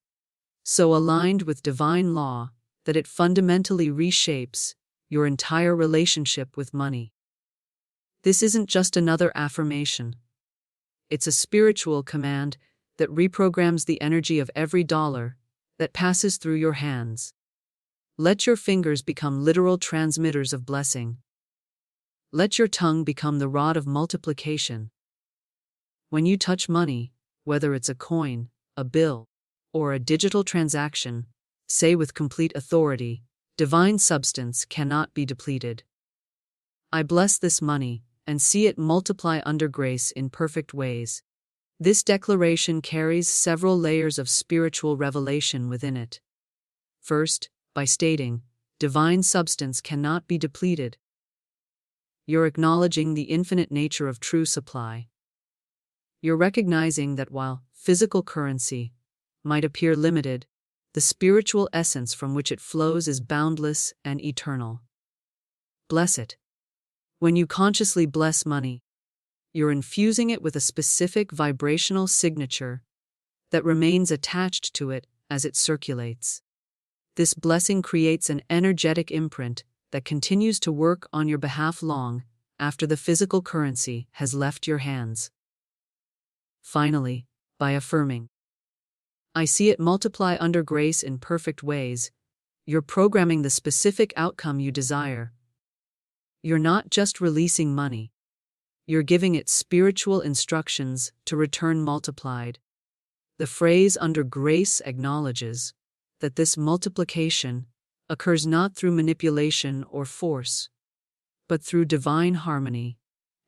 so aligned with divine law, that it fundamentally reshapes your entire relationship with money. This isn't just another affirmation. It's a spiritual command that reprograms the energy of every dollar that passes through your hands. Let your fingers become literal transmitters of blessing. Let your tongue become the rod of multiplication. When you touch money, whether it's a coin, a bill, or a digital transaction, say with complete authority, divine substance cannot be depleted. I bless this money and see it multiply under grace in perfect ways. This declaration carries several layers of spiritual revelation within it. First, by stating, divine substance cannot be depleted, you're acknowledging the infinite nature of true supply. You're recognizing that while physical currency might appear limited, the spiritual essence from which it flows is boundless and eternal. Bless it. When you consciously bless money, you're infusing it with a specific vibrational signature that remains attached to it as it circulates. This blessing creates an energetic imprint that continues to work on your behalf long after the physical currency has left your hands. Finally, by affirming, I see it multiply under grace in perfect ways, you're programming the specific outcome you desire. You're not just releasing money, you're giving it spiritual instructions to return multiplied. The phrase under grace acknowledges that this multiplication occurs not through manipulation or force, but through divine harmony,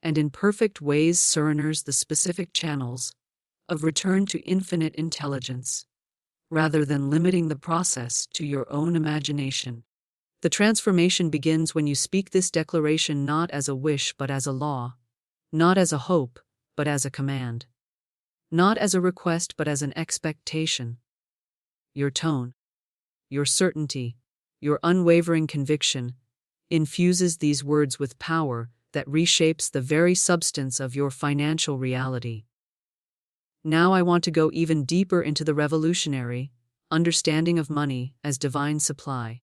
and in perfect ways surrenders the specific channels of return to infinite intelligence, rather than limiting the process to your own imagination. The transformation begins when you speak this declaration not as a wish but as a law, not as a hope but as a command, not as a request but as an expectation. Your tone, your certainty, your unwavering conviction infuses these words with power that reshapes the very substance of your financial reality. Now I want to go even deeper into the revolutionary understanding of money as divine supply.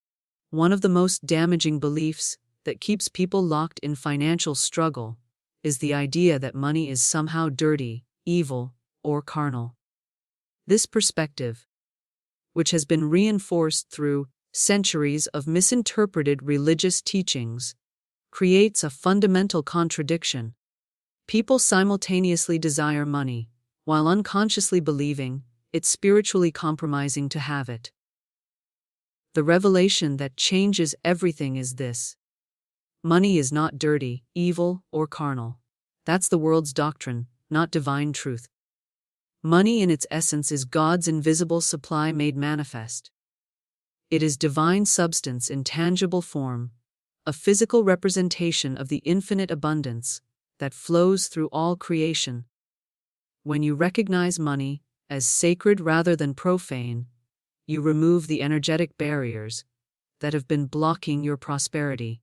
One of the most damaging beliefs that keeps people locked in financial struggle is the idea that money is somehow dirty, evil, or carnal. This perspective, which has been reinforced through centuries of misinterpreted religious teachings, creates a fundamental contradiction. People simultaneously desire money, while unconsciously believing it's spiritually compromising to have it. The revelation that changes everything is this: money is not dirty, evil, or carnal. That's the world's doctrine, not divine truth. Money in its essence is God's invisible supply made manifest. It is divine substance in tangible form, a physical representation of the infinite abundance that flows through all creation. When you recognize money as sacred rather than profane, you remove the energetic barriers that have been blocking your prosperity.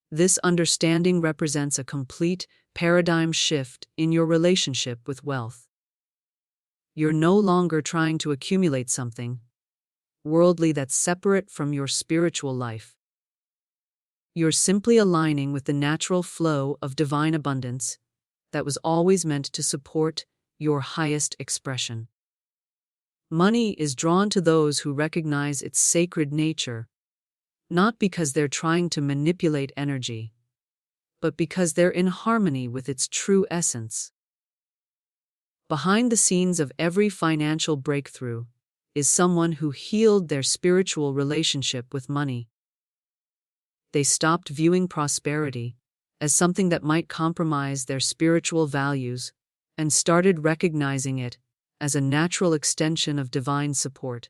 This understanding represents a complete paradigm shift in your relationship with wealth. You're no longer trying to accumulate something worldly that's separate from your spiritual life. You're simply aligning with the natural flow of divine abundance that was always meant to support your highest expression. Money is drawn to those who recognize its sacred nature, not because they're trying to manipulate energy, but because they're in harmony with its true essence. Behind the scenes of every financial breakthrough is someone who healed their spiritual relationship with money. They stopped viewing prosperity as something that might compromise their spiritual values and started recognizing it as a natural extension of divine support.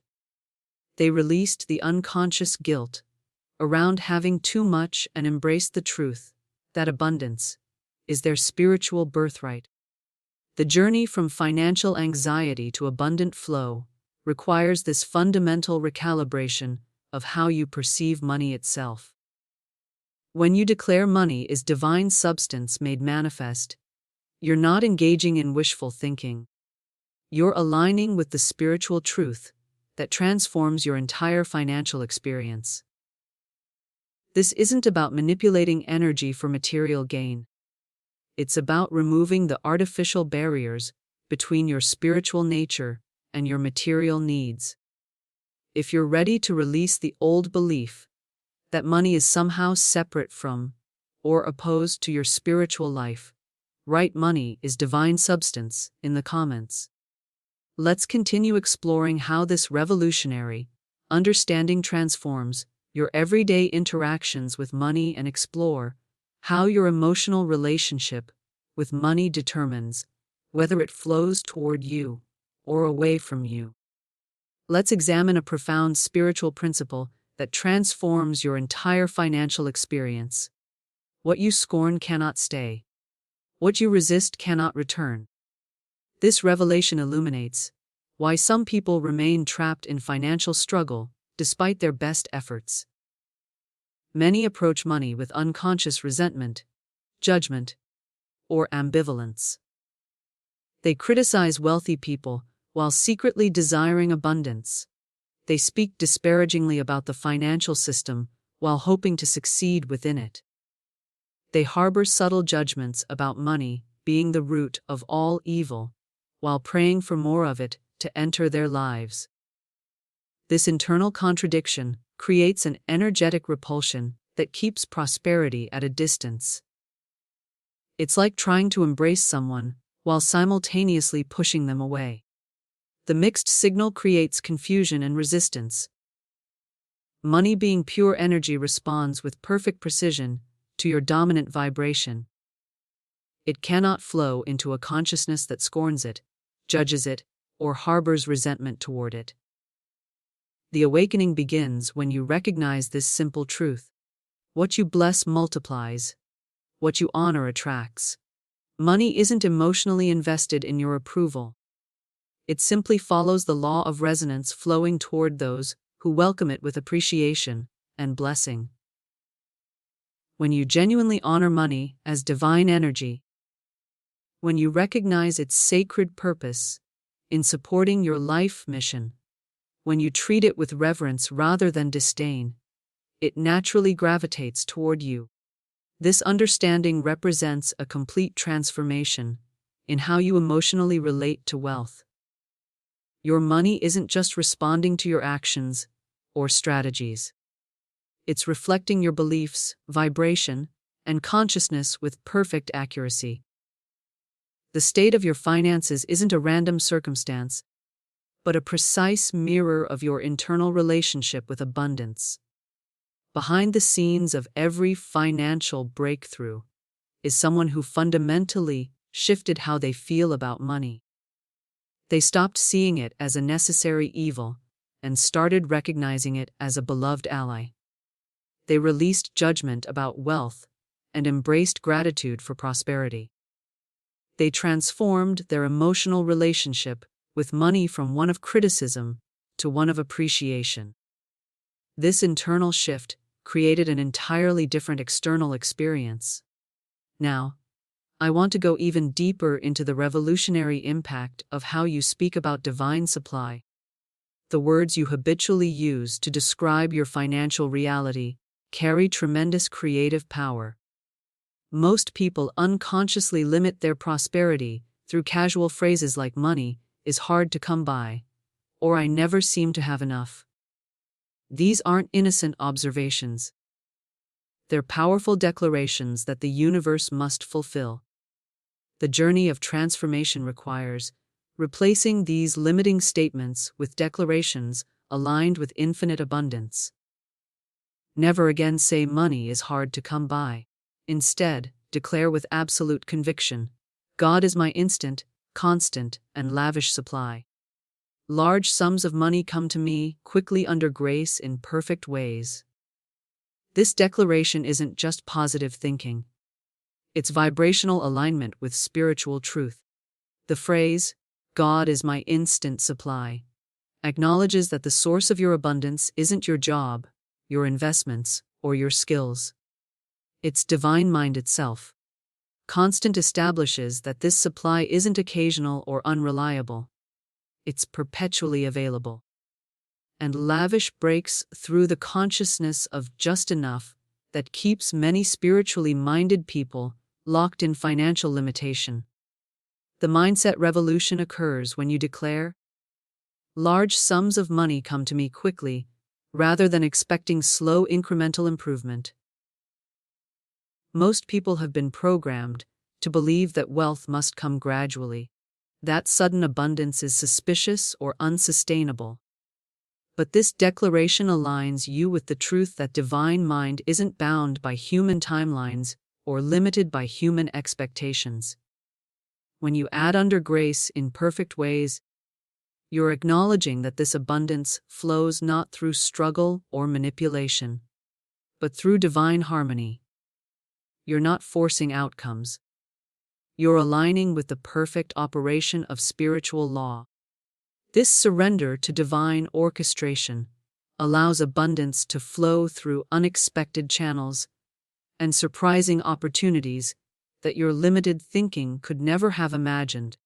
They released the unconscious guilt around having too much and embraced the truth that abundance is their spiritual birthright. The journey from financial anxiety to abundant flow requires this fundamental recalibration of how you perceive money itself. When you declare money is divine substance made manifest, you're not engaging in wishful thinking. You're aligning with the spiritual truth that transforms your entire financial experience. This isn't about manipulating energy for material gain. It's about removing the artificial barriers between your spiritual nature and your material needs. If you're ready to release the old belief that money is somehow separate from or opposed to your spiritual life, write "money is divine substance" in the comments. Let's continue exploring how this revolutionary understanding transforms your everyday interactions with money and explore how your emotional relationship with money determines whether it flows toward you or away from you. Let's examine a profound spiritual principle that transforms your entire financial experience. What you scorn cannot stay. What you resist cannot return. This revelation illuminates why some people remain trapped in financial struggle despite their best efforts. Many approach money with unconscious resentment, judgment, or ambivalence. They criticize wealthy people while secretly desiring abundance. They speak disparagingly about the financial system while hoping to succeed within it. They harbor subtle judgments about money being the root of all evil, while praying for more of it to enter their lives. This internal contradiction creates an energetic repulsion that keeps prosperity at a distance. It's like trying to embrace someone while simultaneously pushing them away. The mixed signal creates confusion and resistance. Money, being pure energy, responds with perfect precision to your dominant vibration. It cannot flow into a consciousness that scorns it, judges it, or harbors resentment toward it. The awakening begins when you recognize this simple truth. What you bless multiplies. What you honor attracts. Money isn't emotionally invested in your approval. It simply follows the law of resonance, flowing toward those who welcome it with appreciation and blessing. When you genuinely honor money as divine energy, when you recognize its sacred purpose in supporting your life mission, when you treat it with reverence rather than disdain, it naturally gravitates toward you. This understanding represents a complete transformation in how you emotionally relate to wealth. Your money isn't just responding to your actions or strategies. It's reflecting your beliefs, vibration, and consciousness with perfect accuracy. The state of your finances isn't a random circumstance, but a precise mirror of your internal relationship with abundance. Behind the scenes of every financial breakthrough is someone who fundamentally shifted how they feel about money. They stopped seeing it as a necessary evil and started recognizing it as a beloved ally. They released judgment about wealth and embraced gratitude for prosperity. They transformed their emotional relationship with money from one of criticism to one of appreciation. This internal shift created an entirely different external experience. Now, I want to go even deeper into the revolutionary impact of how you speak about divine supply. The words you habitually use to describe your financial reality carry tremendous creative power. Most people unconsciously limit their prosperity through casual phrases like "money is hard to come by," or "I never seem to have enough." These aren't innocent observations. They're powerful declarations that the universe must fulfill. The journey of transformation requires replacing these limiting statements with declarations aligned with infinite abundance. Never again say "money is hard to come by." Instead, declare with absolute conviction, "God is my instant, constant, and lavish supply. Large sums of money come to me quickly under grace in perfect ways." This declaration isn't just positive thinking. It's vibrational alignment with spiritual truth. The phrase, "God is my instant supply," acknowledges that the source of your abundance isn't your job, your investments, or your skills. It's divine mind itself. Constant establishes that this supply isn't occasional or unreliable. It's perpetually available. And lavish breaks through the consciousness of just enough that keeps many spiritually minded people locked in financial limitation. The mindset revolution occurs when you declare, "Large sums of money come to me quickly," rather than expecting slow incremental improvement. Most people have been programmed to believe that wealth must come gradually, that sudden abundance is suspicious or unsustainable. But this declaration aligns you with the truth that divine mind isn't bound by human timelines or limited by human expectations. When you add under grace in perfect ways, you're acknowledging that this abundance flows not through struggle or manipulation, but through divine harmony. You're not forcing outcomes. You're aligning with the perfect operation of spiritual law. This surrender to divine orchestration allows abundance to flow through unexpected channels and surprising opportunities that your limited thinking could never have imagined.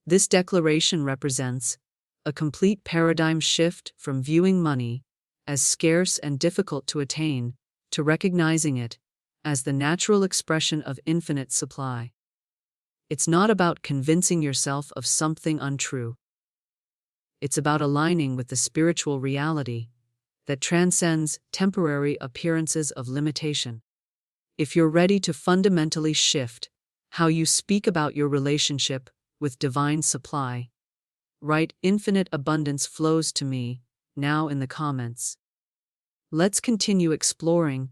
This declaration represents a complete paradigm shift from viewing money as scarce and difficult to attain to recognizing it as the natural expression of infinite supply. It's not about convincing yourself of something untrue. It's about aligning with the spiritual reality that transcends temporary appearances of limitation. If you're ready to fundamentally shift how you speak about your relationship with divine supply, write "Infinite abundance flows to me" now in the comments. Let's continue exploring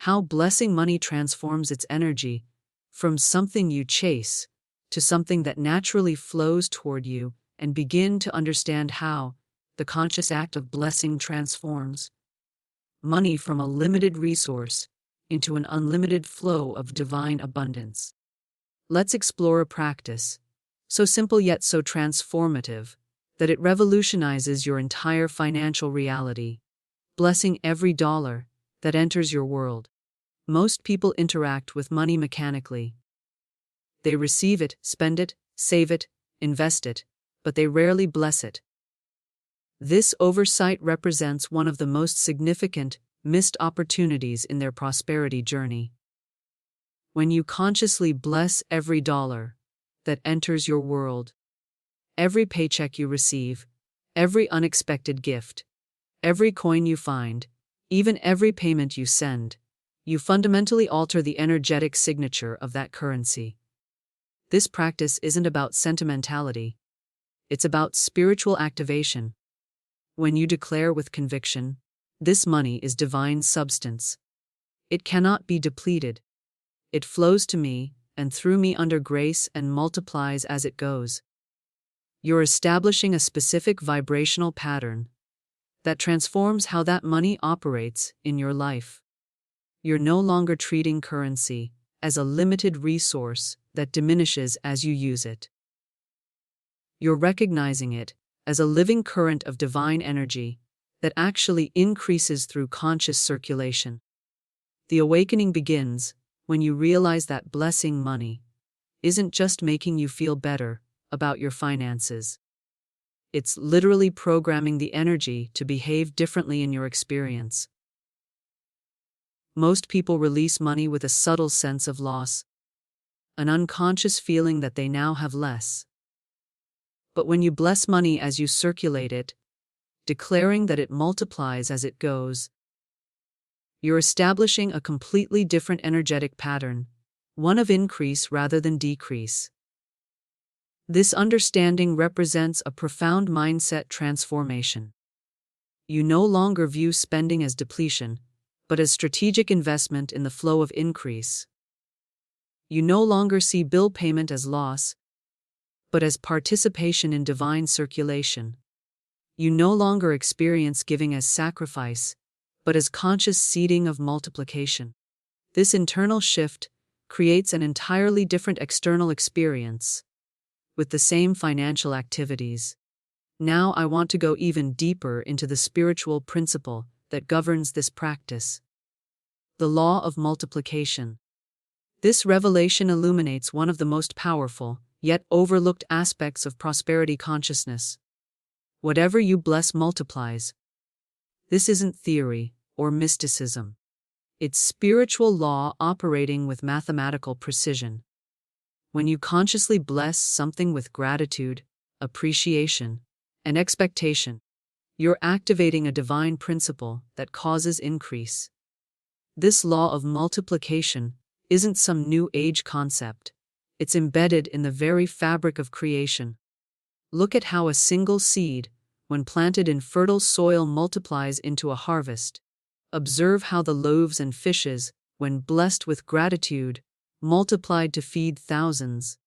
how blessing money transforms its energy from something you chase to something that naturally flows toward you, and begin to understand how the conscious act of blessing transforms money from a limited resource into an unlimited flow of divine abundance. Let's explore a practice so simple yet so transformative that it revolutionizes your entire financial reality, blessing every dollar that enters your world. Most people interact with money mechanically. They receive it, spend it, save it, invest it, but they rarely bless it. This oversight represents one of the most significant missed opportunities in their prosperity journey. When you consciously bless every dollar that enters your world, every paycheck you receive, every unexpected gift, every coin you find, even every payment you send, you fundamentally alter the energetic signature of that currency. This practice isn't about sentimentality. It's about spiritual activation. When you declare with conviction, "This money is divine substance. It cannot be depleted. It flows to me and through me under grace and multiplies as it goes," you're establishing a specific vibrational pattern that transforms how that money operates in your life. You're no longer treating currency as a limited resource that diminishes as you use it. You're recognizing it as a living current of divine energy that actually increases through conscious circulation. The awakening begins when you realize that blessing money isn't just making you feel better about your finances. It's literally programming the energy to behave differently in your experience. Most people release money with a subtle sense of loss, an unconscious feeling that they now have less. But when you bless money as you circulate it, declaring that it multiplies as it goes, you're establishing a completely different energetic pattern, one of increase rather than decrease. This understanding represents a profound mindset transformation. You no longer view spending as depletion, but as strategic investment in the flow of increase. You no longer see bill payment as loss, but as participation in divine circulation. You no longer experience giving as sacrifice, but as conscious seeding of multiplication. This internal shift creates an entirely different external experience with the same financial activities. Now I want to go even deeper into the spiritual principle that governs this practice: the law of multiplication. This revelation illuminates one of the most powerful, yet overlooked aspects of prosperity consciousness. Whatever you bless multiplies. This isn't theory or mysticism. It's spiritual law operating with mathematical precision. When you consciously bless something with gratitude, appreciation, and expectation, you're activating a divine principle that causes increase. This law of multiplication isn't some new age concept. It's embedded in the very fabric of creation. Look at how a single seed, when planted in fertile soil, multiplies into a harvest. Observe how the loaves and fishes, when blessed with gratitude, multiplied to feed thousands.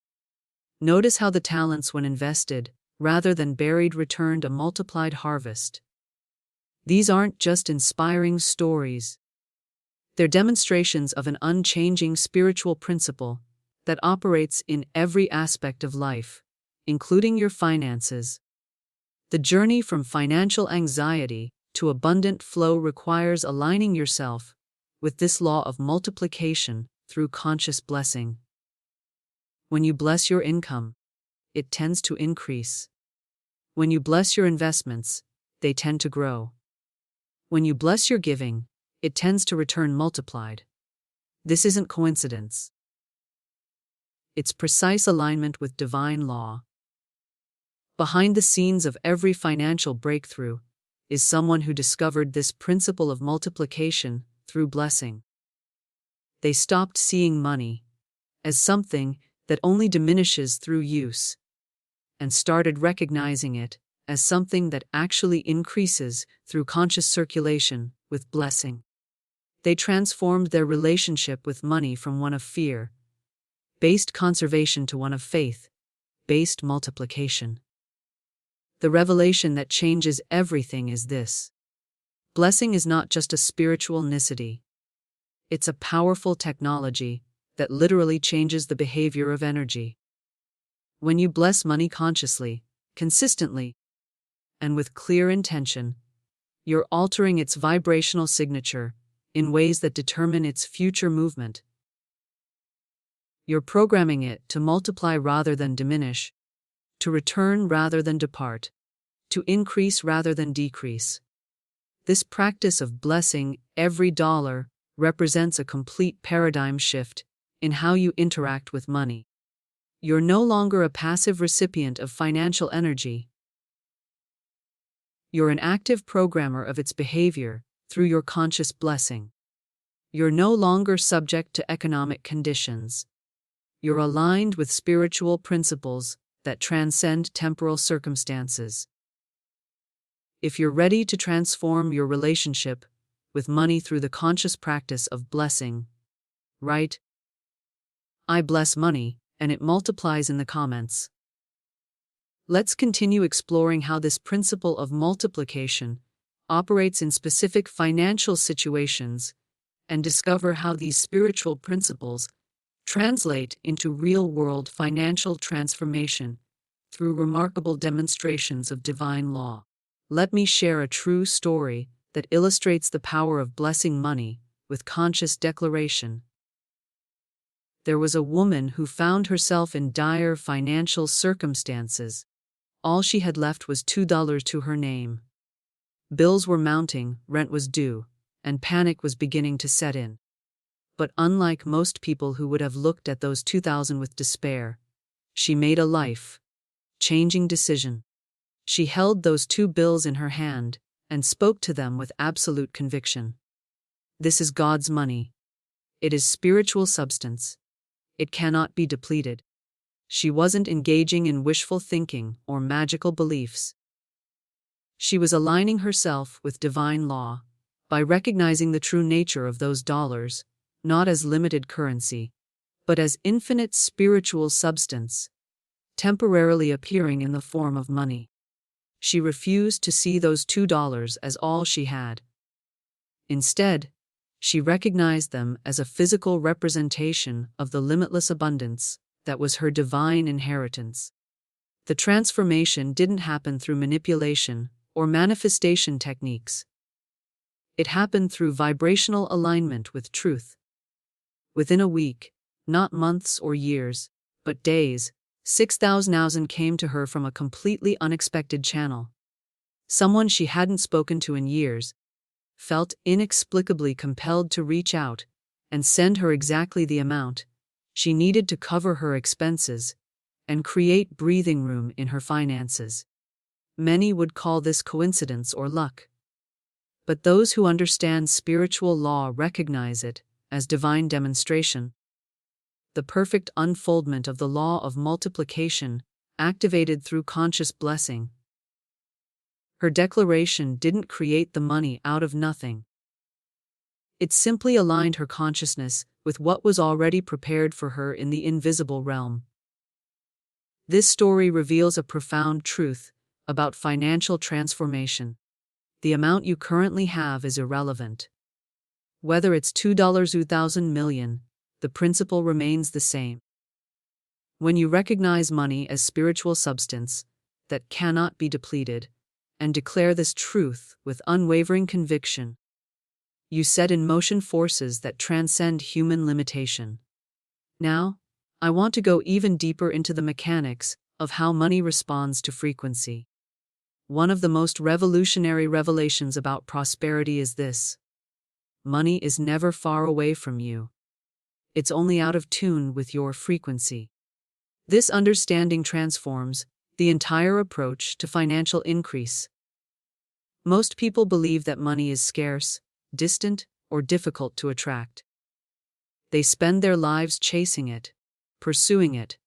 Notice how the talents, when invested, rather than buried, returned a multiplied harvest. These aren't just inspiring stories. They're demonstrations of an unchanging spiritual principle that operates in every aspect of life, including your finances. The journey from financial anxiety to abundant flow requires aligning yourself with this law of multiplication through conscious blessing. When you bless your income, it tends to increase. When you bless your investments, they tend to grow. When you bless your giving, it tends to return multiplied. This isn't coincidence. It's precise alignment with divine law. Behind the scenes of every financial breakthrough is someone who discovered this principle of multiplication through blessing. They stopped seeing money as something that only diminishes through use and started recognizing it as something that actually increases through conscious circulation with blessing. They transformed their relationship with money from one of fear-based conservation to one of faith-based multiplication. The revelation that changes everything is this: blessing is not just a spiritual nicety. It's a powerful technology that literally changes the behavior of energy. When you bless money consciously, consistently, and with clear intention, you're altering its vibrational signature in ways that determine its future movement. You're programming it to multiply rather than diminish, to return rather than depart, to increase rather than decrease. This practice of blessing every dollar represents a complete paradigm shift in how you interact with money. You're no longer a passive recipient of financial energy. You're an active programmer of its behavior through your conscious blessing. You're no longer subject to economic conditions. You're aligned with spiritual principles that transcend temporal circumstances. If you're ready to transform your relationship with money through the conscious practice of blessing, write, "I bless money," and it multiplies in the comments. Let's continue exploring how this principle of multiplication operates in specific financial situations and discover how these spiritual principles translate into real-world financial transformation through remarkable demonstrations of divine law. Let me share a true story that illustrates the power of blessing money with conscious declaration. There was a woman who found herself in dire financial circumstances. All she had left was $2 to her name. Bills were mounting, rent was due, and panic was beginning to set in. But unlike most people who would have looked at those $2,000 with despair, she made a life-changing decision. She held those two bills in her hand and spoke to them with absolute conviction. This is God's money. It is spiritual substance. It cannot be depleted. She wasn't engaging in wishful thinking or magical beliefs. She was aligning herself with divine law by recognizing the true nature of those dollars, not as limited currency, but as infinite spiritual substance, temporarily appearing in the form of money. She refused to see those $2 as all she had. Instead, she recognized them as a physical representation of the limitless abundance that was her divine inheritance. The transformation didn't happen through manipulation or manifestation techniques. It happened through vibrational alignment with truth. Within a week, not months or years, but days, $6,000 came to her from a completely unexpected channel. Someone she hadn't spoken to in years, felt inexplicably compelled to reach out and send her exactly the amount she needed to cover her expenses and create breathing room in her finances. Many would call this coincidence or luck. But those who understand spiritual law recognize it as divine demonstration. The perfect unfoldment of the law of multiplication, activated through conscious blessing. Her declaration didn't create the money out of nothing. It simply aligned her consciousness with what was already prepared for her in the invisible realm. This story reveals a profound truth about financial transformation. The amount you currently have is irrelevant. Whether it's $2 or 1,000 million, the principle remains the same. When you recognize money as spiritual substance that cannot be depleted, and declare this truth with unwavering conviction, you set in motion forces that transcend human limitation. Now, I want to go even deeper into the mechanics of how money responds to frequency. One of the most revolutionary revelations about prosperity is this: money is never far away from you. It's only out of tune with your frequency. This understanding transforms the entire approach to financial increase. Most people believe that money is scarce, distant, or difficult to attract. They spend their lives chasing it, pursuing it,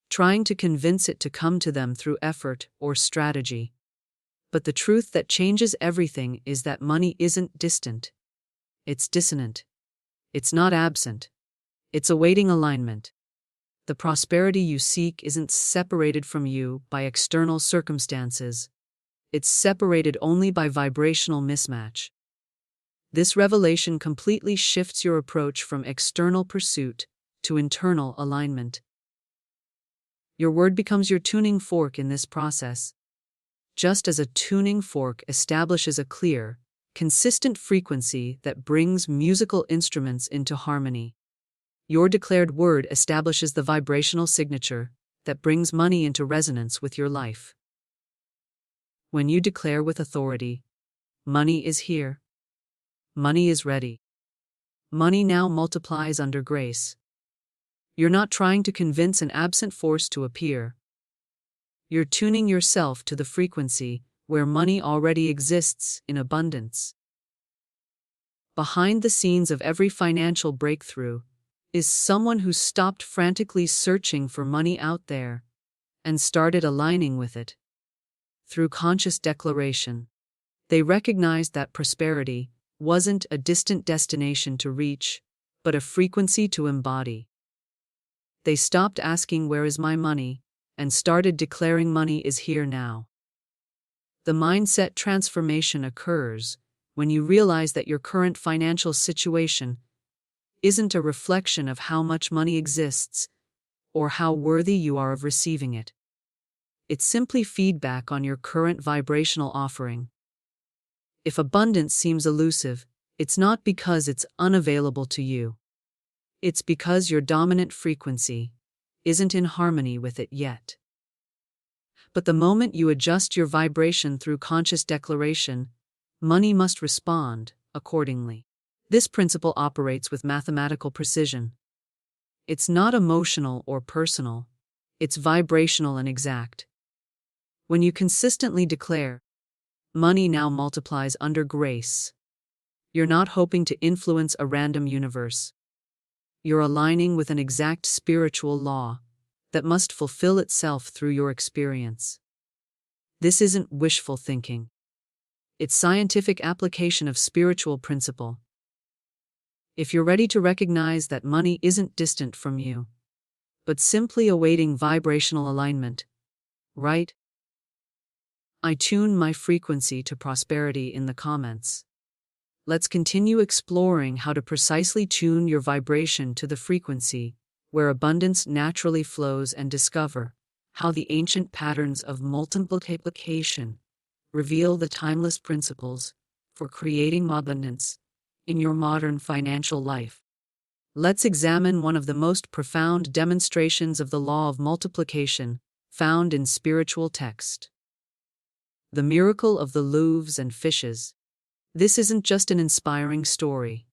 trying to convince it to come to them through effort or strategy. But the truth that changes everything is that money isn't distant. It's dissonant. It's not absent. It's awaiting alignment. The prosperity you seek isn't separated from you by external circumstances. It's separated only by vibrational mismatch. This revelation completely shifts your approach from external pursuit to internal alignment. Your word becomes your tuning fork in this process. Just as a tuning fork establishes a clear, consistent frequency that brings musical instruments into harmony, your declared word establishes the vibrational signature that brings money into resonance with your life. When you declare with authority, money is here. Money is ready. Money now multiplies under grace. You're not trying to convince an absent force to appear. You're tuning yourself to the frequency where money already exists in abundance. Behind the scenes of every financial breakthrough is someone who stopped frantically searching for money out there and started aligning with it. Through conscious declaration, they recognized that prosperity wasn't a distant destination to reach, but a frequency to embody. They stopped asking, "Where is my money?" and started declaring, "Money is here now." The mindset transformation occurs when you realize that your current financial situation isn't a reflection of how much money exists or how worthy you are of receiving it. It's simply feedback on your current vibrational offering. If abundance seems elusive, it's not because it's unavailable to you. It's because your dominant frequency isn't in harmony with it yet. But the moment you adjust your vibration through conscious declaration, money must respond accordingly. This principle operates with mathematical precision. It's not emotional or personal, it's vibrational and exact. When you consistently declare, "Money now multiplies under grace," you're not hoping to influence a random universe. You're aligning with an exact spiritual law that must fulfill itself through your experience. This isn't wishful thinking. It's scientific application of spiritual principle. If you're ready to recognize that money isn't distant from you, but simply awaiting vibrational alignment, right? I tune my frequency to prosperity in the comments. Let's continue exploring how to precisely tune your vibration to the frequency where abundance naturally flows, and discover how the ancient patterns of multiplication reveal the timeless principles for creating abundance in your modern financial life. Let's examine one of the most profound demonstrations of the law of multiplication found in spiritual text. The miracle of the loaves and fishes. This isn't just an inspiring story.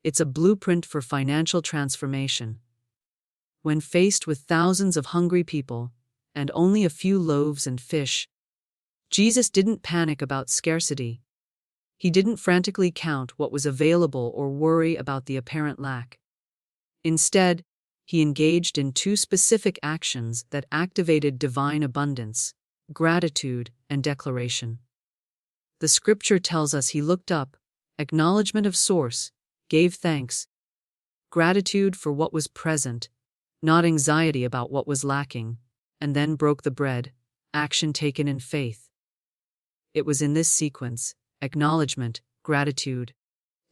It's a blueprint for financial transformation. When faced with thousands of hungry people and only a few loaves and fish, Jesus didn't panic about scarcity. He didn't frantically count what was available or worry about the apparent lack. Instead, he engaged in two specific actions that activated divine abundance: gratitude and declaration. The scripture tells us he looked up, acknowledgement of source, gave thanks, gratitude for what was present, not anxiety about what was lacking, and then broke the bread, action taken in faith. It was in this sequence: acknowledgement, gratitude,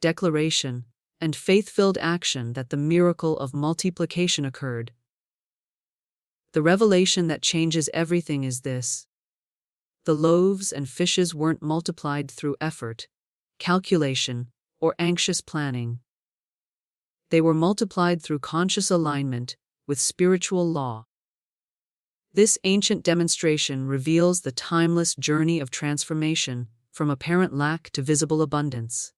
declaration, and faith-filled action that the miracle of multiplication occurred. The revelation that changes everything is this: the loaves and fishes weren't multiplied through effort, calculation, or anxious planning. They were multiplied through conscious alignment with spiritual law. This ancient demonstration reveals the timeless journey of transformation from apparent lack to visible abundance.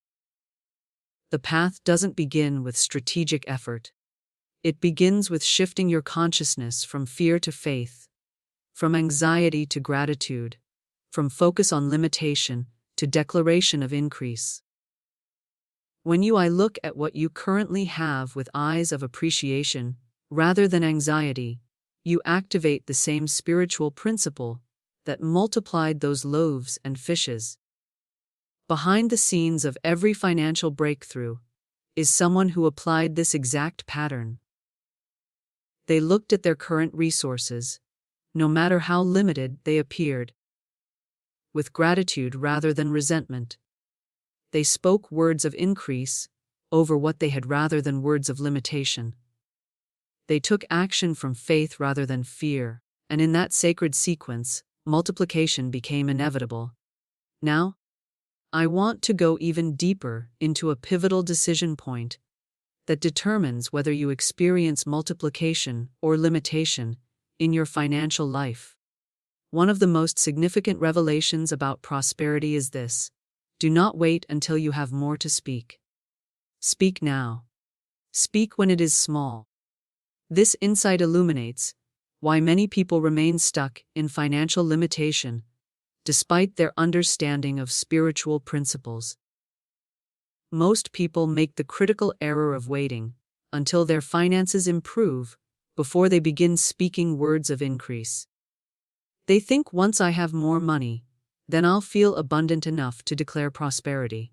The path doesn't begin with strategic effort. It begins with shifting your consciousness from fear to faith, from anxiety to gratitude, from focus on limitation to declaration of increase. When you look at what you currently have with eyes of appreciation rather than anxiety, you activate the same spiritual principle that multiplied those loaves and fishes. Behind the scenes of every financial breakthrough is someone who applied this exact pattern. They looked at their current resources, no matter how limited they appeared, with gratitude rather than resentment. They spoke words of increase over what they had rather than words of limitation. They took action from faith rather than fear, and in that sacred sequence, multiplication became inevitable. Now, I want to go even deeper into a pivotal decision point that determines whether you experience multiplication or limitation in your financial life. One of the most significant revelations about prosperity is this: do not wait until you have more to speak. Speak now. Speak when it is small. This insight illuminates why many people remain stuck in financial limitation despite their understanding of spiritual principles. Most people make the critical error of waiting until their finances improve before they begin speaking words of increase. They think, once I have more money, then I'll feel abundant enough to declare prosperity.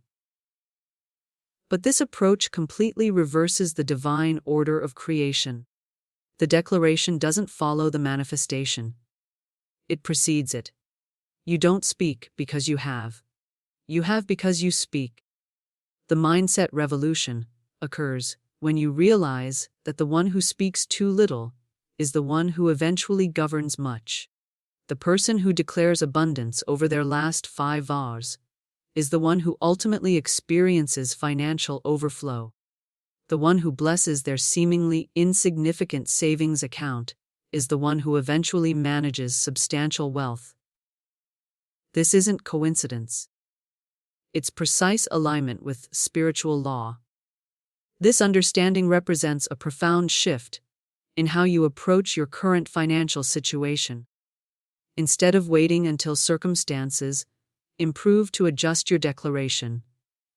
But this approach completely reverses the divine order of creation. The declaration doesn't follow the manifestation. It precedes it. You don't speak because you have. You have because you speak. The mindset revolution occurs when you realize that the one who speaks too little is the one who eventually governs much. The person who declares abundance over their last 5 hours is the one who ultimately experiences financial overflow. The one who blesses their seemingly insignificant savings account is the one who eventually manages substantial wealth. This isn't coincidence. It's precise alignment with spiritual law. This understanding represents a profound shift in how you approach your current financial situation. Instead of waiting until circumstances improve to adjust your declaration,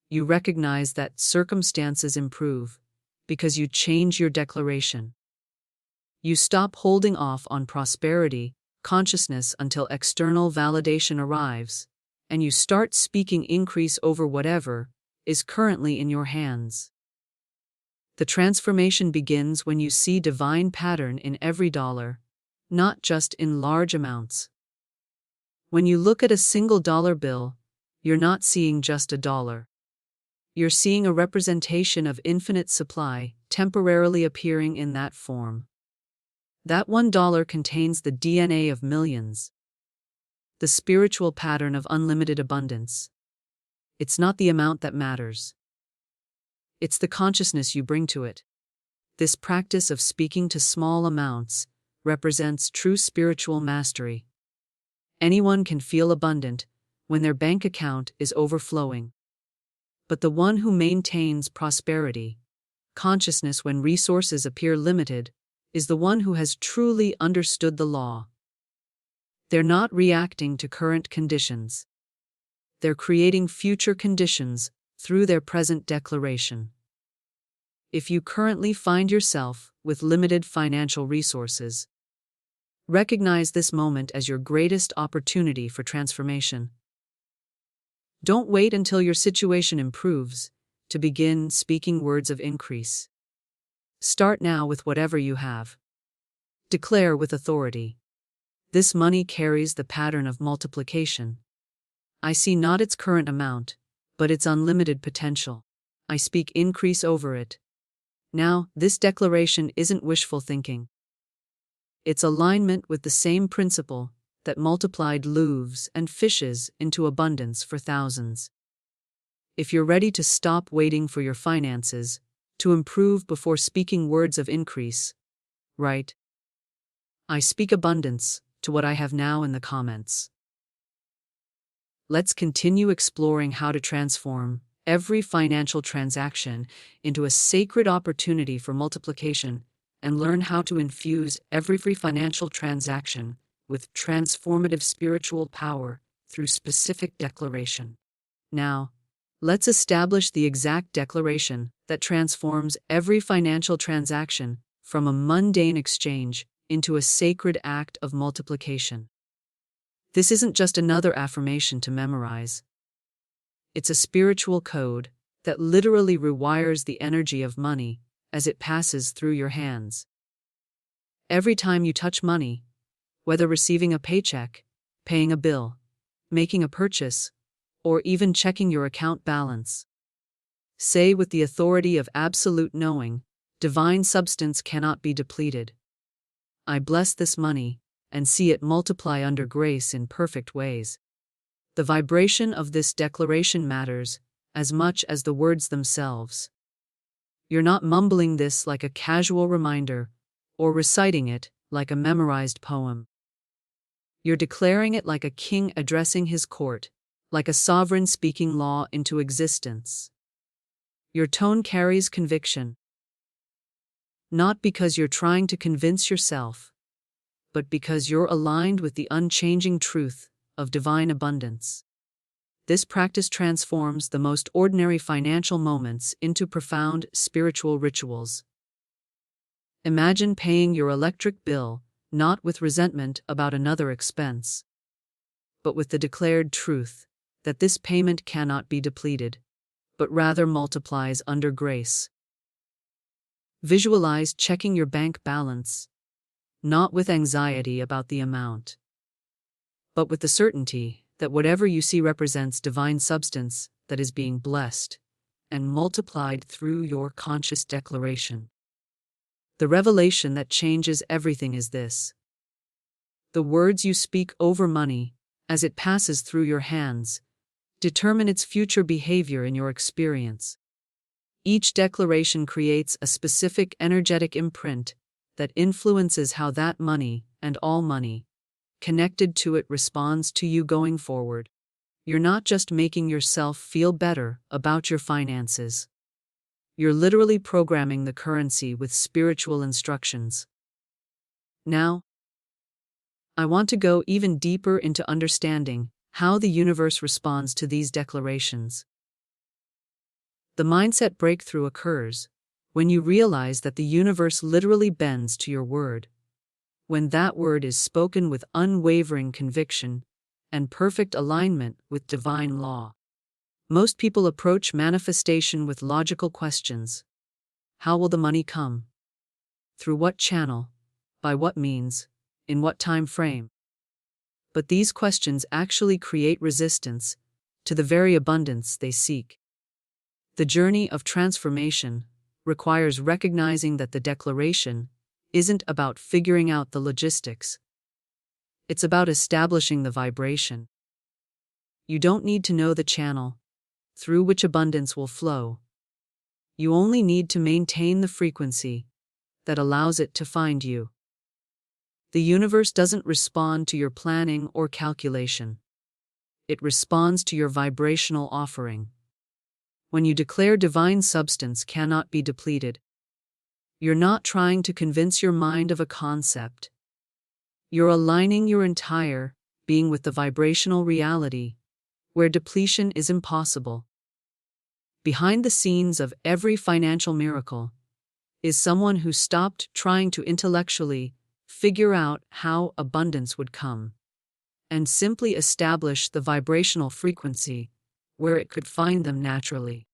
you recognize that circumstances improve because you change your declaration. You stop holding off on prosperity consciousness until external validation arrives, and you start speaking increase over whatever is currently in your hands. The transformation begins when you see divine pattern in every dollar, not just in large amounts. When you look at a single dollar bill, you're not seeing just a dollar. You're seeing a representation of infinite supply temporarily appearing in that form. That $1 contains the DNA of millions. The spiritual pattern of unlimited abundance. It's not the amount that matters. It's the consciousness you bring to it. This practice of speaking to small amounts represents true spiritual mastery. Anyone can feel abundant when their bank account is overflowing. but the one who maintains prosperity, consciousness when resources appear limited, is the one who has truly understood the law. They're not reacting to current conditions. They're creating future conditions through their present declaration. If you currently find yourself with limited financial resources, recognize this moment as your greatest opportunity for transformation. Don't wait until your situation improves to begin speaking words of increase. Start now with whatever you have. Declare with authority. This money carries the pattern of multiplication. I see not its current amount, but its unlimited potential. I speak increase over it. Now, this declaration isn't wishful thinking. It's alignment with the same principle that multiplied loaves and fishes into abundance for thousands. If you're ready to stop waiting for your finances to improve before speaking words of increase, write, I speak abundance to what I have now in the comments. Let's continue exploring how to transform every financial transaction into a sacred opportunity for multiplication and learn how to infuse every financial transaction with transformative spiritual power through specific declaration. Now, let's establish the exact declaration that transforms every financial transaction from a mundane exchange into a sacred act of multiplication. This isn't just another affirmation to memorize. It's a spiritual code that literally rewires the energy of money as it passes through your hands. Every time you touch money, whether receiving a paycheck, paying a bill, making a purchase, or even checking your account balance, say with the authority of absolute knowing, divine substance cannot be depleted. I bless this money and see it multiply under grace in perfect ways. The vibration of this declaration matters as much as the words themselves. You're not mumbling this like a casual reminder or reciting it like a memorized poem. You're declaring it like a king addressing his court, like a sovereign speaking law into existence. Your tone carries conviction. Not because you're trying to convince yourself, but because you're aligned with the unchanging truth of divine abundance. This practice transforms the most ordinary financial moments into profound spiritual rituals. Imagine paying your electric bill not with resentment about another expense, but with the declared truth that this payment cannot be depleted, but rather multiplies under grace. Visualize checking your bank balance, not with anxiety about the amount, but with the certainty that whatever you see represents divine substance that is being blessed and multiplied through your conscious declaration. The revelation that changes everything is this: the words you speak over money as it passes through your hands determine its future behavior in your experience. Each declaration creates a specific energetic imprint that influences how that money and all money connected to it responds to you going forward. You're not just making yourself feel better about your finances. You're literally programming the currency with spiritual instructions. Now, I want to go even deeper into understanding how the universe responds to these declarations. The mindset breakthrough occurs when you realize that the universe literally bends to your word, when that word is spoken with unwavering conviction and perfect alignment with divine law. Most people approach manifestation with logical questions. How will the money come? Through what channel? By what means? In what time frame? But these questions actually create resistance to the very abundance they seek. The journey of transformation requires recognizing that the declaration isn't about figuring out the logistics. It's about establishing the vibration. You don't need to know the channel through which abundance will flow. You only need to maintain the frequency that allows it to find you. The universe doesn't respond to your planning or calculation. It responds to your vibrational offering. When you declare divine substance cannot be depleted, you're not trying to convince your mind of a concept. You're aligning your entire being with the vibrational reality, where depletion is impossible. Behind the scenes of every financial miracle is someone who stopped trying to intellectually figure out how abundance would come, and simply established the vibrational frequency where it could find them naturally.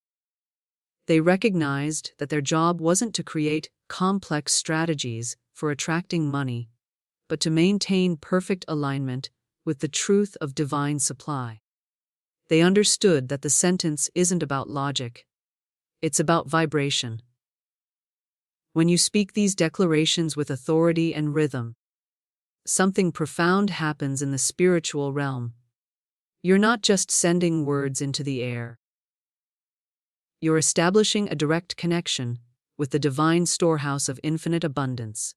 They recognized that their job wasn't to create complex strategies for attracting money, but to maintain perfect alignment with the truth of divine supply. They understood that the sentence isn't about logic, it's about vibration. When you speak these declarations with authority and rhythm, something profound happens in the spiritual realm. You're not just sending words into the air. You're establishing a direct connection with the divine storehouse of infinite abundance.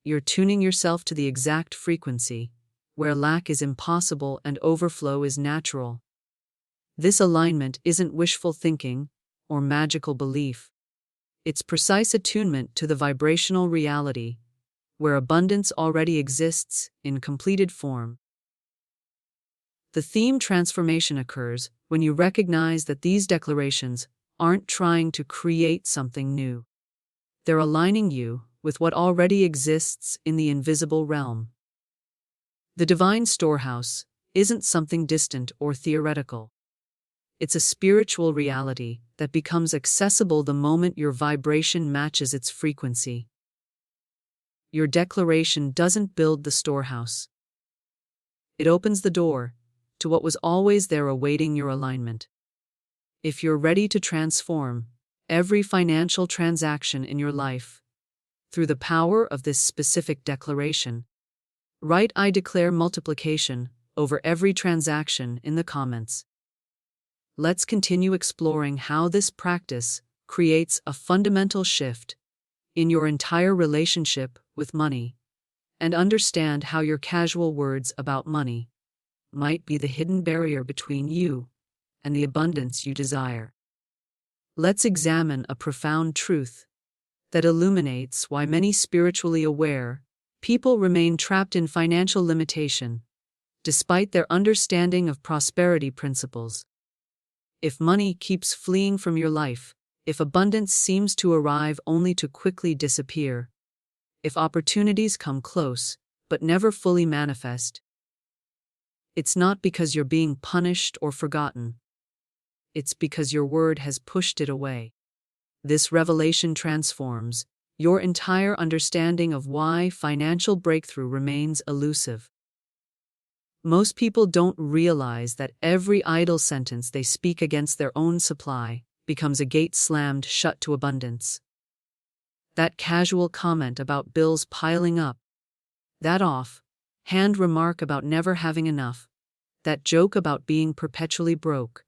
You're tuning yourself to the exact frequency, where lack is impossible and overflow is natural. This alignment isn't wishful thinking or magical belief. It's precise attunement to the vibrational reality, where abundance already exists in completed form. The theme transformation occurs when you recognize that these declarations aren't trying to create something new. They're aligning you with what already exists in the invisible realm. The divine storehouse isn't something distant or theoretical. It's a spiritual reality that becomes accessible the moment your vibration matches its frequency. Your declaration doesn't build the storehouse. It opens the door to what was always there awaiting your alignment. If you're ready to transform every financial transaction in your life through the power of this specific declaration, write "I declare multiplication" over every transaction in the comments. Let's continue exploring how this practice creates a fundamental shift in your entire relationship with money, and understand how your casual words about money might be the hidden barrier between you and the abundance you desire. Let's examine a profound truth that illuminates why many spiritually aware people remain trapped in financial limitation, despite their understanding of prosperity principles. If money keeps fleeing from your life, if abundance seems to arrive only to quickly disappear, if opportunities come close but never fully manifest, it's not because you're being punished or forgotten. It's because your word has pushed it away. This revelation transforms your entire understanding of why financial breakthrough remains elusive. Most people don't realize that every idle sentence they speak against their own supply becomes a gate slammed shut to abundance. That casual comment about bills piling up, that off-hand remark about never having enough, that joke about being perpetually broke,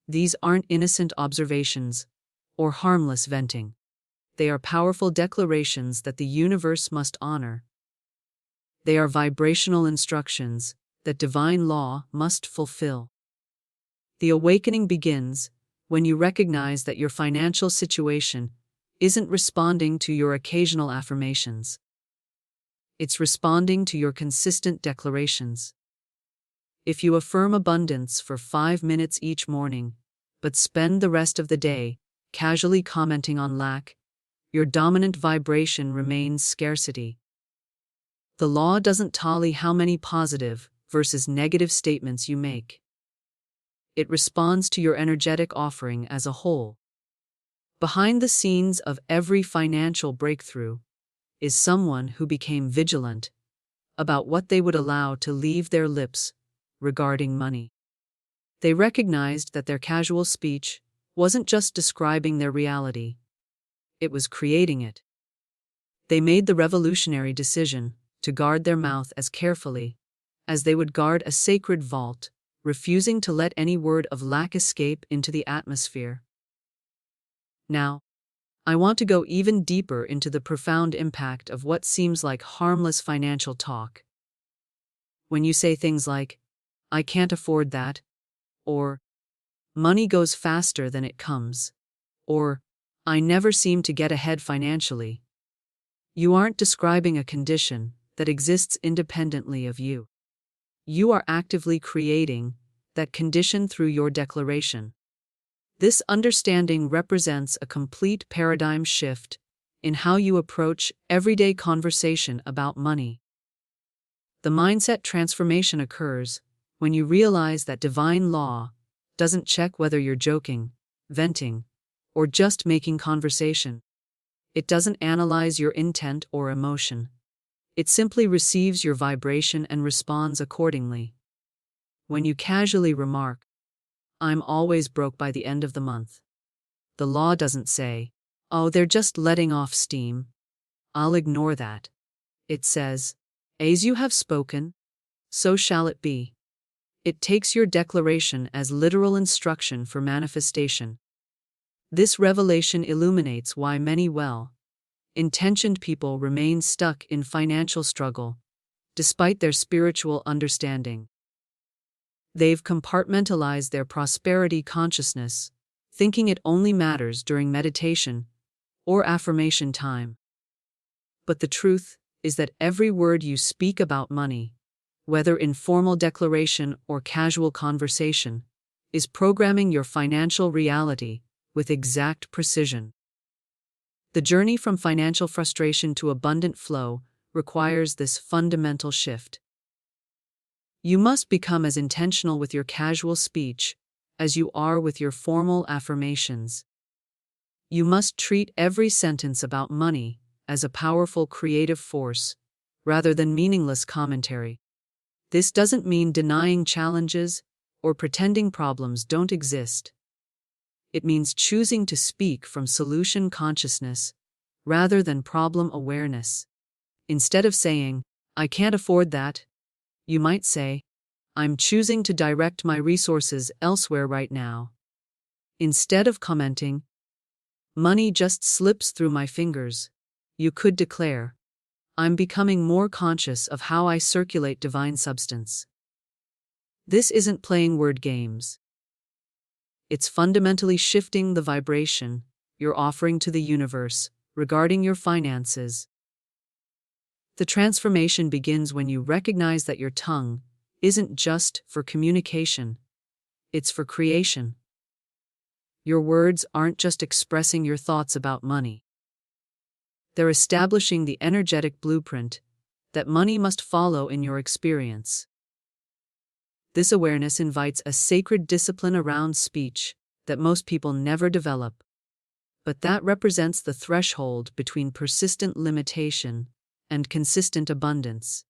these aren't innocent observations or harmless venting. They are powerful declarations that the universe must honor. They are vibrational instructions that divine law must fulfill. The awakening begins when you recognize that your financial situation isn't responding to your occasional affirmations. It's responding to your consistent declarations. If you affirm abundance for 5 minutes each morning, but spend the rest of the day casually commenting on lack, your dominant vibration remains scarcity. The law doesn't tally how many positive versus negative statements you make. It responds to your energetic offering as a whole. Behind the scenes of every financial breakthrough is someone who became vigilant about what they would allow to leave their lips regarding money. They recognized that their casual speech wasn't just describing their reality, it was creating it. They made the revolutionary decision to guard their mouth as carefully as they would guard a sacred vault, refusing to let any word of lack escape into the atmosphere. Now, I want to go even deeper into the profound impact of what seems like harmless financial talk. When you say things like, "I can't afford that," or money goes faster than it comes, or I never seem to get ahead financially. You aren't describing a condition that exists independently of you. You are actively creating that condition through your declaration. This understanding represents a complete paradigm shift in how you approach everyday conversation about money. The mindset transformation occurs when you realize that divine law doesn't check whether you're joking, venting, or just making conversation. It doesn't analyze your intent or emotion. It simply receives your vibration and responds accordingly. When you casually remark, "I'm always broke by the end of the month," the law doesn't say, "Oh, they're just letting off steam. I'll ignore that." It says, "As you have spoken, so shall it be." It takes your declaration as literal instruction for manifestation. This revelation illuminates why many well-intentioned people remain stuck in financial struggle, despite their spiritual understanding. They've compartmentalized their prosperity consciousness, thinking it only matters during meditation or affirmation time. But the truth is that every word you speak about money, whether in formal declaration or casual conversation, is programming your financial reality with exact precision. The journey from financial frustration to abundant flow requires this fundamental shift. You must become as intentional with your casual speech as you are with your formal affirmations. You must treat every sentence about money as a powerful creative force, rather than meaningless commentary. This doesn't mean denying challenges or pretending problems don't exist. It means choosing to speak from solution consciousness rather than problem awareness. Instead of saying, "I can't afford that," you might say, "I'm choosing to direct my resources elsewhere right now." Instead of commenting, "Money just slips through my fingers," you could declare, "I'm becoming more conscious of how I circulate divine substance." This isn't playing word games. It's fundamentally shifting the vibration you're offering to the universe regarding your finances. The transformation begins when you recognize that your tongue isn't just for communication, it's for creation. Your words aren't just expressing your thoughts about money. They're establishing the energetic blueprint that money must follow in your experience. This awareness invites a sacred discipline around speech that most people never develop, but that represents the threshold between persistent limitation and consistent abundance.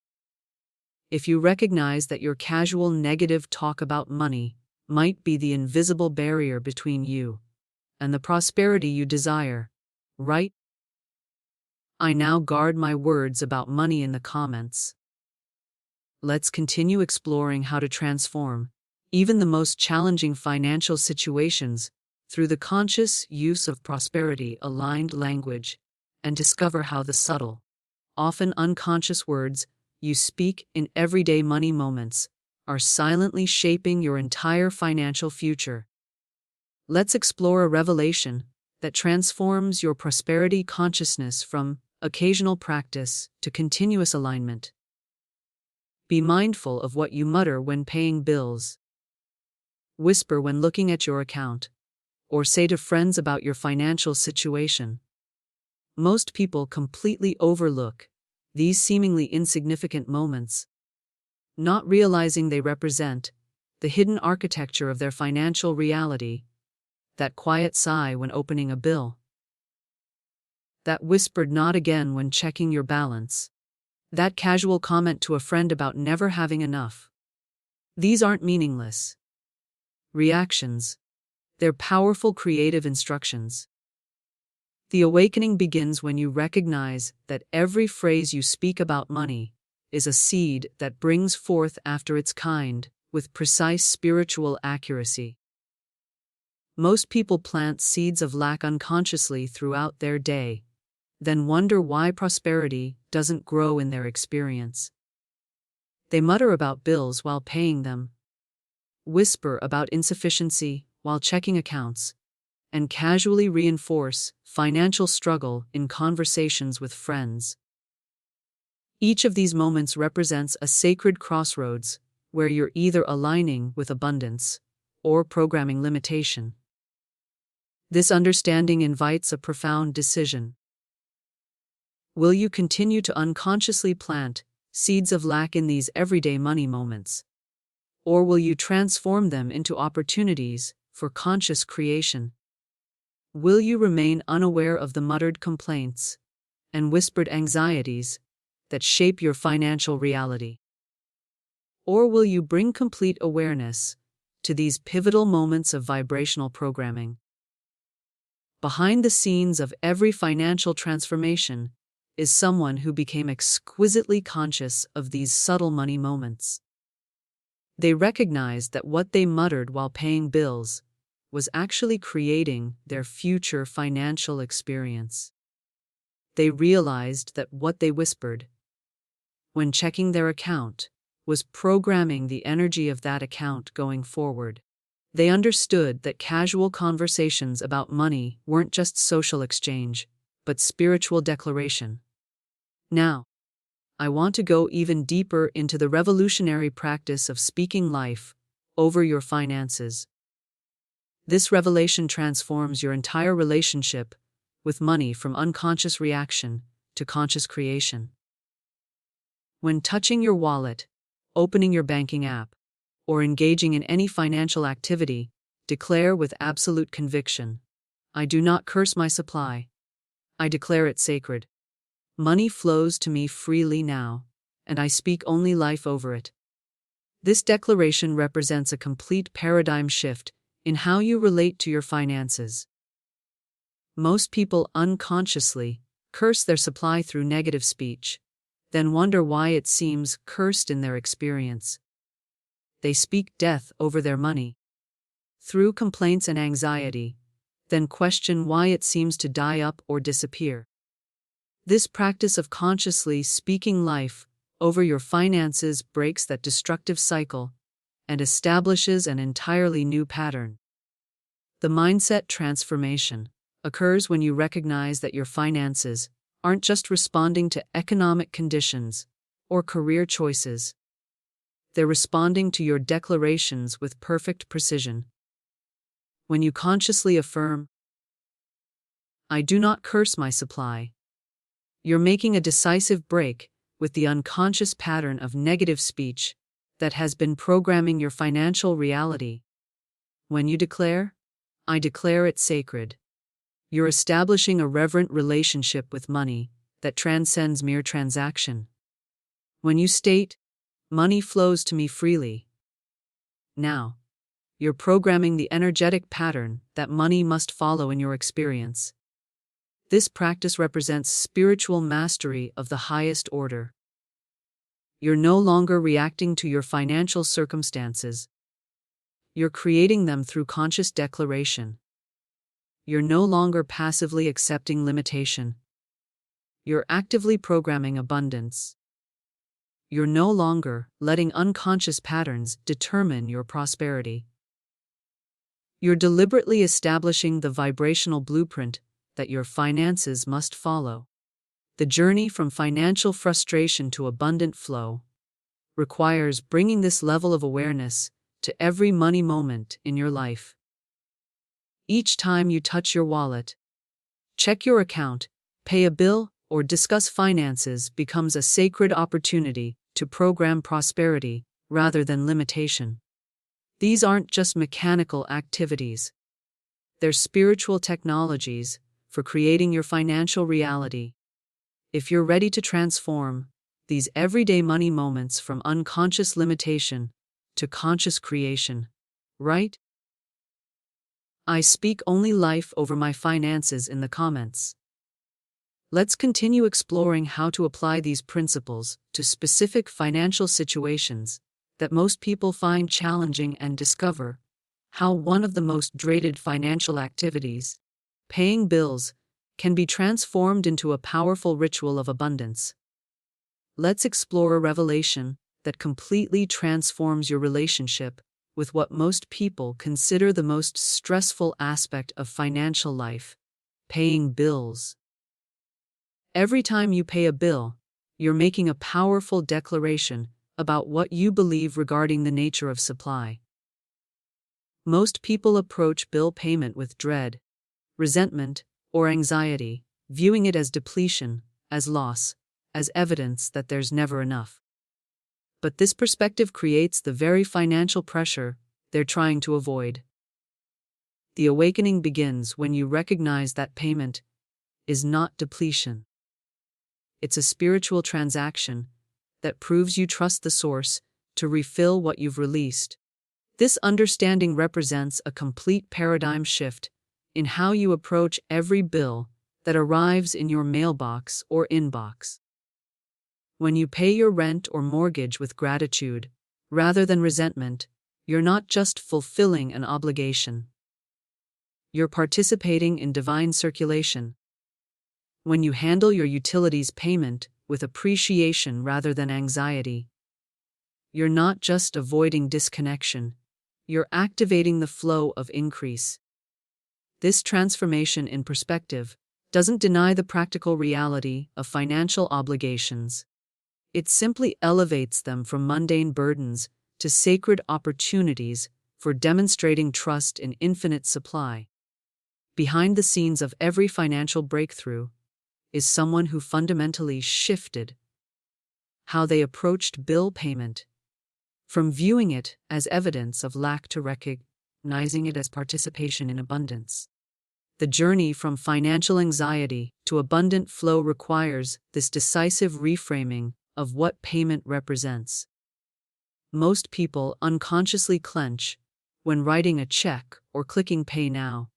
If you recognize that your casual negative talk about money might be the invisible barrier between you and the prosperity you desire, right? I now guard my words about money in the comments. Let's continue exploring how to transform even the most challenging financial situations through the conscious use of prosperity-aligned language and discover how the subtle, often unconscious words you speak in everyday money moments are silently shaping your entire financial future. Let's explore a revelation that transforms your prosperity consciousness from occasional practice to continuous alignment. Be mindful of what you mutter when paying bills. Whisper when looking at your account, or say to friends about your financial situation. Most people completely overlook these seemingly insignificant moments, not realizing they represent the hidden architecture of their financial reality. That quiet sigh when opening a bill. That whispered "not again" when checking your balance. That casual comment to a friend about never having enough. These aren't meaningless reactions. They're powerful creative instructions. The awakening begins when you recognize that every phrase you speak about money is a seed that brings forth after its kind with precise spiritual accuracy. Most people plant seeds of lack unconsciously throughout their day, then wonder why prosperity doesn't grow in their experience. They mutter about bills while paying them, whisper about insufficiency while checking accounts, and casually reinforce financial struggle in conversations with friends. Each of these moments represents a sacred crossroads where you're either aligning with abundance or programming limitation. This understanding invites a profound decision. Will you continue to unconsciously plant seeds of lack in these everyday money moments? Or will you transform them into opportunities for conscious creation? Will you remain unaware of the muttered complaints and whispered anxieties that shape your financial reality? Or will you bring complete awareness to these pivotal moments of vibrational programming? Behind the scenes of every financial transformation is someone who became exquisitely conscious of these subtle money moments. They recognized that what they muttered while paying bills was actually creating their future financial experience. They realized that what they whispered when checking their account was programming the energy of that account going forward. They understood that casual conversations about money weren't just social exchange, but spiritual declaration. Now, I want to go even deeper into the revolutionary practice of speaking life over your finances. This revelation transforms your entire relationship with money from unconscious reaction to conscious creation. When touching your wallet, opening your banking app, or engaging in any financial activity, declare with absolute conviction, "I do not curse my supply. I declare it sacred. Money flows to me freely now, and I speak only life over it." This declaration represents a complete paradigm shift in how you relate to your finances. Most people unconsciously curse their supply through negative speech, then wonder why it seems cursed in their experience. They speak death over their money through complaints and anxiety, then question why it seems to die up or disappear. This practice of consciously speaking life over your finances breaks that destructive cycle and establishes an entirely new pattern. The mindset transformation occurs when you recognize that your finances aren't just responding to economic conditions or career choices. They're responding to your declarations with perfect precision. When you consciously affirm, "I do not curse my supply," you're making a decisive break with the unconscious pattern of negative speech that has been programming your financial reality. When you declare, "I declare it sacred," you're establishing a reverent relationship with money that transcends mere transaction. When you state, "Money flows to me freely," now, you're programming the energetic pattern that money must follow in your experience. This practice represents spiritual mastery of the highest order. You're no longer reacting to your financial circumstances. You're creating them through conscious declaration. You're no longer passively accepting limitation. You're actively programming abundance. You're no longer letting unconscious patterns determine your prosperity. You're deliberately establishing the vibrational blueprint that your finances must follow. The journey from financial frustration to abundant flow requires bringing this level of awareness to every money moment in your life. Each time you touch your wallet, check your account, pay a bill, or discuss finances becomes a sacred opportunity to program prosperity rather than limitation. These aren't just mechanical activities. They're spiritual technologies for creating your financial reality. If you're ready to transform these everyday money moments from unconscious limitation to conscious creation, right? I speak only life over my finances in the comments. Let's continue exploring how to apply these principles to specific financial situations that most people find challenging and discover how one of the most dreaded financial activities, paying bills, can be transformed into a powerful ritual of abundance. Let's explore a revelation that completely transforms your relationship with what most people consider the most stressful aspect of financial life: paying bills. Every time you pay a bill, you're making a powerful declaration about what you believe regarding the nature of supply. Most people approach bill payment with dread, resentment, or anxiety, viewing it as depletion, as loss, as evidence that there's never enough. But this perspective creates the very financial pressure they're trying to avoid. The awakening begins when you recognize that payment is not depletion. It's a spiritual transaction that proves you trust the source to refill what you've released. This understanding represents a complete paradigm shift in how you approach every bill that arrives in your mailbox or inbox. When you pay your rent or mortgage with gratitude, rather than resentment, you're not just fulfilling an obligation. You're participating in divine circulation. When you handle your utilities payment with appreciation rather than anxiety, you're not just avoiding disconnection, you're activating the flow of increase. This transformation in perspective doesn't deny the practical reality of financial obligations. It simply elevates them from mundane burdens to sacred opportunities for demonstrating trust in infinite supply. Behind the scenes of every financial breakthrough is someone who fundamentally shifted how they approached bill payment, from viewing it as evidence of lack to recognizing it as participation in abundance. The journey from financial anxiety to abundant flow requires this decisive reframing of what payment represents. Most people unconsciously clench when writing a check or clicking pay now,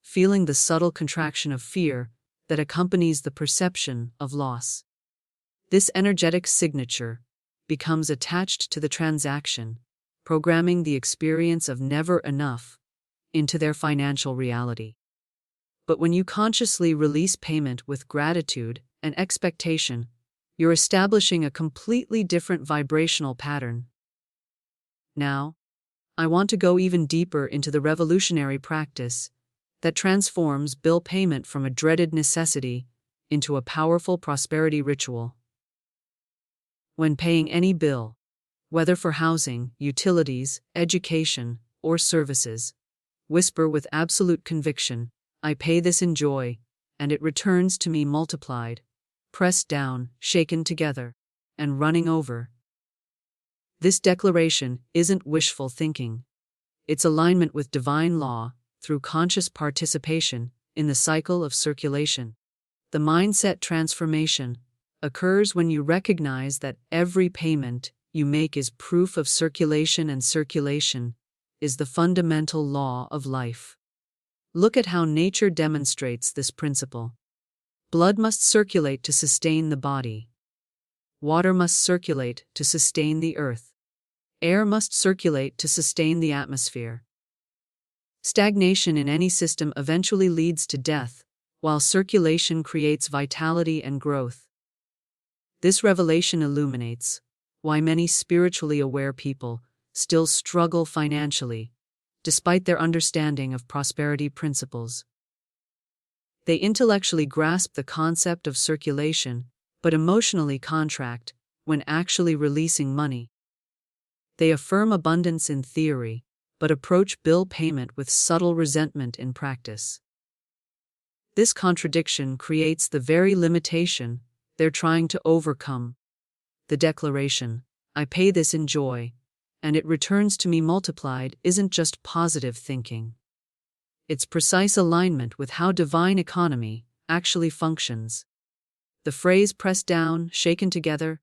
feeling the subtle contraction of fear that accompanies the perception of loss. This energetic signature becomes attached to the transaction, programming the experience of never enough into their financial reality. But when you consciously release payment with gratitude and expectation, you're establishing a completely different vibrational pattern. Now, I want to go even deeper into the revolutionary practice that transforms bill payment from a dreaded necessity into a powerful prosperity ritual. When paying any bill, whether for housing, utilities, education, or services, whisper with absolute conviction, "I pay this in joy, and it returns to me multiplied, pressed down, shaken together, and running over." This declaration isn't wishful thinking. It's alignment with divine law through conscious participation in the cycle of circulation. The mindset transformation occurs when you recognize that every payment you make is proof of circulation, and circulation is the fundamental law of life. Look at how nature demonstrates this principle. Blood must circulate to sustain the body. Water must circulate to sustain the earth. Air must circulate to sustain the atmosphere. Stagnation in any system eventually leads to death, while circulation creates vitality and growth. This revelation illuminates why many spiritually aware people still struggle financially, despite their understanding of prosperity principles. They intellectually grasp the concept of circulation, but emotionally contract when actually releasing money. They affirm abundance in theory, but approach bill payment with subtle resentment in practice. This contradiction creates the very limitation they're trying to overcome. The declaration, "I pay this in joy, and it returns to me multiplied," isn't just positive thinking. It's precise alignment with how divine economy actually functions. The phrase "pressed down, shaken together,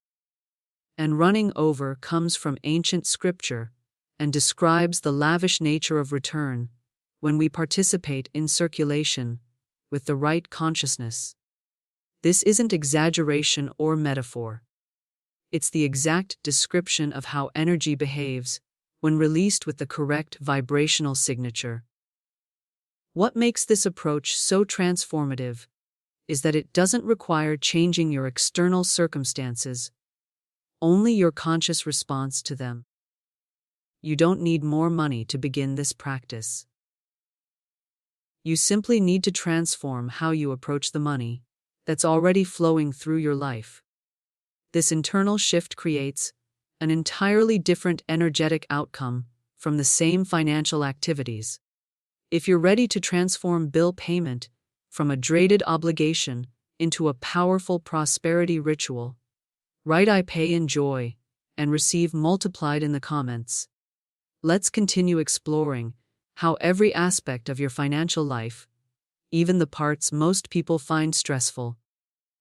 and running over" comes from ancient scripture and describes the lavish nature of return when we participate in circulation with the right consciousness. This isn't exaggeration or metaphor. It's the exact description of how energy behaves when released with the correct vibrational signature. What makes this approach so transformative is that it doesn't require changing your external circumstances, only your conscious response to them. You don't need more money to begin this practice. You simply need to transform how you approach the money that's already flowing through your life. This internal shift creates an entirely different energetic outcome from the same financial activities. If you're ready to transform bill payment from a dreaded obligation into a powerful prosperity ritual, write "I pay in joy" and receive multiplied in the comments. Let's continue exploring how every aspect of your financial life, even the parts most people find stressful,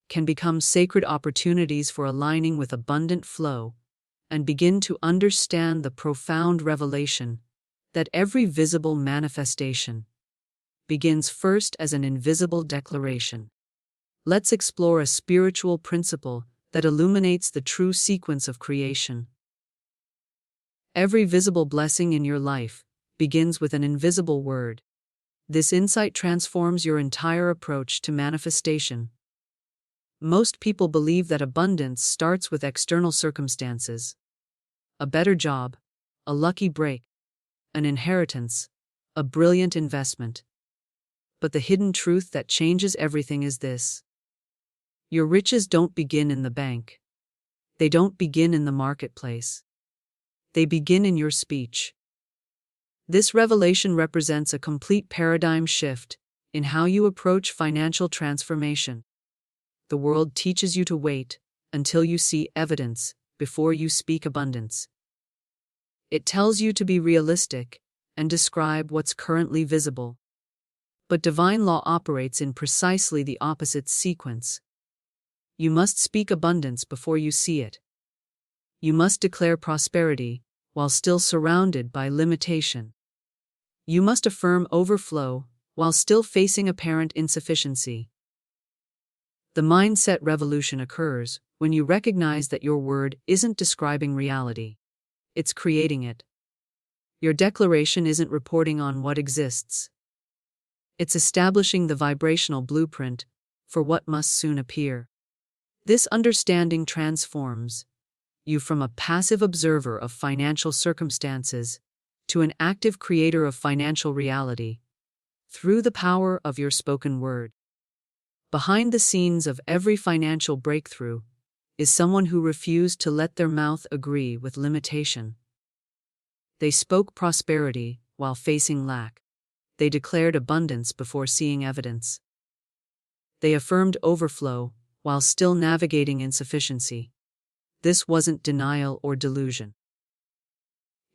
can become sacred opportunities for aligning with abundant flow and begin to understand the profound revelation that every visible manifestation begins first as an invisible declaration. Let's explore a spiritual principle that illuminates the true sequence of creation. Every visible blessing in your life begins with an invisible word. This insight transforms your entire approach to manifestation. Most people believe that abundance starts with external circumstances: a better job, a lucky break, an inheritance, a brilliant investment. But the hidden truth that changes everything is this: your riches don't begin in the bank. They don't begin in the marketplace. They begin in your speech. This revelation represents a complete paradigm shift in how you approach financial transformation. The world teaches you to wait until you see evidence before you speak abundance. It tells you to be realistic and describe what's currently visible. But divine law operates in precisely the opposite sequence. You must speak abundance before you see it. You must declare prosperity while still surrounded by limitation. You must affirm overflow while still facing apparent insufficiency. The mindset revolution occurs when you recognize that your word isn't describing reality. It's creating it. Your declaration isn't reporting on what exists. It's establishing the vibrational blueprint for what must soon appear. This understanding transforms you from a passive observer of financial circumstances to an active creator of financial reality through the power of your spoken word. Behind the scenes of every financial breakthrough is someone who refused to let their mouth agree with limitation. They spoke prosperity while facing lack. They declared abundance before seeing evidence. They affirmed overflow while still navigating insufficiency. This wasn't denial or delusion.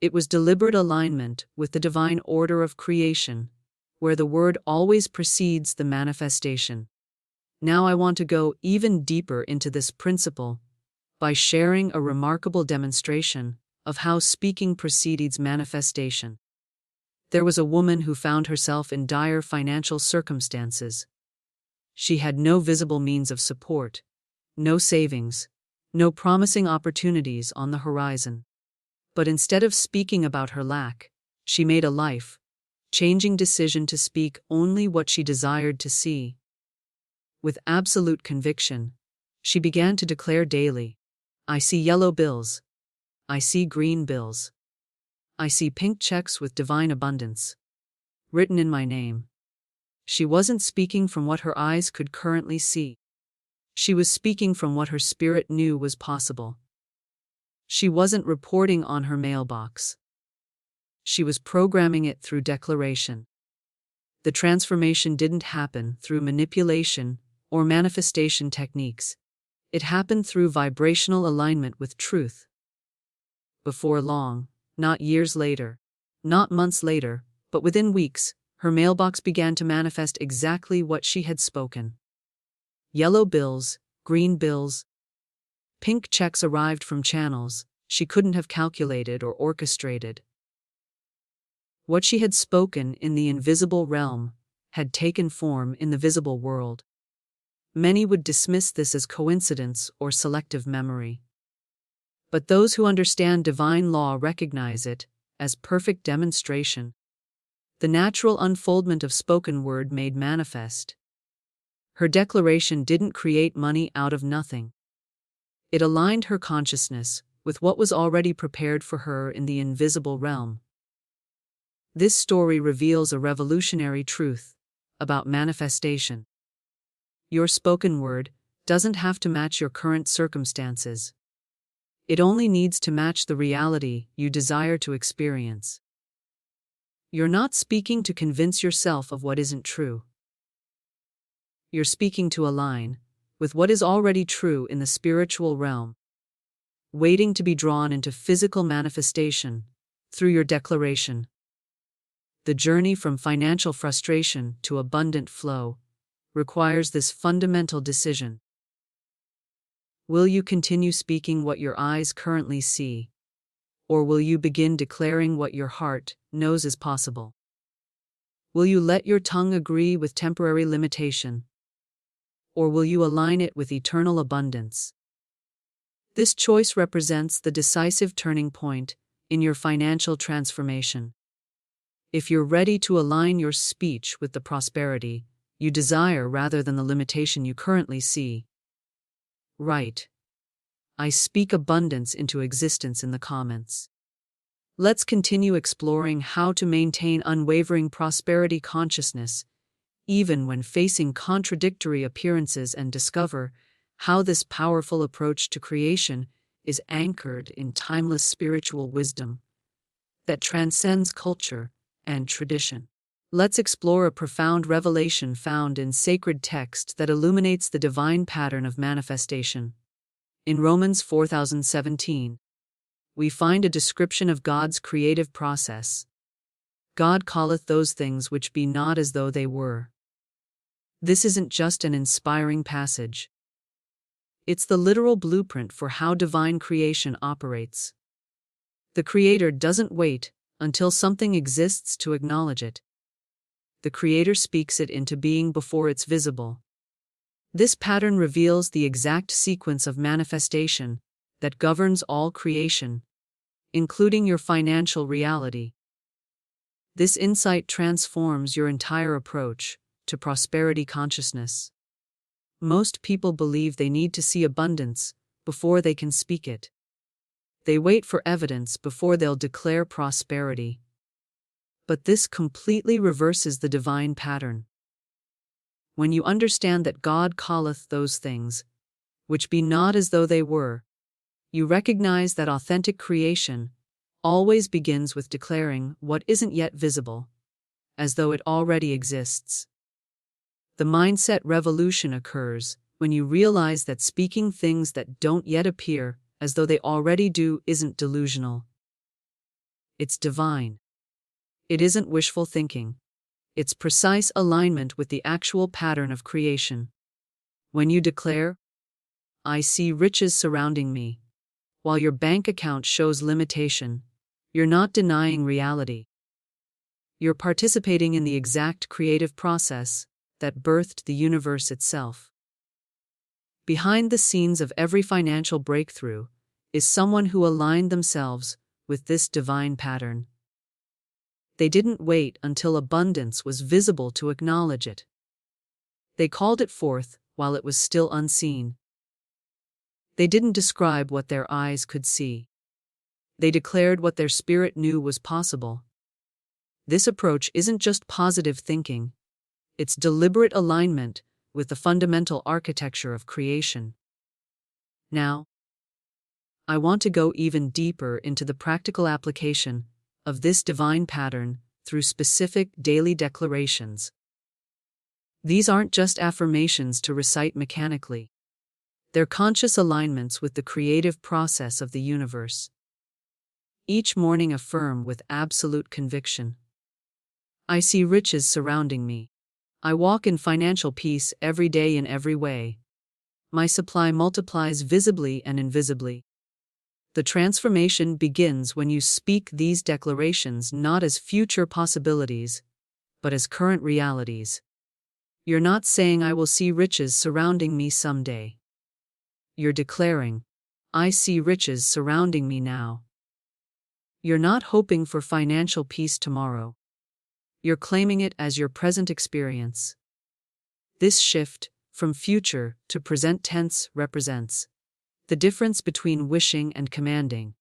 It was deliberate alignment with the divine order of creation, where the word always precedes the manifestation. Now I want to go even deeper into this principle by sharing a remarkable demonstration of how speaking precedes manifestation. There was a woman who found herself in dire financial circumstances. She had no visible means of support, no savings, no promising opportunities on the horizon. But instead of speaking about her lack, she made a life-changing decision to speak only what she desired to see. With absolute conviction, she began to declare daily, "I see yellow bills. I see green bills. I see pink checks with divine abundance written in my name." She wasn't speaking from what her eyes could currently see. She was speaking from what her spirit knew was possible. She wasn't reporting on her mailbox. She was programming it through declaration. The transformation didn't happen through manipulation or manifestation techniques. It happened through vibrational alignment with truth. Before long, not years later, not months later, but within weeks, her mailbox began to manifest exactly what she had spoken. Yellow bills, green bills, pink checks arrived from channels she couldn't have calculated or orchestrated. What she had spoken in the invisible realm had taken form in the visible world. Many would dismiss this as coincidence or selective memory. But those who understand divine law recognize it as perfect demonstration. The natural unfoldment of spoken word made manifest. Her declaration didn't create money out of nothing. It aligned her consciousness with what was already prepared for her in the invisible realm. This story reveals a revolutionary truth about manifestation. Your spoken word doesn't have to match your current circumstances. It only needs to match the reality you desire to experience. You're not speaking to convince yourself of what isn't true. You're speaking to align with what is already true in the spiritual realm, waiting to be drawn into physical manifestation through your declaration. The journey from financial frustration to abundant flow requires this fundamental decision. Will you continue speaking what your eyes currently see, or will you begin declaring what your heart knows is possible? Will you let your tongue agree with temporary limitation, or will you align it with eternal abundance? This choice represents the decisive turning point in your financial transformation. If you're ready to align your speech with the prosperity you desire rather than the limitation you currently see, write, "I speak abundance into existence" in the comments. Let's continue exploring how to maintain unwavering prosperity consciousness, even when facing contradictory appearances, and discover how this powerful approach to creation is anchored in timeless spiritual wisdom that transcends culture and tradition. Let's explore a profound revelation found in sacred text that illuminates the divine pattern of manifestation. In Romans 4:17, we find a description of God's creative process. God calleth those things which be not as though they were. This isn't just an inspiring passage. It's the literal blueprint for how divine creation operates. The Creator doesn't wait until something exists to acknowledge it. The Creator speaks it into being before it's visible. This pattern reveals the exact sequence of manifestation that governs all creation, including your financial reality. This insight transforms your entire approach to prosperity consciousness. Most people believe they need to see abundance before they can speak it. They wait for evidence before they'll declare prosperity. But this completely reverses the divine pattern. When you understand that God calleth those things which be not as though they were, you recognize that authentic creation always begins with declaring what isn't yet visible, as though it already exists. The mindset revolution occurs when you realize that speaking things that don't yet appear as though they already do isn't delusional. It's divine. It isn't wishful thinking. It's precise alignment with the actual pattern of creation. When you declare, "I see riches surrounding me," while your bank account shows limitation, you're not denying reality. You're participating in the exact creative process that birthed the universe itself. Behind the scenes of every financial breakthrough is someone who aligned themselves with this divine pattern. They didn't wait until abundance was visible to acknowledge it. They called it forth while it was still unseen. They didn't describe what their eyes could see. They declared what their spirit knew was possible. This approach isn't just positive thinking, it's deliberate alignment with the fundamental architecture of creation. Now, I want to go even deeper into the practical application of this divine pattern through specific daily declarations. These aren't just affirmations to recite mechanically. They're conscious alignments with the creative process of the universe. Each morning affirm with absolute conviction, "I see riches surrounding me. I walk in financial peace every day in every way. My supply multiplies visibly and invisibly." The transformation begins when you speak these declarations not as future possibilities, but as current realities. You're not saying, "I will see riches surrounding me someday." You're declaring, "I see riches surrounding me now." You're not hoping for financial peace tomorrow. You're claiming it as your present experience. This shift from future to present tense represents The difference between wishing and commanding,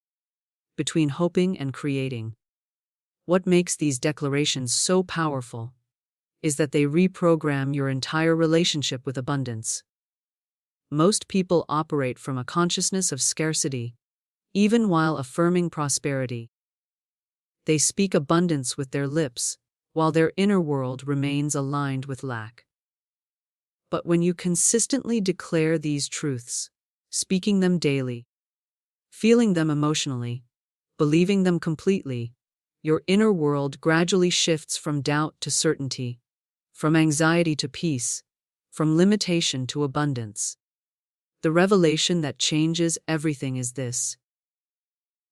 between hoping and creating. What makes these declarations so powerful is that they reprogram your entire relationship with abundance. Most people operate from a consciousness of scarcity, even while affirming prosperity. They speak abundance with their lips, while their inner world remains aligned with lack. But when you consistently declare these truths, speaking them daily, feeling them emotionally, believing them completely, your inner world gradually shifts from doubt to certainty, from anxiety to peace, from limitation to abundance. The revelation that changes everything is this: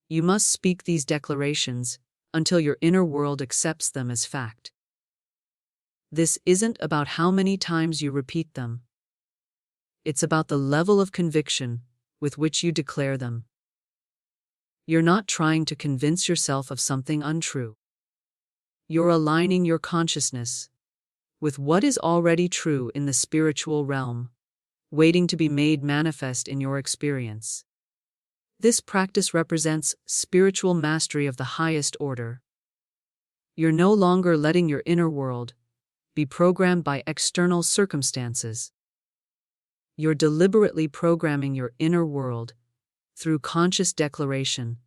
you must speak these declarations until your inner world accepts them as fact. This isn't about how many times you repeat them. It's about the level of conviction with which you declare them. You're not trying to convince yourself of something untrue. You're aligning your consciousness with what is already true in the spiritual realm, waiting to be made manifest in your experience. This practice represents spiritual mastery of the highest order. You're no longer letting your inner world be programmed by external circumstances. You're deliberately programming your inner world through conscious declaration.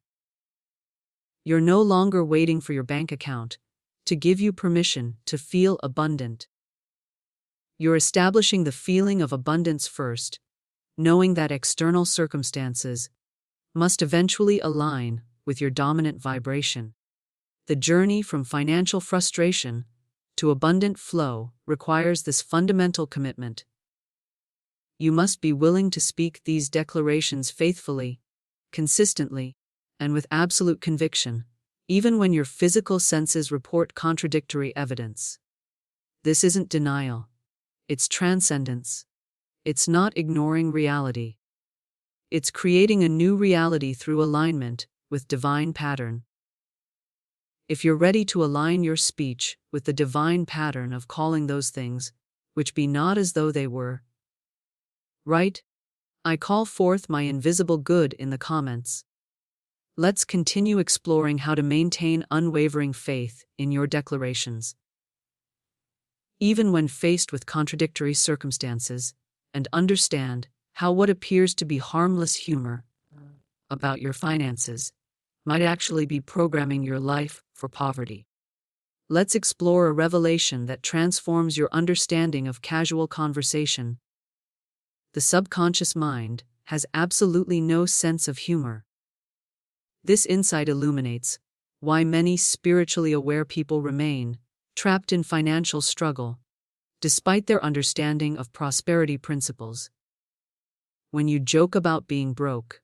You're no longer waiting for your bank account to give you permission to feel abundant. You're establishing the feeling of abundance first, knowing that external circumstances must eventually align with your dominant vibration. The journey from financial frustration to abundant flow requires this fundamental commitment. You must be willing to speak these declarations faithfully, consistently, and with absolute conviction, even when your physical senses report contradictory evidence. This isn't denial. It's transcendence. It's not ignoring reality. It's creating a new reality through alignment with divine pattern. If you're ready to align your speech with the divine pattern of calling those things which be not as though they were, right? I call forth my invisible good in the comments. Let's continue exploring how to maintain unwavering faith in your declarations. Even when faced with contradictory circumstances, and understand how what appears to be harmless humor about your finances might actually be programming your life for poverty. Let's explore a revelation that transforms your understanding of casual conversation. The subconscious mind has absolutely no sense of humor. This insight illuminates why many spiritually aware people remain trapped in financial struggle, despite their understanding of prosperity principles. When you joke about being broke,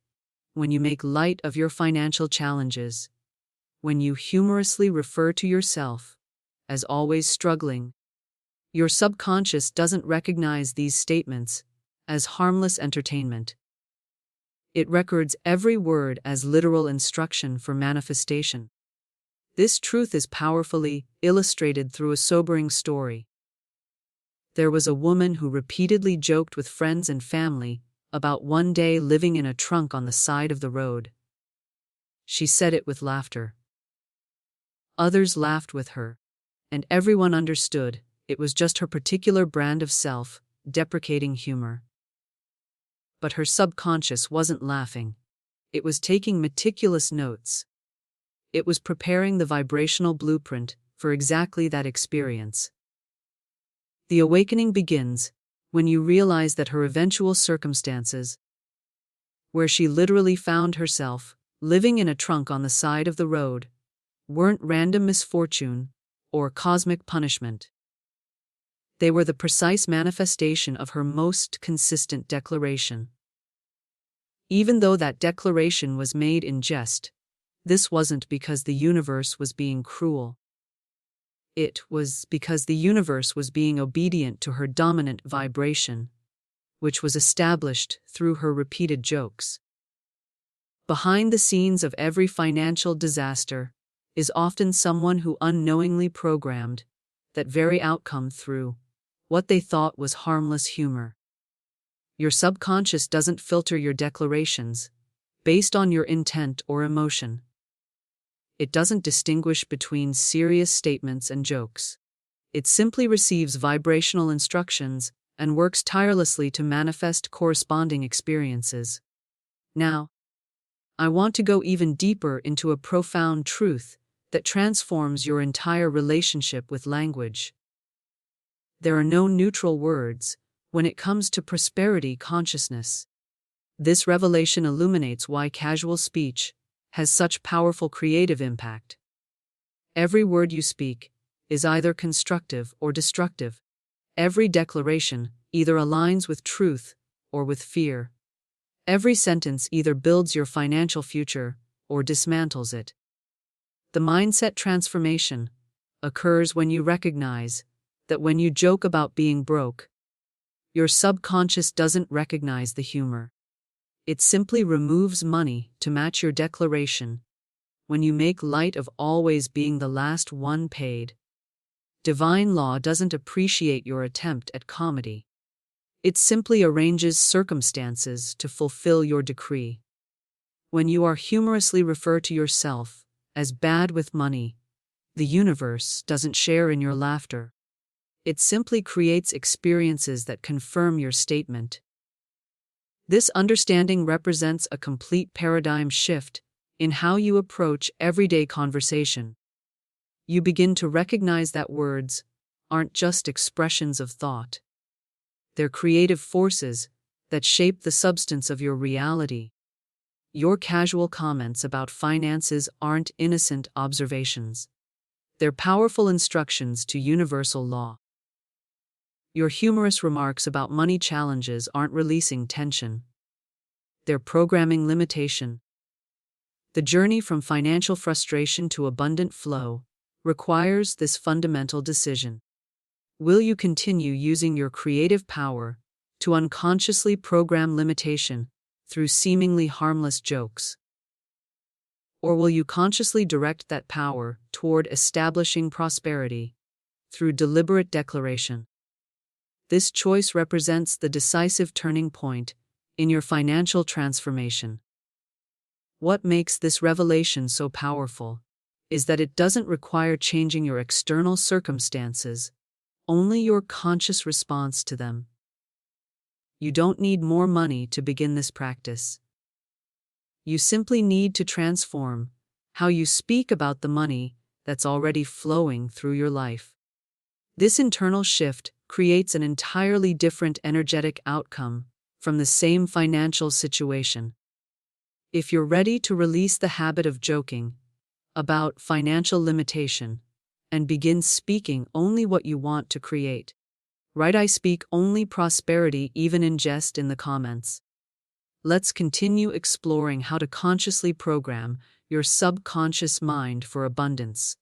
when you make light of your financial challenges, when you humorously refer to yourself as always struggling, your subconscious doesn't recognize these statements as harmless entertainment. It records every word as literal instruction for manifestation. This truth is powerfully illustrated through a sobering story. There was a woman who repeatedly joked with friends and family about one day living in a trunk on the side of the road. She said it with laughter. Others laughed with her, and everyone understood it was just her particular brand of self-deprecating humor. But her subconscious wasn't laughing. It was taking meticulous notes. It was preparing the vibrational blueprint for exactly that experience. The awakening begins when you realize that her eventual circumstances, where she literally found herself living in a trunk on the side of the road, weren't random misfortune or cosmic punishment. They were the precise manifestation of her most consistent declaration. Even though that declaration was made in jest, this wasn't because the universe was being cruel. It was because the universe was being obedient to her dominant vibration, which was established through her repeated jokes. Behind the scenes of every financial disaster is often someone who unknowingly programmed that very outcome through what they thought was harmless humor. Your subconscious doesn't filter your declarations based on your intent or emotion. It doesn't distinguish between serious statements and jokes. It simply receives vibrational instructions and works tirelessly to manifest corresponding experiences. Now, I want to go even deeper into a profound truth that transforms your entire relationship with language. There are no neutral words when it comes to prosperity consciousness. This revelation illuminates why casual speech has such powerful creative impact. Every word you speak is either constructive or destructive. Every declaration either aligns with truth or with fear. Every sentence either builds your financial future or dismantles it. The mindset transformation occurs when you recognize that when you joke about being broke, your subconscious doesn't recognize the humor. It simply removes money to match your declaration. When you make light of always being the last one paid, divine law doesn't appreciate your attempt at comedy. It simply arranges circumstances to fulfill your decree. When you are humorously refer to yourself as bad with money, the universe doesn't share in your laughter. It simply creates experiences that confirm your statement. This understanding represents a complete paradigm shift in how you approach everyday conversation. You begin to recognize that words aren't just expressions of thought. They're creative forces that shape the substance of your reality. Your casual comments about finances aren't innocent observations. They're powerful instructions to universal law. Your humorous remarks about money challenges aren't releasing tension. They're programming limitation. The journey from financial frustration to abundant flow requires this fundamental decision. Will you continue using your creative power to unconsciously program limitation through seemingly harmless jokes? Or will you consciously direct that power toward establishing prosperity through deliberate declaration? This choice represents the decisive turning point in your financial transformation. What makes this revelation so powerful is that it doesn't require changing your external circumstances, only your conscious response to them. You don't need more money to begin this practice. You simply need to transform how you speak about the money that's already flowing through your life. This internal shift creates an entirely different energetic outcome from the same financial situation. If you're ready to release the habit of joking about financial limitation and begin speaking only what you want to create, right? I speak only prosperity, even in jest, in the comments. Let's continue exploring how to consciously program your subconscious mind for abundance,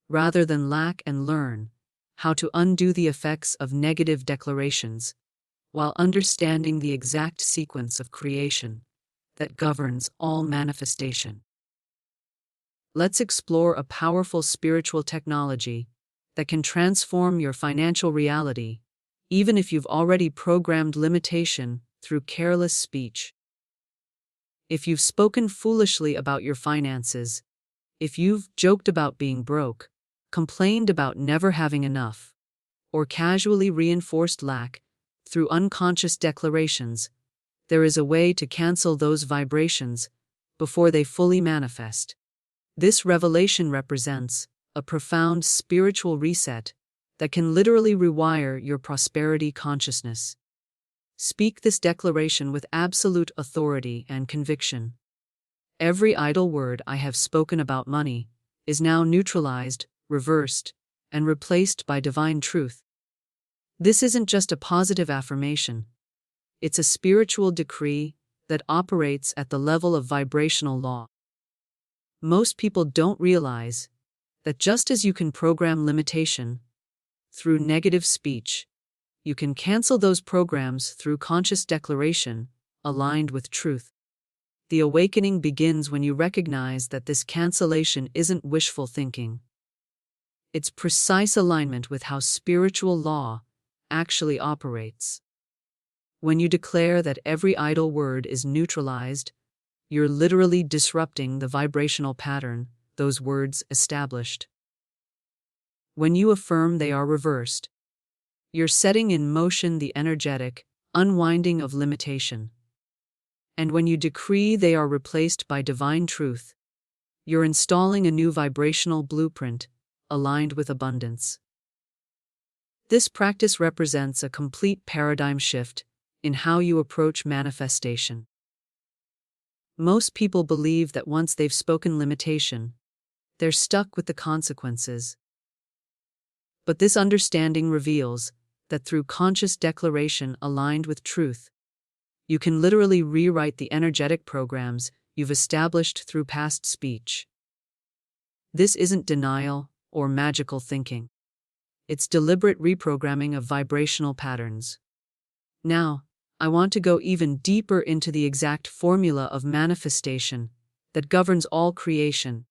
rather than lack, and learn how to undo the effects of negative declarations while understanding the exact sequence of creation that governs all manifestation. Let's explore a powerful spiritual technology that can transform your financial reality, even if you've already programmed limitation through careless speech. If you've spoken foolishly about your finances, if you've joked about being broke, complained about never having enough, or casually reinforced lack through unconscious declarations, there is a way to cancel those vibrations before they fully manifest. This revelation represents a profound spiritual reset that can literally rewire your prosperity consciousness. Speak this declaration with absolute authority and conviction. Every idle word I have spoken about money is now neutralized, reversed, and replaced by divine truth. This isn't just a positive affirmation. It's a spiritual decree that operates at the level of vibrational law. Most people don't realize that just as you can program limitation through negative speech, you can cancel those programs through conscious declaration aligned with truth. The awakening begins when you recognize that this cancellation isn't wishful thinking. It's precise alignment with how spiritual law actually operates. When you declare that every idle word is neutralized, you're literally disrupting the vibrational pattern those words established. When you affirm they are reversed, you're setting in motion the energetic unwinding of limitation. And when you decree they are replaced by divine truth, you're installing a new vibrational blueprint aligned with abundance. This practice represents a complete paradigm shift in how you approach manifestation. Most people believe that once they've spoken limitation, they're stuck with the consequences. But this understanding reveals that through conscious declaration aligned with truth, you can literally rewrite the energetic programs you've established through past speech. This isn't denial or magical thinking. It's deliberate reprogramming of vibrational patterns. Now, I want to go even deeper into the exact formula of manifestation that governs all creation.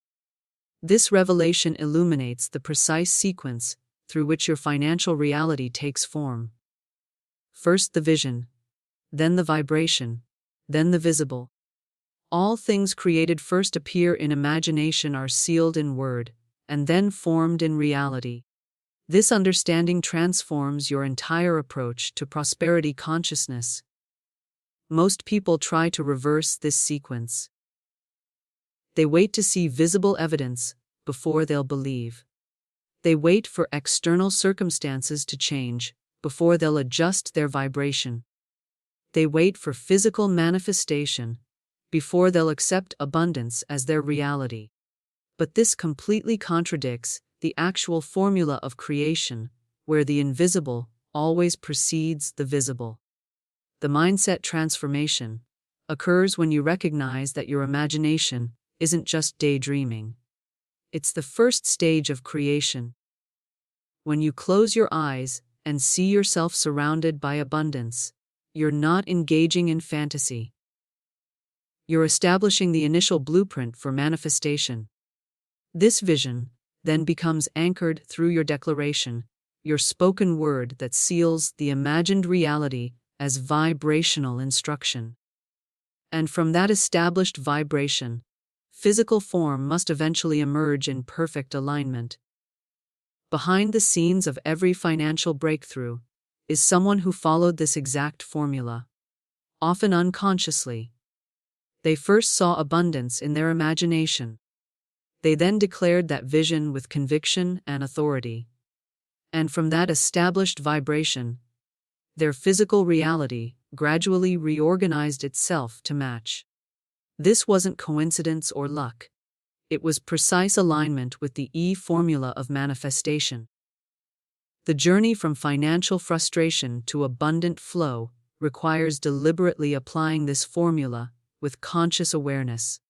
This revelation illuminates the precise sequence through which your financial reality takes form. First the vision, then the vibration, then the visible. All things created first appear in imagination are sealed in word, and then formed in reality. This understanding transforms your entire approach to prosperity consciousness. Most people try to reverse this sequence. They wait to see visible evidence before they'll believe. They wait for external circumstances to change before they'll adjust their vibration. They wait for physical manifestation before they'll accept abundance as their reality. But this completely contradicts the actual formula of creation, where the invisible always precedes the visible. The mindset transformation occurs when you recognize that your imagination isn't just daydreaming. It's the first stage of creation. When you close your eyes and see yourself surrounded by abundance, you're not engaging in fantasy. You're establishing the initial blueprint for manifestation. This vision then becomes anchored through your declaration, your spoken word that seals the imagined reality as vibrational instruction. And from that established vibration, physical form must eventually emerge in perfect alignment. Behind the scenes of every financial breakthrough is someone who followed this exact formula, often unconsciously. They first saw abundance in their imagination. They then declared that vision with conviction and authority. And from that established vibration, their physical reality gradually reorganized itself to match. This wasn't coincidence or luck. It was precise alignment with the E formula of manifestation. The journey from financial frustration to abundant flow requires deliberately applying this formula with conscious awareness.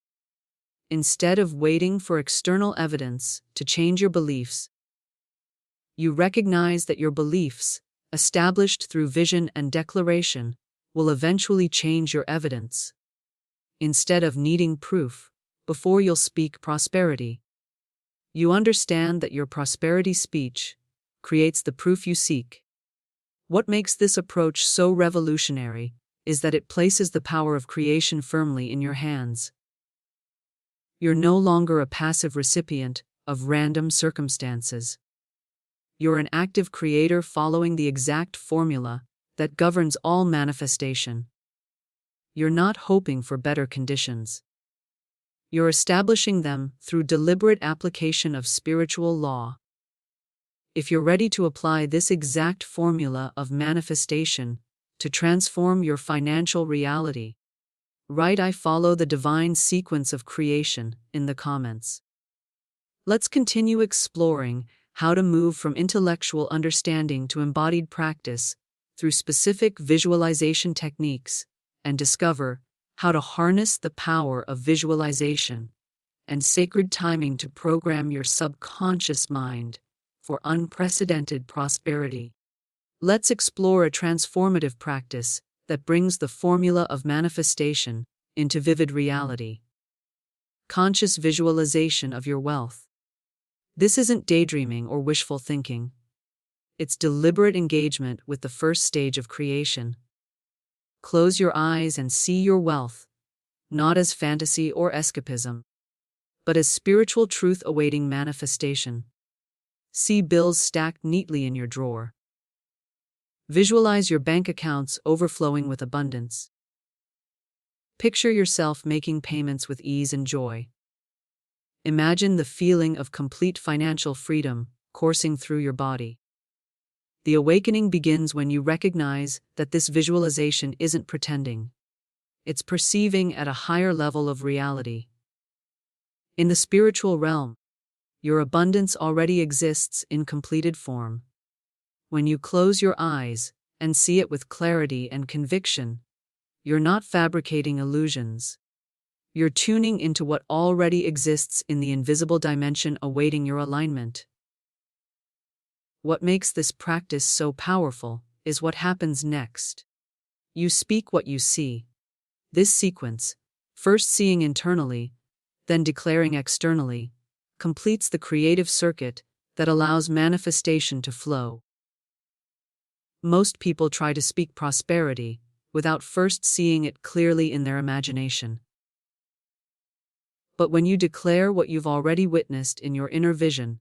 Instead of waiting for external evidence to change your beliefs, you recognize that your beliefs, established through vision and declaration, will eventually change your evidence. Instead of needing proof before you'll speak prosperity, you understand that your prosperity speech creates the proof you seek. What makes this approach so revolutionary is that it places the power of creation firmly in your hands. You're no longer a passive recipient of random circumstances. You're an active creator following the exact formula that governs all manifestation. You're not hoping for better conditions. You're establishing them through deliberate application of spiritual law. If you're ready to apply this exact formula of manifestation to transform your financial reality, write "I follow the divine sequence of creation" in the comments. Let's continue exploring how to move from intellectual understanding to embodied practice through specific visualization techniques and discover how to harness the power of visualization and sacred timing to program your subconscious mind for unprecedented prosperity. Let's explore a transformative practice that brings the formula of manifestation into vivid reality. Conscious visualization of your wealth. This isn't daydreaming or wishful thinking. It's deliberate engagement with the first stage of creation. Close your eyes and see your wealth, not as fantasy or escapism, but as spiritual truth awaiting manifestation. See bills stacked neatly in your drawer. Visualize your bank accounts overflowing with abundance. Picture yourself making payments with ease and joy. Imagine the feeling of complete financial freedom coursing through your body. The awakening begins when you recognize that this visualization isn't pretending. It's perceiving at a higher level of reality. In the spiritual realm, your abundance already exists in completed form. When you close your eyes and see it with clarity and conviction, you're not fabricating illusions. You're tuning into what already exists in the invisible dimension awaiting your alignment. What makes this practice so powerful is what happens next. You speak what you see. This sequence, first seeing internally, then declaring externally, completes the creative circuit that allows manifestation to flow. Most people try to speak prosperity without first seeing it clearly in their imagination. But when you declare what you've already witnessed in your inner vision,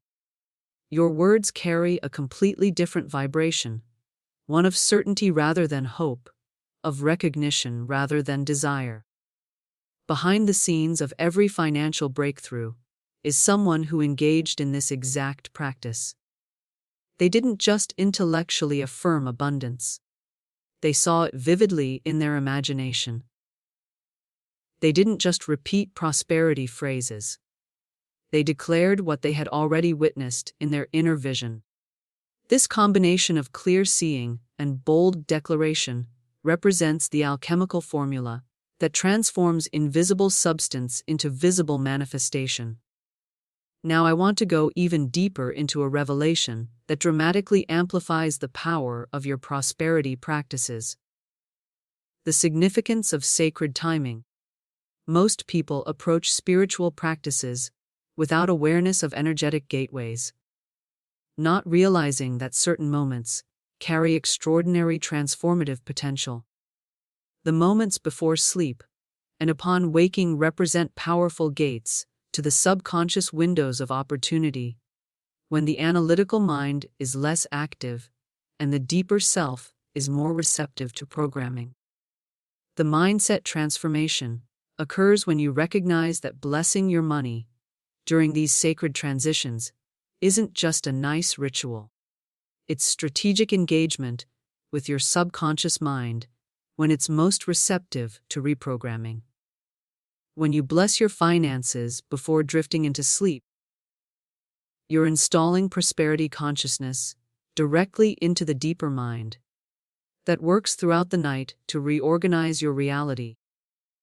your words carry a completely different vibration, one of certainty rather than hope, of recognition rather than desire. Behind the scenes of every financial breakthrough is someone who engaged in this exact practice. They didn't just intellectually affirm abundance. They saw it vividly in their imagination. They didn't just repeat prosperity phrases. They declared what they had already witnessed in their inner vision. This combination of clear seeing and bold declaration represents the alchemical formula that transforms invisible substance into visible manifestation. Now I want to go even deeper into a revelation that dramatically amplifies the power of your prosperity practices. The significance of sacred timing. Most people approach spiritual practices without awareness of energetic gateways, not realizing that certain moments carry extraordinary transformative potential. The moments before sleep and upon waking represent powerful gates to the subconscious windows of opportunity, when the analytical mind is less active and the deeper self is more receptive to programming. The mindset transformation occurs when you recognize that blessing your money during these sacred transitions isn't just a nice ritual. It's strategic engagement with your subconscious mind when it's most receptive to reprogramming. When you bless your finances before drifting into sleep, you're installing prosperity consciousness directly into the deeper mind that works throughout the night to reorganize your reality.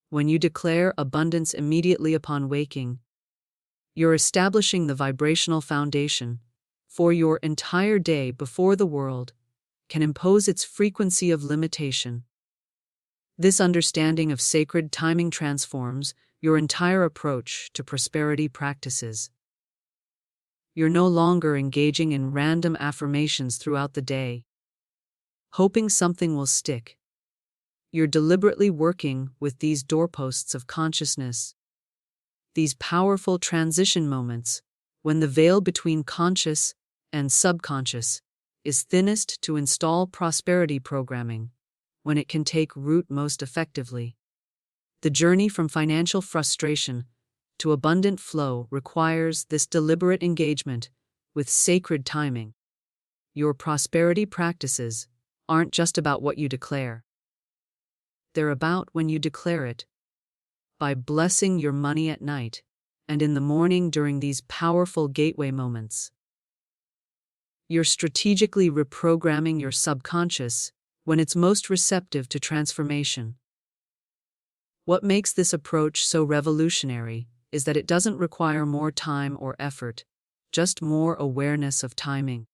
When you declare abundance immediately upon waking, you're establishing the vibrational foundation for your entire day before the world can impose its frequency of limitation. This understanding of sacred timing transforms your entire approach to prosperity practices. You're no longer engaging in random affirmations throughout the day, hoping something will stick. You're deliberately working with these doorposts of consciousness, these powerful transition moments when the veil between conscious and subconscious is thinnest to install prosperity programming, when it can take root most effectively. The journey from financial frustration to abundant flow requires this deliberate engagement with sacred timing. Your prosperity practices aren't just about what you declare. They're about when you declare it. By blessing your money at night and in the morning during these powerful gateway moments, you're strategically reprogramming your subconscious when it's most receptive to transformation. What makes this approach so revolutionary is that it doesn't require more time or effort, just more awareness of timing.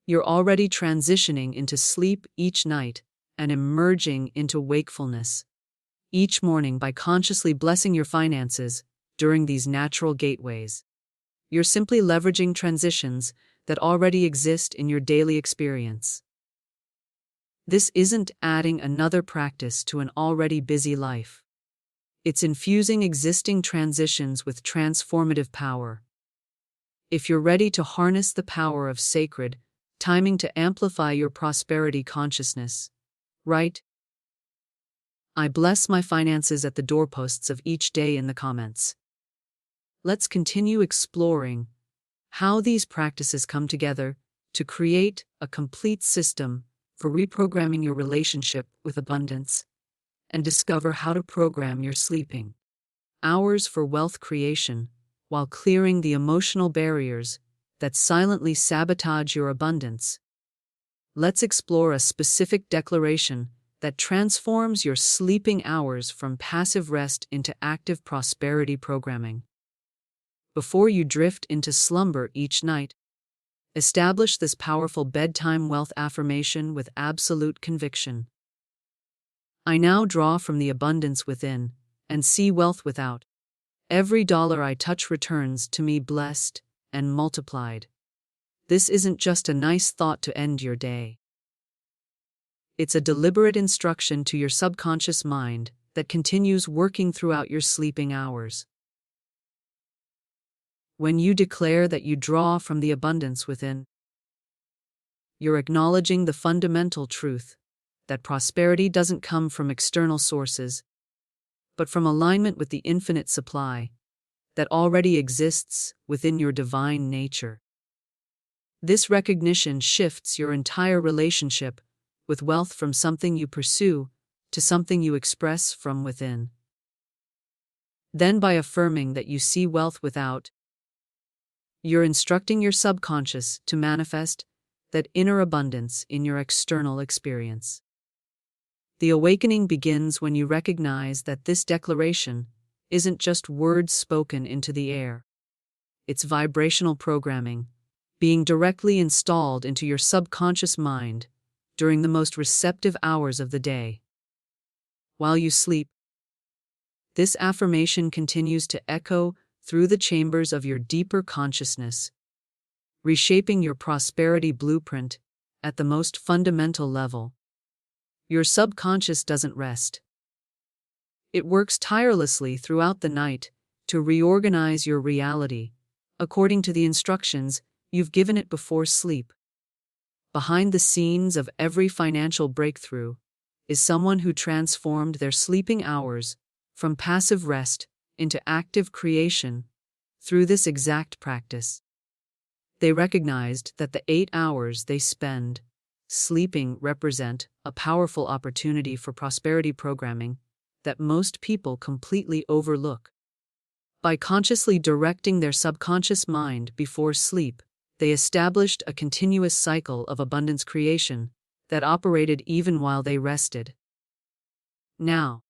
You're already transitioning into sleep each night and emerging into wakefulness each morning by consciously blessing your finances during these natural gateways. You're simply leveraging transitions that already exist in your daily experience. This isn't adding another practice to an already busy life. It's infusing existing transitions with transformative power. If you're ready to harness the power of sacred timing to amplify your prosperity consciousness, write, "I bless my finances" at the doorposts of each day in the comments. Let's continue exploring how these practices come together to create a complete system for reprogramming your relationship with abundance, and discover how to program your sleeping hours for wealth creation while clearing the emotional barriers that silently sabotage your abundance. Let's explore a specific declaration that transforms your sleeping hours from passive rest into active prosperity programming. Before you drift into slumber each night, establish this powerful bedtime wealth affirmation with absolute conviction. I now draw from the abundance within and see wealth without. Every dollar I touch returns to me blessed and multiplied. This isn't just a nice thought to end your day. It's a deliberate instruction to your subconscious mind that continues working throughout your sleeping hours. When you declare that you draw from the abundance within, you're acknowledging the fundamental truth that prosperity doesn't come from external sources, but from alignment with the infinite supply that already exists within your divine nature. This recognition shifts your entire relationship with wealth from something you pursue to something you express from within. Then, by affirming that you see wealth without, you're instructing your subconscious to manifest that inner abundance in your external experience. The awakening begins when you recognize that this declaration isn't just words spoken into the air. It's vibrational programming, being directly installed into your subconscious mind during the most receptive hours of the day. While you sleep, this affirmation continues to echo through the chambers of your deeper consciousness, reshaping your prosperity blueprint at the most fundamental level. Your subconscious doesn't rest. It works tirelessly throughout the night to reorganize your reality according to the instructions you've given it before sleep. Behind the scenes of every financial breakthrough is someone who transformed their sleeping hours from passive rest into active creation through this exact practice. They recognized that the 8 hours they spend sleeping represent a powerful opportunity for prosperity programming that most people completely overlook. By consciously directing their subconscious mind before sleep, they established a continuous cycle of abundance creation that operated even while they rested. Now,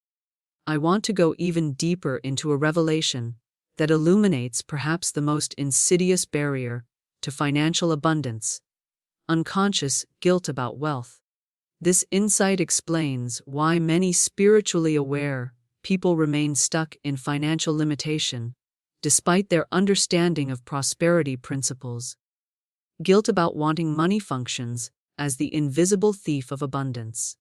I want to go even deeper into a revelation that illuminates perhaps the most insidious barrier to financial abundance: unconscious guilt about wealth. This insight explains why many spiritually aware people remain stuck in financial limitation, despite their understanding of prosperity principles. Guilt about wanting money functions as the invisible thief of abundance,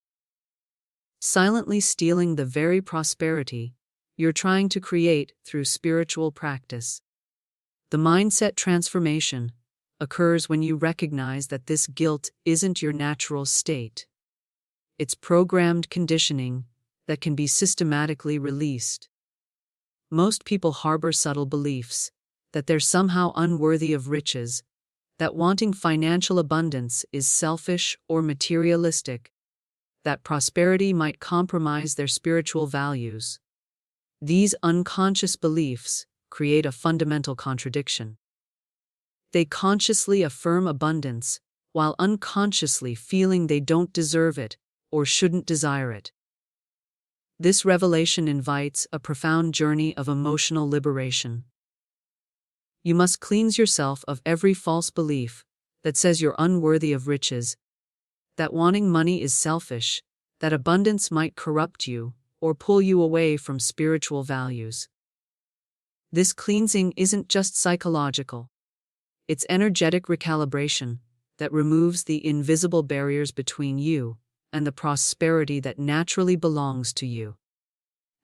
silently stealing the very prosperity you're trying to create through spiritual practice. The mindset transformation occurs when you recognize that this guilt isn't your natural state. It's programmed conditioning that can be systematically released. Most people harbor subtle beliefs that they're somehow unworthy of riches, that wanting financial abundance is selfish or materialistic, that prosperity might compromise their spiritual values. These unconscious beliefs create a fundamental contradiction. They consciously affirm abundance while unconsciously feeling they don't deserve it or shouldn't desire it. This revelation invites a profound journey of emotional liberation. You must cleanse yourself of every false belief that says you're unworthy of riches, that wanting money is selfish, that abundance might corrupt you or pull you away from spiritual values. This cleansing isn't just psychological. It's energetic recalibration that removes the invisible barriers between you and the prosperity that naturally belongs to you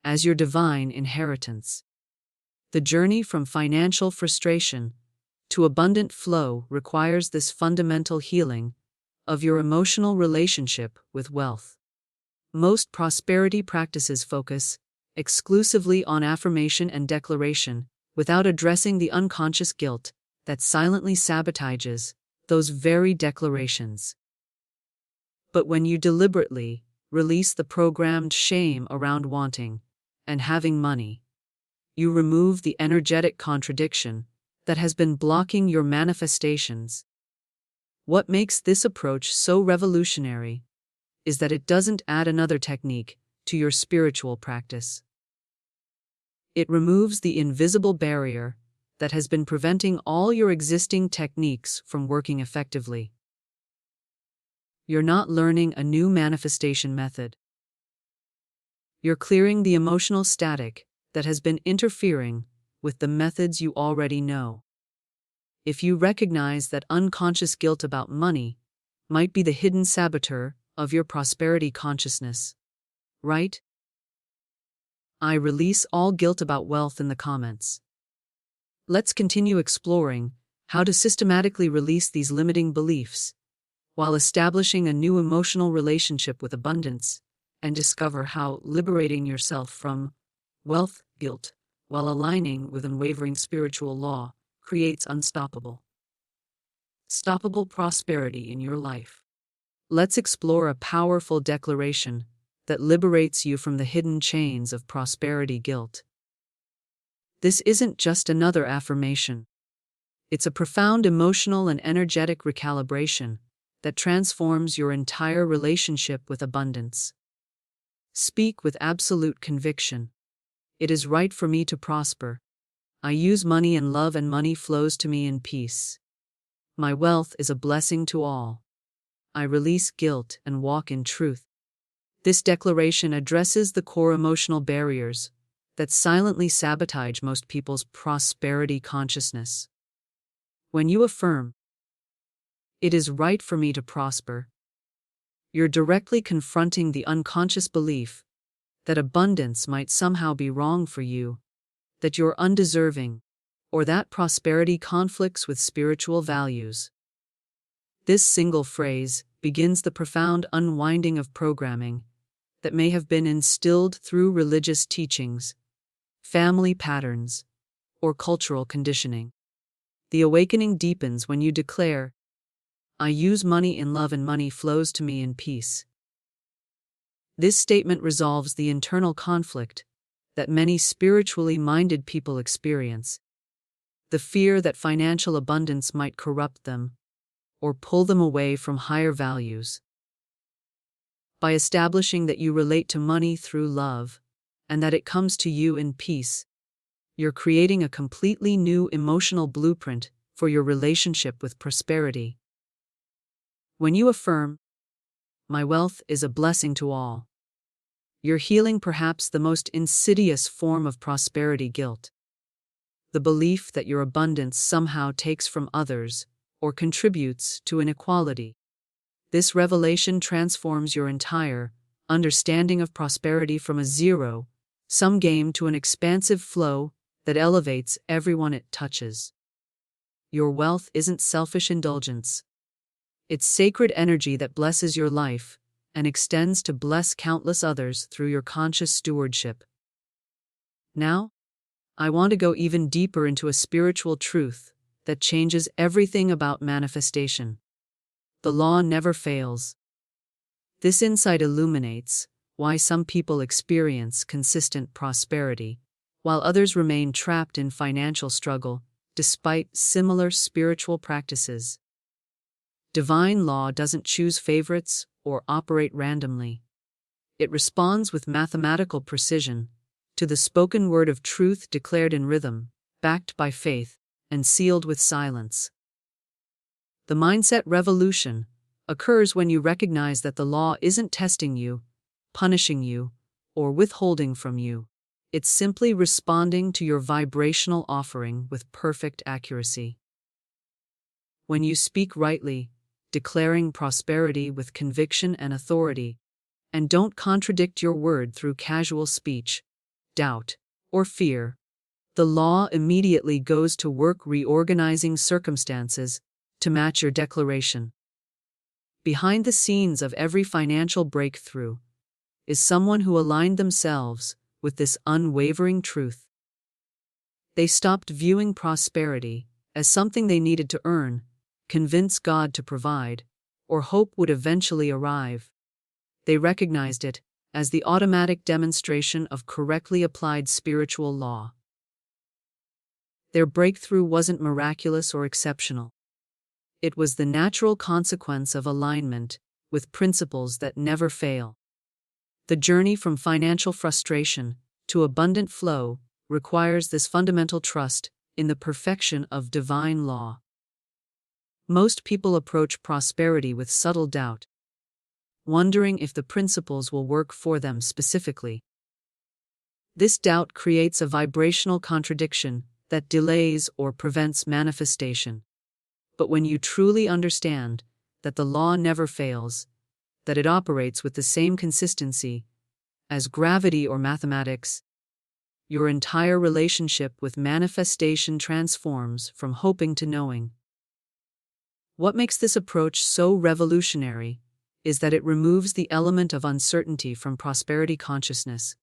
as your divine inheritance. The journey from financial frustration to abundant flow requires this fundamental healing of your emotional relationship with wealth. Most prosperity practices focus exclusively on affirmation and declaration, without addressing the unconscious guilt that silently sabotages those very declarations. But when you deliberately release the programmed shame around wanting and having money, you remove the energetic contradiction that has been blocking your manifestations. What makes this approach so revolutionary is that it doesn't add another technique to your spiritual practice. It removes the invisible barrier that has been preventing all your existing techniques from working effectively. You're not learning a new manifestation method. You're clearing the emotional static that has been interfering with the methods you already know. If you recognize that unconscious guilt about money might be the hidden saboteur of your prosperity consciousness, right? I release all guilt about wealth in the comments. Let's continue exploring how to systematically release these limiting beliefs while establishing a new emotional relationship with abundance, and discover how liberating yourself from wealth guilt while aligning with unwavering spiritual law creates stoppable prosperity in your life. Let's explore a powerful declaration that liberates you from the hidden chains of prosperity guilt. This isn't just another affirmation. It's a profound emotional and energetic recalibration that transforms your entire relationship with abundance. Speak with absolute conviction. It is right for me to prosper. I use money in love and money flows to me in peace. My wealth is a blessing to all. I release guilt and walk in truth. This declaration addresses the core emotional barriers that silently sabotage most people's prosperity consciousness. When you affirm, "It is right for me to prosper," you're directly confronting the unconscious belief that abundance might somehow be wrong for you, that you're undeserving, or that prosperity conflicts with spiritual values. This single phrase begins the profound unwinding of programming that may have been instilled through religious teachings, family patterns, or cultural conditioning. The awakening deepens when you declare, "I use money in love and money flows to me in peace." This statement resolves the internal conflict that many spiritually minded people experience, the fear that financial abundance might corrupt them or pull them away from higher values. By establishing that you relate to money through love and that it comes to you in peace, you're creating a completely new emotional blueprint for your relationship with prosperity. When you affirm, "My wealth is a blessing to all," you're healing perhaps the most insidious form of prosperity guilt, the belief that your abundance somehow takes from others or contributes to inequality. This revelation transforms your entire understanding of prosperity from a zero-sum game to an expansive flow that elevates everyone it touches. Your wealth isn't selfish indulgence. It's sacred energy that blesses your life and extends to bless countless others through your conscious stewardship. Now, I want to go even deeper into a spiritual truth that changes everything about manifestation. The law never fails. This insight illuminates why some people experience consistent prosperity, while others remain trapped in financial struggle despite similar spiritual practices. Divine law doesn't choose favorites or operate randomly. It responds with mathematical precision to the spoken word of truth declared in rhythm, backed by faith, and sealed with silence. The mindset revolution occurs when you recognize that the law isn't testing you, punishing you, or withholding from you. It's simply responding to your vibrational offering with perfect accuracy. When you speak rightly, declaring prosperity with conviction and authority, and don't contradict your word through casual speech, doubt, or fear. The law immediately goes to work reorganizing circumstances to match your declaration. Behind the scenes of every financial breakthrough is someone who aligned themselves with this unwavering truth. They stopped viewing prosperity as something they needed to earn, convince God to provide, or hope would eventually arrive. They recognized it as the automatic demonstration of correctly applied spiritual law. Their breakthrough wasn't miraculous or exceptional. It was the natural consequence of alignment with principles that never fail. The journey from financial frustration to abundant flow requires this fundamental trust in the perfection of divine law. Most people approach prosperity with subtle doubt, wondering if the principles will work for them specifically. This doubt creates a vibrational contradiction that delays or prevents manifestation. But when you truly understand that the law never fails, that it operates with the same consistency as gravity or mathematics, your entire relationship with manifestation transforms from hoping to knowing. What makes this approach so revolutionary is that it removes the element of uncertainty from prosperity consciousness.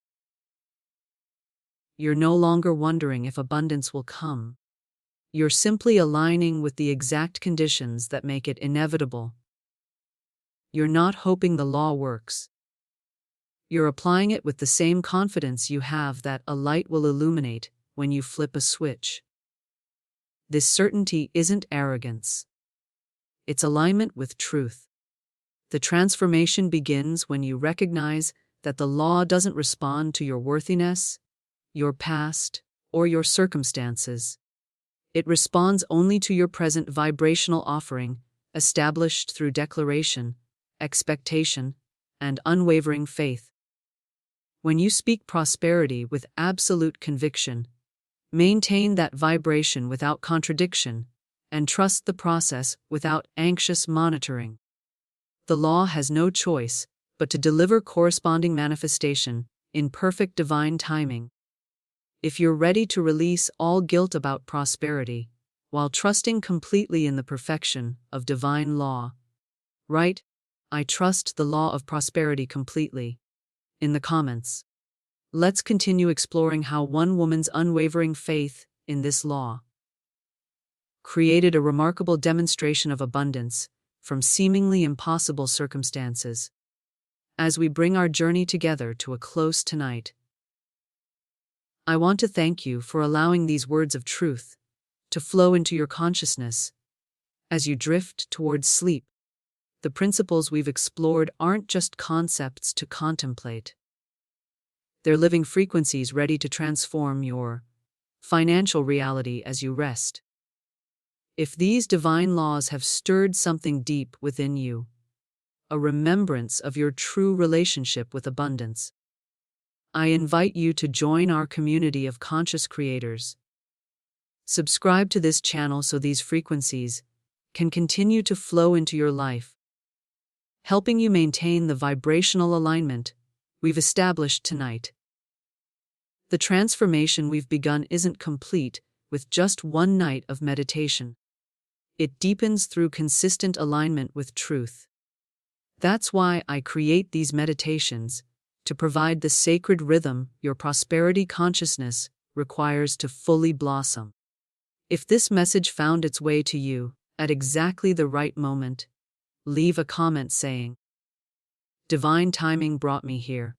You're no longer wondering if abundance will come. You're simply aligning with the exact conditions that make it inevitable. You're not hoping the law works. You're applying it with the same confidence you have that a light will illuminate when you flip a switch. This certainty isn't arrogance. It's alignment with truth. The transformation begins when you recognize that the law doesn't respond to your worthiness, your past, or your circumstances. It responds only to your present vibrational offering, established through declaration, expectation, and unwavering faith. When you speak prosperity with absolute conviction, maintain that vibration without contradiction, and trust the process without anxious monitoring. The law has no choice but to deliver corresponding manifestation in perfect divine timing. If you're ready to release all guilt about prosperity, while trusting completely in the perfection of divine law, write, "I trust the law of prosperity completely," in the comments. Let's continue exploring how one woman's unwavering faith in this law created a remarkable demonstration of abundance from seemingly impossible circumstances. As we bring our journey together to a close tonight, I want to thank you for allowing these words of truth to flow into your consciousness as you drift towards sleep. The principles we've explored aren't just concepts to contemplate. They're living frequencies ready to transform your financial reality as you rest. If these divine laws have stirred something deep within you, a remembrance of your true relationship with abundance, I invite you to join our community of conscious creators. Subscribe to this channel so these frequencies can continue to flow into your life, helping you maintain the vibrational alignment we've established tonight. The transformation we've begun isn't complete with just one night of meditation. It deepens through consistent alignment with truth. That's why I create these meditations, to provide the sacred rhythm your prosperity consciousness requires to fully blossom. If this message found its way to you at exactly the right moment, leave a comment saying, "Divine timing brought me here,"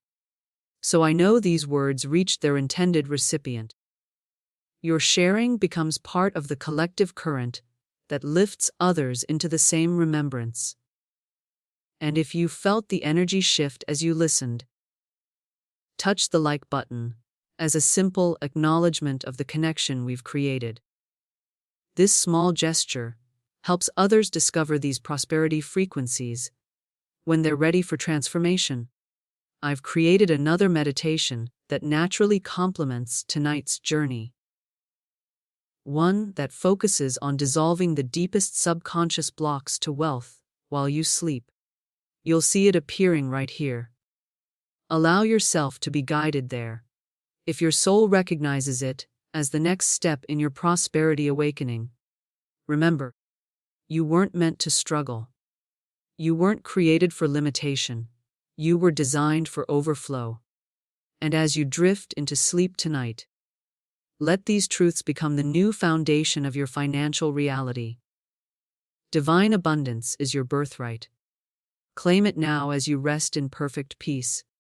so I know these words reached their intended recipient. Your sharing becomes part of the collective current that lifts others into the same remembrance. And if you felt the energy shift as you listened, touch the like button as a simple acknowledgement of the connection we've created. This small gesture helps others discover these prosperity frequencies when they're ready for transformation. I've created another meditation that naturally complements tonight's journey. One that focuses on dissolving the deepest subconscious blocks to wealth while you sleep. You'll see it appearing right here. Allow yourself to be guided there. If your soul recognizes it as the next step in your prosperity awakening, remember, you weren't meant to struggle. You weren't created for limitation. You were designed for overflow. And as you drift into sleep tonight, let these truths become the new foundation of your financial reality. Divine abundance is your birthright. Claim it now as you rest in perfect peace.